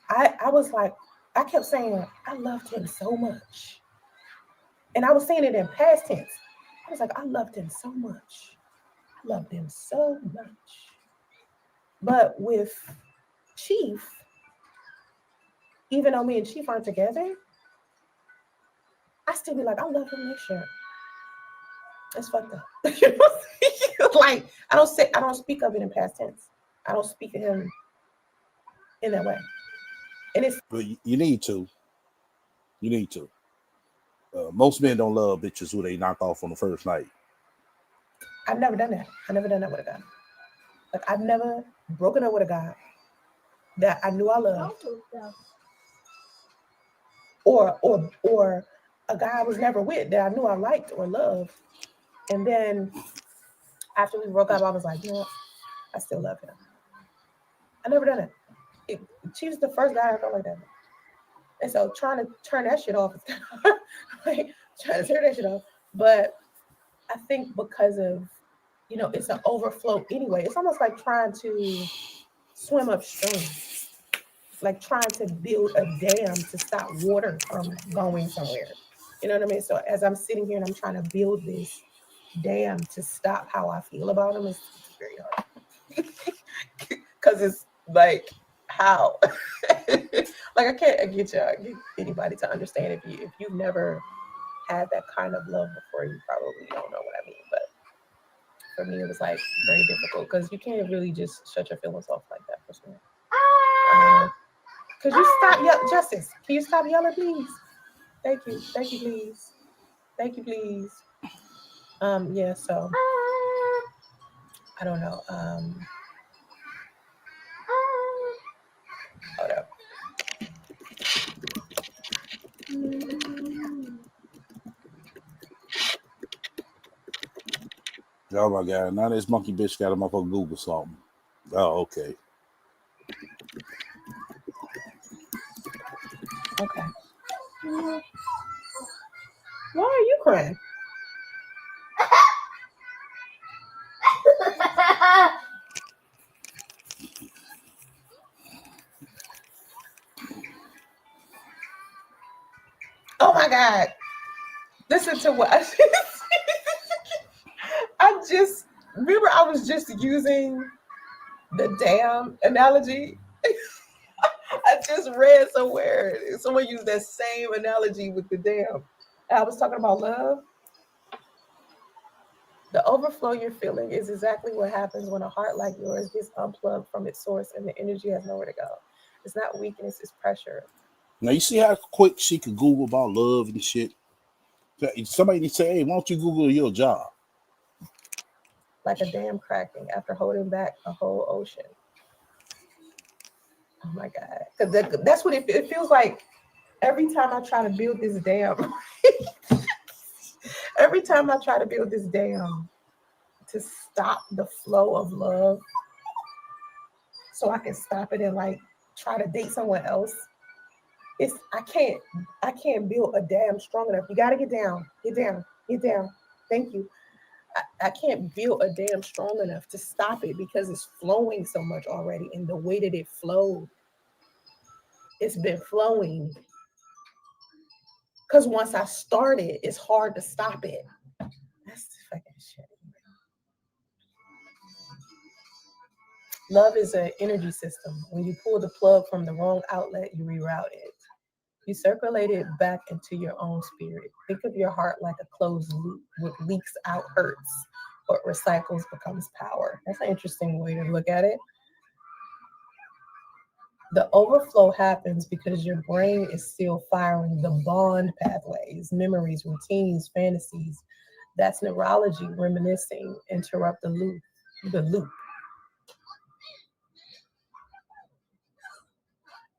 I was like, I kept saying, I loved him so much. And I was saying it in past tense. I was like, I loved him so much. I loved him so much. But with Chief, even though me and Chief aren't together, I still be like, I love him this year. It's fucked up. Like I don't speak of it in past tense. I don't speak of him in that way. And it's But you need to. You need to. Most men don't love bitches who they knock off on the first night. I've never done that. I've never done that with a guy. Like I've never broken up with a guy that I knew I loved. Or a guy I was never with that I knew I liked or loved. And then after we broke up, I was like, you know what? I still love him. I never done it. She was the first guy I felt like that. And so trying to turn that shit off is kind of hard. Like, trying to turn that shit off. But I think because of, it's an overflow anyway. It's almost like trying to swim upstream. Like trying to build a dam to stop water from going somewhere. You know what I mean? So as I'm sitting here and I'm trying to build this dam to stop how I feel about him, it's very hard. Because it's like, how? Like I get anybody to understand if you've never had that kind of love before, you probably don't know what I mean. But for me, it was like very difficult because you can't really just shut your feelings off like that for sure. Could you stop yelling, Justice? Can you stop yelling, please? Thank you, please. Thank you, please. Yeah. So I don't know. Hold up. Oh my god! Now this monkey bitch got a motherfucker Google something. Oh, okay. Okay. Why are you crying? Oh my God. Listen to what I just remember I was just using the damn analogy. I just read somewhere someone used that same analogy with the damn. I was talking about love. The overflow you're feeling is exactly what happens when a heart like yours gets unplugged from its source and the energy has nowhere to go. It's not weakness, it's pressure. Now you see how quick she could Google about love and shit. Somebody need to say, "Hey, why don't you Google your job?" Like a dam cracking after holding back a whole ocean. Oh my God. Because that's what it feels like every time I try to build this dam. Every time I try to build this dam to stop the flow of love so I can stop it and like try to date someone else. I can't build a dam strong enough. You gotta get down. Thank you. I can't build a dam strong enough to stop it because it's flowing so much already. And the way that it flowed, it's been flowing. Because once I start it, it's hard to stop it. That's the fucking shit. Love is an energy system. When you pull the plug from the wrong outlet, you reroute it. You circulate it back into your own spirit. Think of your heart like a closed loop. What leaks out hurts. What recycles becomes power. That's an interesting way to look at it. The overflow happens because your brain is still firing the bond pathways, memories, routines, fantasies. That's neurology reminiscing. Interrupt the loop.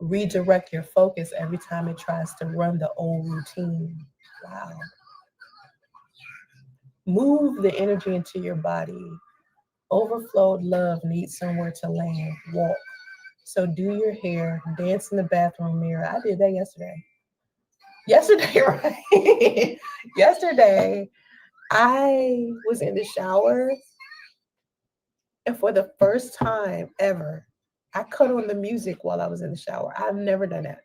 Redirect your focus every time it tries to run the old routine. Wow. Move the energy into your body. Overflowed love needs somewhere to land. Walk. So do your hair, dance in the bathroom mirror. I did that yesterday. Yesterday, right? Yesterday, I was in the shower, and for the first time ever, I cut on the music while I was in the shower. I've never done that.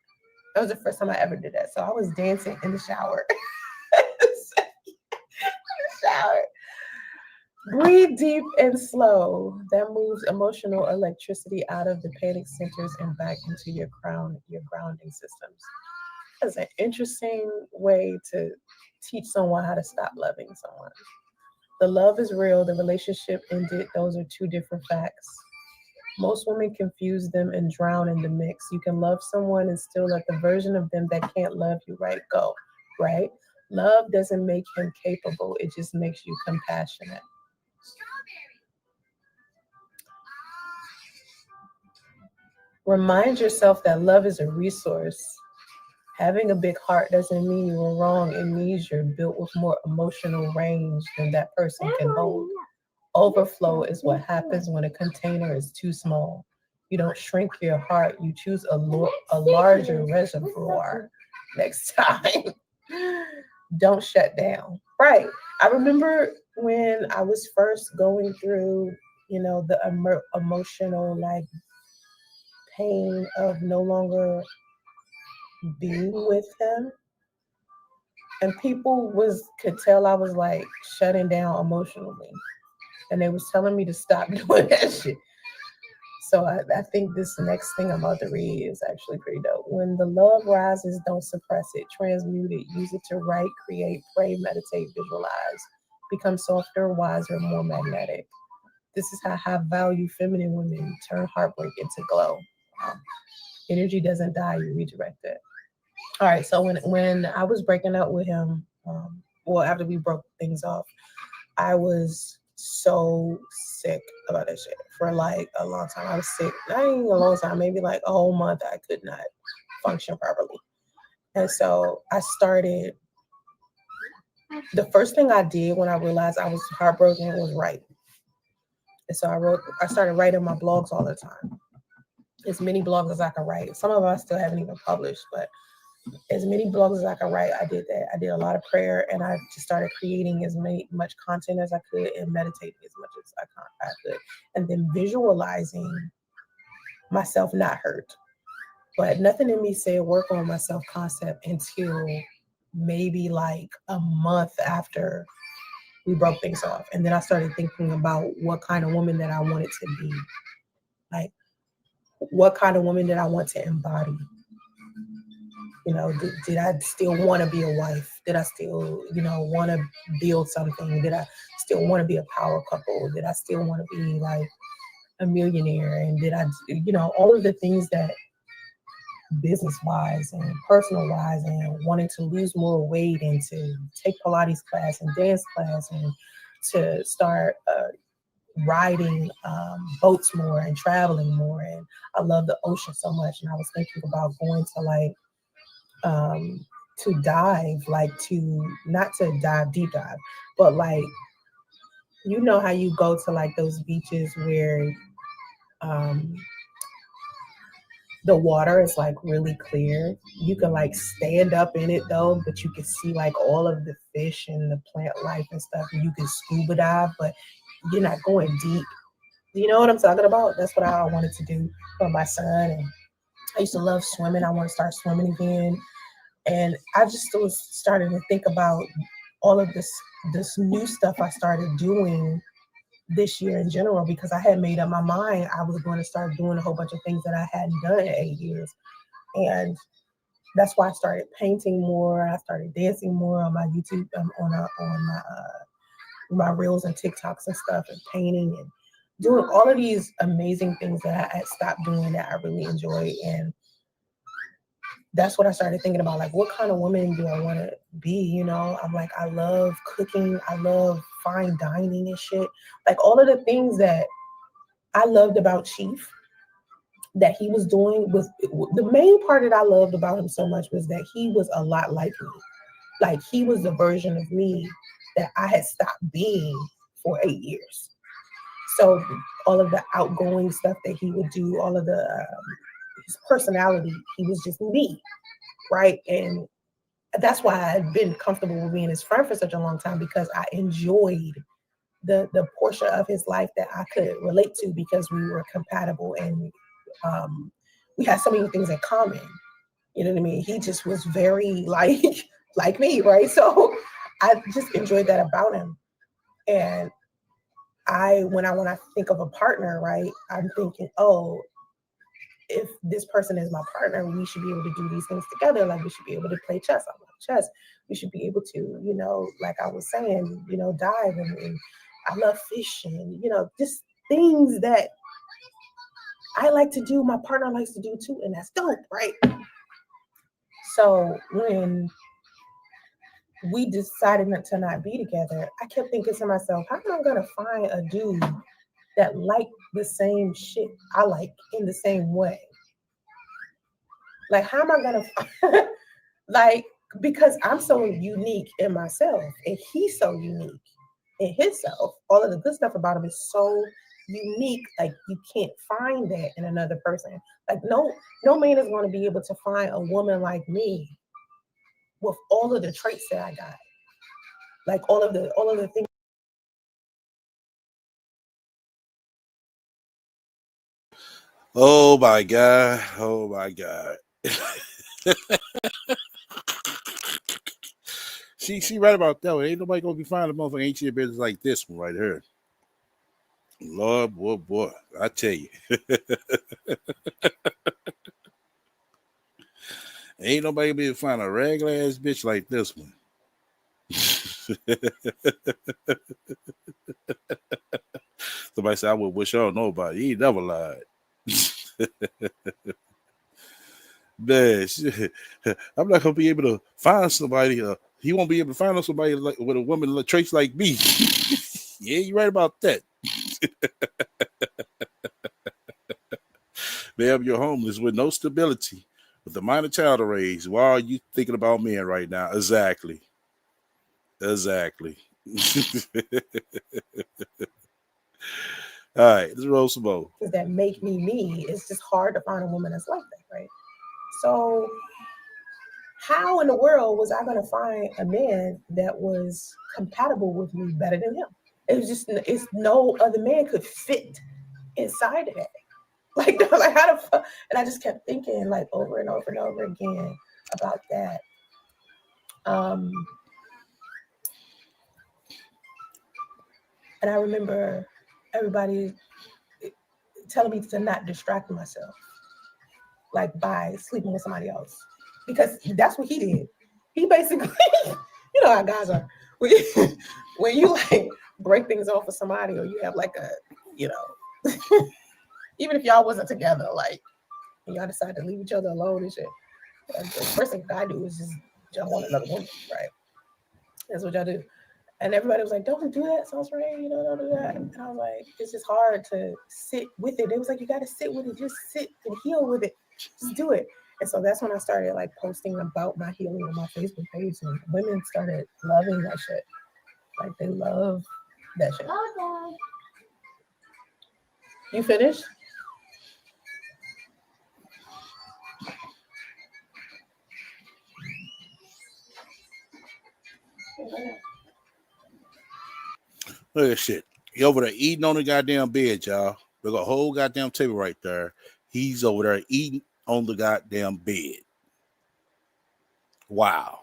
That was the first time I ever did that. So I was dancing in the shower. Shower. Breathe deep and slow. That moves emotional electricity out of the panic centers and back into your grounding systems. That's an interesting way to teach someone how to stop loving someone. The love is real, the relationship ended. Those are two different facts. Most women confuse them and drown in the mix. You can love someone and still let the version of them that can't love you right go, right? Love doesn't make him capable, it just makes you compassionate. Remind yourself that love is a resource. Having a big heart doesn't mean you were wrong. It means you're built with more emotional range than that person can hold. Overflow is what happens when a container is too small. You don't shrink your heart, you choose a larger reservoir next time. Don't shut down. Right. I remember when I was first going through, the emotional like pain of no longer being with him, and people could tell I was like shutting down emotionally, and they was telling me to stop doing that shit. So I think this next thing I'm about to read is actually pretty dope. When the love rises, don't suppress it, transmute it, use it to write, create, pray, meditate, visualize, become softer, wiser, more magnetic. This is how high value feminine women turn heartbreak into glow. Energy doesn't die, you redirect it. All right, so when I was breaking up with him, well, after we broke things off, I was so sick about that shit for like a long time. I was sick, not even a long time, maybe like a whole month. I could not function properly. And so the first thing I did when I realized I was heartbroken was write. And so I started writing my blogs all the time. As many blogs as I could write. Some of them I still haven't even published, but as many blogs as I could write, I did that. I did a lot of prayer, and I just started creating much content as I could and meditating as much as I could. And then visualizing myself not hurt. But nothing in me said work on my self-concept until maybe like a month after we broke things off. And then I started thinking about what kind of woman that I wanted to be. Like, what kind of woman did I want to embody? Did I still want to be a wife? Did I still, want to build something? Did I still want to be a power couple? Did I still want to be like a millionaire? And did I, all of the things that business wise and personal wise, and wanting to lose more weight and to take Pilates class and dance class and to start riding boats more and traveling more. And I love the ocean so much. And I was thinking about going to like, to dive, like to not to dive deep dive, but like how you go to like those beaches where the water is like really clear. You can like stand up in it though, but you can see like all of the fish and the plant life and stuff. And you can scuba dive, but you're not going deep. Do you know what I'm talking about? That's what I wanted to do for my son. And I used to love swimming. I want to start swimming again. And I just was starting to think about all of this new stuff I started doing this year in general, because I had made up my mind I was going to start doing a whole bunch of things that I hadn't done in 8 years. And that's why I started painting more. I started dancing more on my YouTube, on my reels and TikToks and stuff, and painting and doing all of these amazing things that I had stopped doing that I really enjoy. And that's what I started thinking about, like, what kind of woman do I want to be? I'm like, I love cooking. I love fine dining and shit. Like all of the things that I loved about Chief that he was doing was the main part that I loved about him so much was that he was a lot like me. Like he was the version of me that I had stopped being for 8 years. So all of the outgoing stuff that he would do, all of the his personality, he was just me, right? And that's why I've been comfortable with being his friend for such a long time, because I enjoyed the portion of his life that I could relate to, because we were compatible and we had so many things in common. You know what I mean? He just was very like me, right? So I just enjoyed that about him. And when I think of a partner, right, I'm thinking, oh, if this person is my partner, we should be able to do these things together. Like, we should be able to play chess. I love chess. We should be able to, you know, like I was saying, you know, dive, and I love fishing, you know, just things that I like to do, my partner likes to do too, and that's dope, right? So when we decided not to not be together, I kept thinking to myself, how am I gonna find a dude that like the same shit I like in the same way? Like, how am I gonna like, because I'm so unique in myself, and he's so unique in himself. All of the good stuff about him is so unique. Like, you can't find that in another person. Like, no man is going to be able to find a woman like me with all of the traits that I got. Like, all of the things. Oh my God. Oh my God. She right about that one. Ain't nobody gonna be finding a motherfucking ancient business like this one right here. Lord, boy, I tell you. Ain't nobody be able to find a regular ass bitch like this one. Somebody said, I would wish y'all know about it. He never lied. Man, shit. I'm not gonna be able to find somebody. He won't be able to find somebody like with a woman with traits like me. Yeah, you're right about that. Ma'am, you're homeless with no stability, with a minor child to raise. Why are you thinking about men right now? Exactly. All right, let's roll some more. That make me me. It's just hard to find a woman that's like that, right? So how in the world was I going to find a man that was compatible with me better than him? It's no other man could fit inside of that. Like, like how the fuck? And I just kept thinking, like, over and over and over again about that. And I remember everybody telling me to not distract myself, like by sleeping with somebody else, because that's what he did. He basically, you know how guys are. When you like break things off with somebody, or you have like a, you know, even if y'all wasn't together, like, and y'all decide to leave each other alone and shit, the first thing I do is just jump on another woman, right? That's what y'all do. And everybody was like, don't do that, sounds right, you know, don't do that. And I was like, it's just hard to sit with it. It was like, you got to sit with it, just sit and heal with it, just do it. And so that's when I started like posting about my healing on my Facebook page, and women started loving that shit. Like, they love that shit. You finished? Look at that shit. He over there eating on the goddamn bed, y'all. There's a whole goddamn table right there. He's over there eating on the goddamn bed. Wow.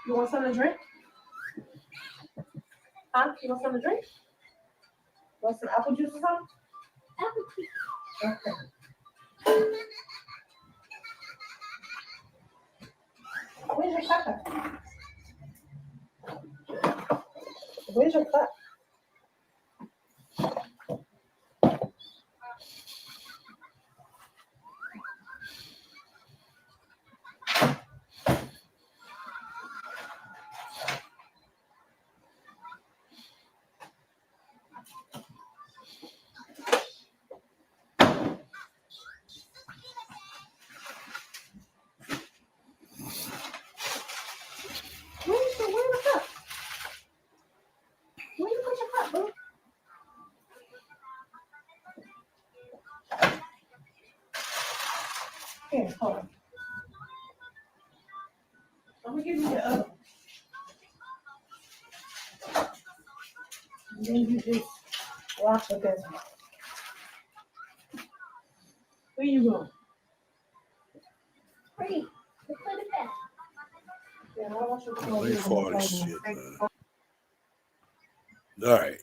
You want something to drink? Huh? You want something to drink? Want some apple juice or something? Apple juice. Okay. Where's your cup? Where's your cup? Here, hold on. I'm gonna give you the other. And then you just wash with this one. Where you going? Pretty. Put it back. Yeah, I'll wash with the Wait for this shit, man. All right.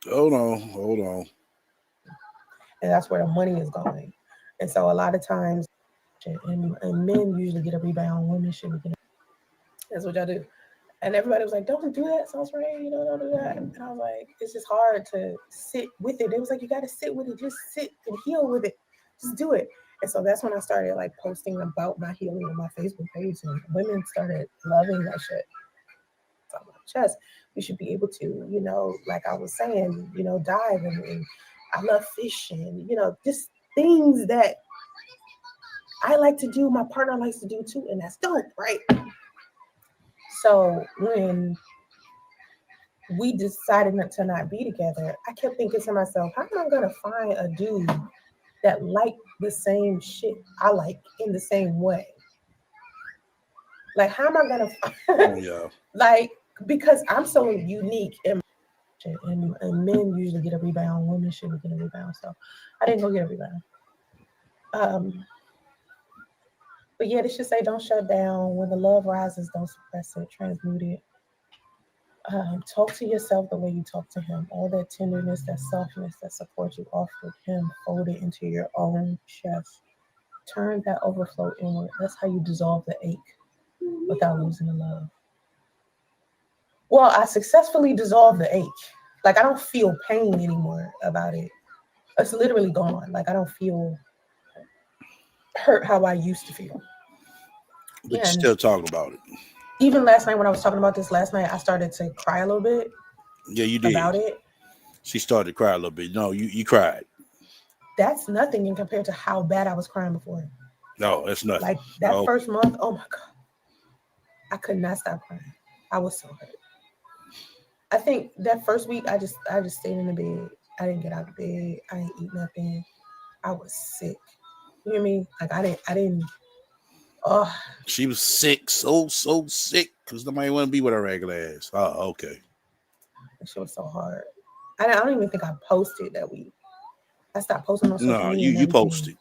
Hold on. And that's where the money is going. And so a lot of times, and men usually get a rebound, women shouldn't get it. That's what y'all do. And everybody was like, don't do that, sounds right, don't do that. And I was like, it's just hard to sit with it. It was like, you got to sit with it, just sit and heal with it, just do it. And so that's when I started like posting about my healing on my Facebook page, and women started loving that shit. On my chest, we should be able to, like I was saying, dive and I love fish and just things that I like to do, my partner likes to do too, and that's dope, right? So when we decided to not be together, I kept thinking to myself, how am I gonna find a dude that like the same shit I like in the same way? Like, how am I gonna find Yeah. like, because I'm so unique and men usually get a rebound, women shouldn't get a rebound. So I didn't go get a rebound. But yeah, they should say don't shut down. When the love rises, don't suppress it, transmute it. Talk to yourself the way you talk to him. All that tenderness, that softness, that support you offered him, fold it into your own chest. Turn that overflow inward. That's how you dissolve the ache without losing the love. Well, I successfully dissolved the ache. Like, I don't feel pain anymore about it. It's literally gone. Like, I don't feel hurt how I used to feel. But you're still talking about it. Even last night when I was talking about this last night, I started to cry a little bit. Yeah, you did. About it. She started to cry a little bit. No, you cried. That's nothing in compared to how bad I was crying before. No, that's nothing. Like that first month, oh my God. I could not stop crying. I was so hurt. I think that first week I just stayed in the bed. I didn't get out of bed. I didn't eat nothing. I was sick. You hear me? Like I didn't. Oh. She was sick, so sick, because nobody want to be with her regular ass. Oh, okay. She was so hard. I don't even think I posted that week. I stopped posting on social media. No, you posted.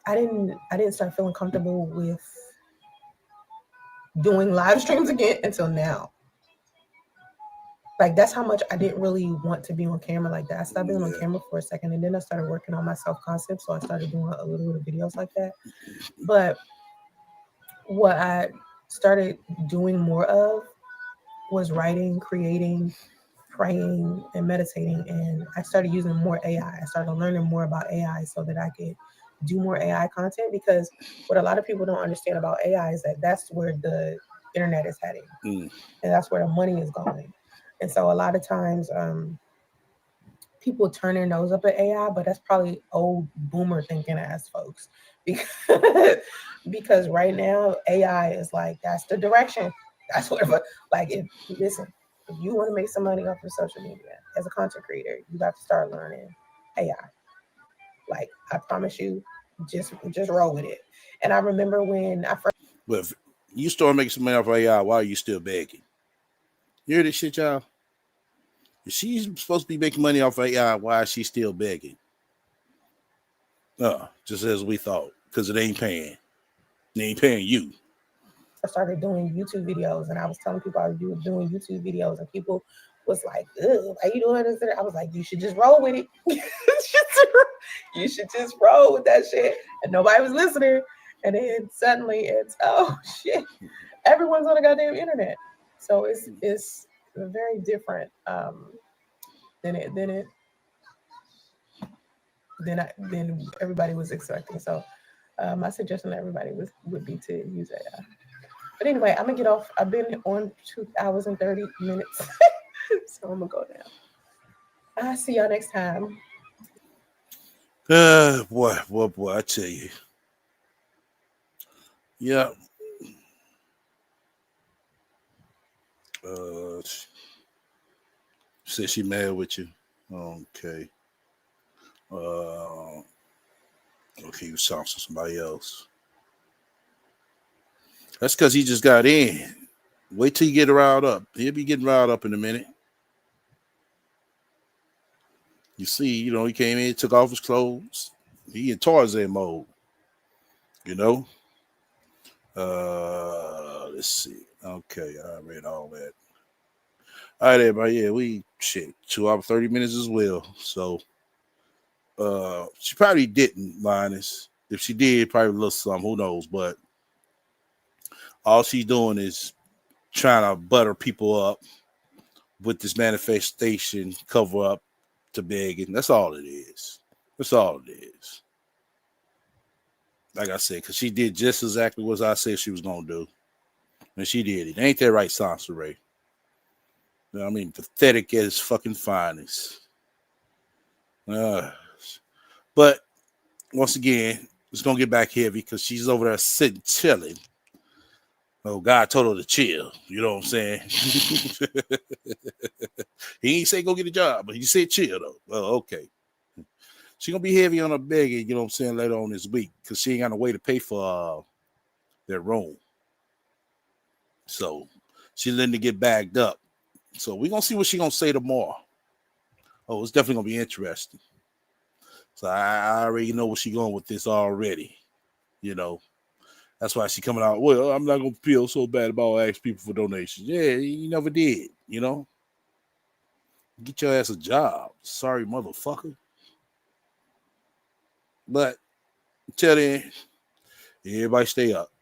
I didn't start feeling comfortable with doing live streams again until now. Like, that's how much I didn't really want to be on camera like that. I stopped being on camera for a second, and then I started working on my self-concept, so I started doing a little bit of videos like that. But what I started doing more of was writing, creating, praying, and meditating, and I started using more AI. I started learning more about AI so that I could do more AI content, because what a lot of people don't understand about AI is that that's where the internet is heading, and that's where the money is going. And so a lot of times people turn their nose up at AI, but that's probably old boomer thinking ass folks, because right now AI is like, that's the direction. That's what, like, if you want to make some money off of social media as a content creator, you got to start learning AI. Like, I promise you, just roll with it. And I remember when I first. But if you start making some money off of AI, why are you still begging? You hear this shit, y'all? If she's supposed to be making money off of AI, why is she still begging? Just as we thought, because it ain't paying. It ain't paying you. I started doing YouTube videos, and I was telling people I was doing YouTube videos, and people was like, ugh, why you doing this? I was like, you should just roll with it. You should just roll with that shit. And nobody was listening. And then suddenly it's, oh shit, everyone's on the goddamn internet. So it's very different than everybody was expecting. So my suggestion to everybody would be to use AI. But anyway, I'm gonna get off. I've been on 2 hours and 30 minutes. So I'm gonna go now. I'll see y'all next time. Boy, I tell you. Yeah. Said she mad with you. Okay. Okay, he was talking to somebody else. That's because he just got in. Wait till you get riled up. He'll be getting riled up in a minute. You see, he came in, took off his clothes. He in Tarzan mode. Let's see. Okay, I read all that. All right, everybody. Yeah, we 2 hours 30 minutes as well. So, she probably didn't, Linus. If she did, probably a little something. Who knows? But all she's doing is trying to butter people up with this manifestation cover up to begging. That's all it is. That's all it is. Like I said, because she did just exactly what I said she was going to do. And she did it. Ain't that right, Sansa Ray? You know what I mean? Pathetic at its fucking finest. But once again, it's going to get back heavy because she's over there sitting chilling. Oh, God told her to chill. You know what I'm saying? He ain't say go get a job, but he said chill, though. Well, okay. She going to be heavy on her begging, you know what I'm saying, later on this week because she ain't got no way to pay for their room. So she's letting it get bagged up. So we're going to see what she's going to say tomorrow. Oh, it's definitely going to be interesting. So I already know where she's going with this already. That's why she's coming out, well, I'm not going to feel so bad about asking people for donations. Yeah, you never did, Get your ass a job. Sorry, motherfucker. But until then, everybody stay up.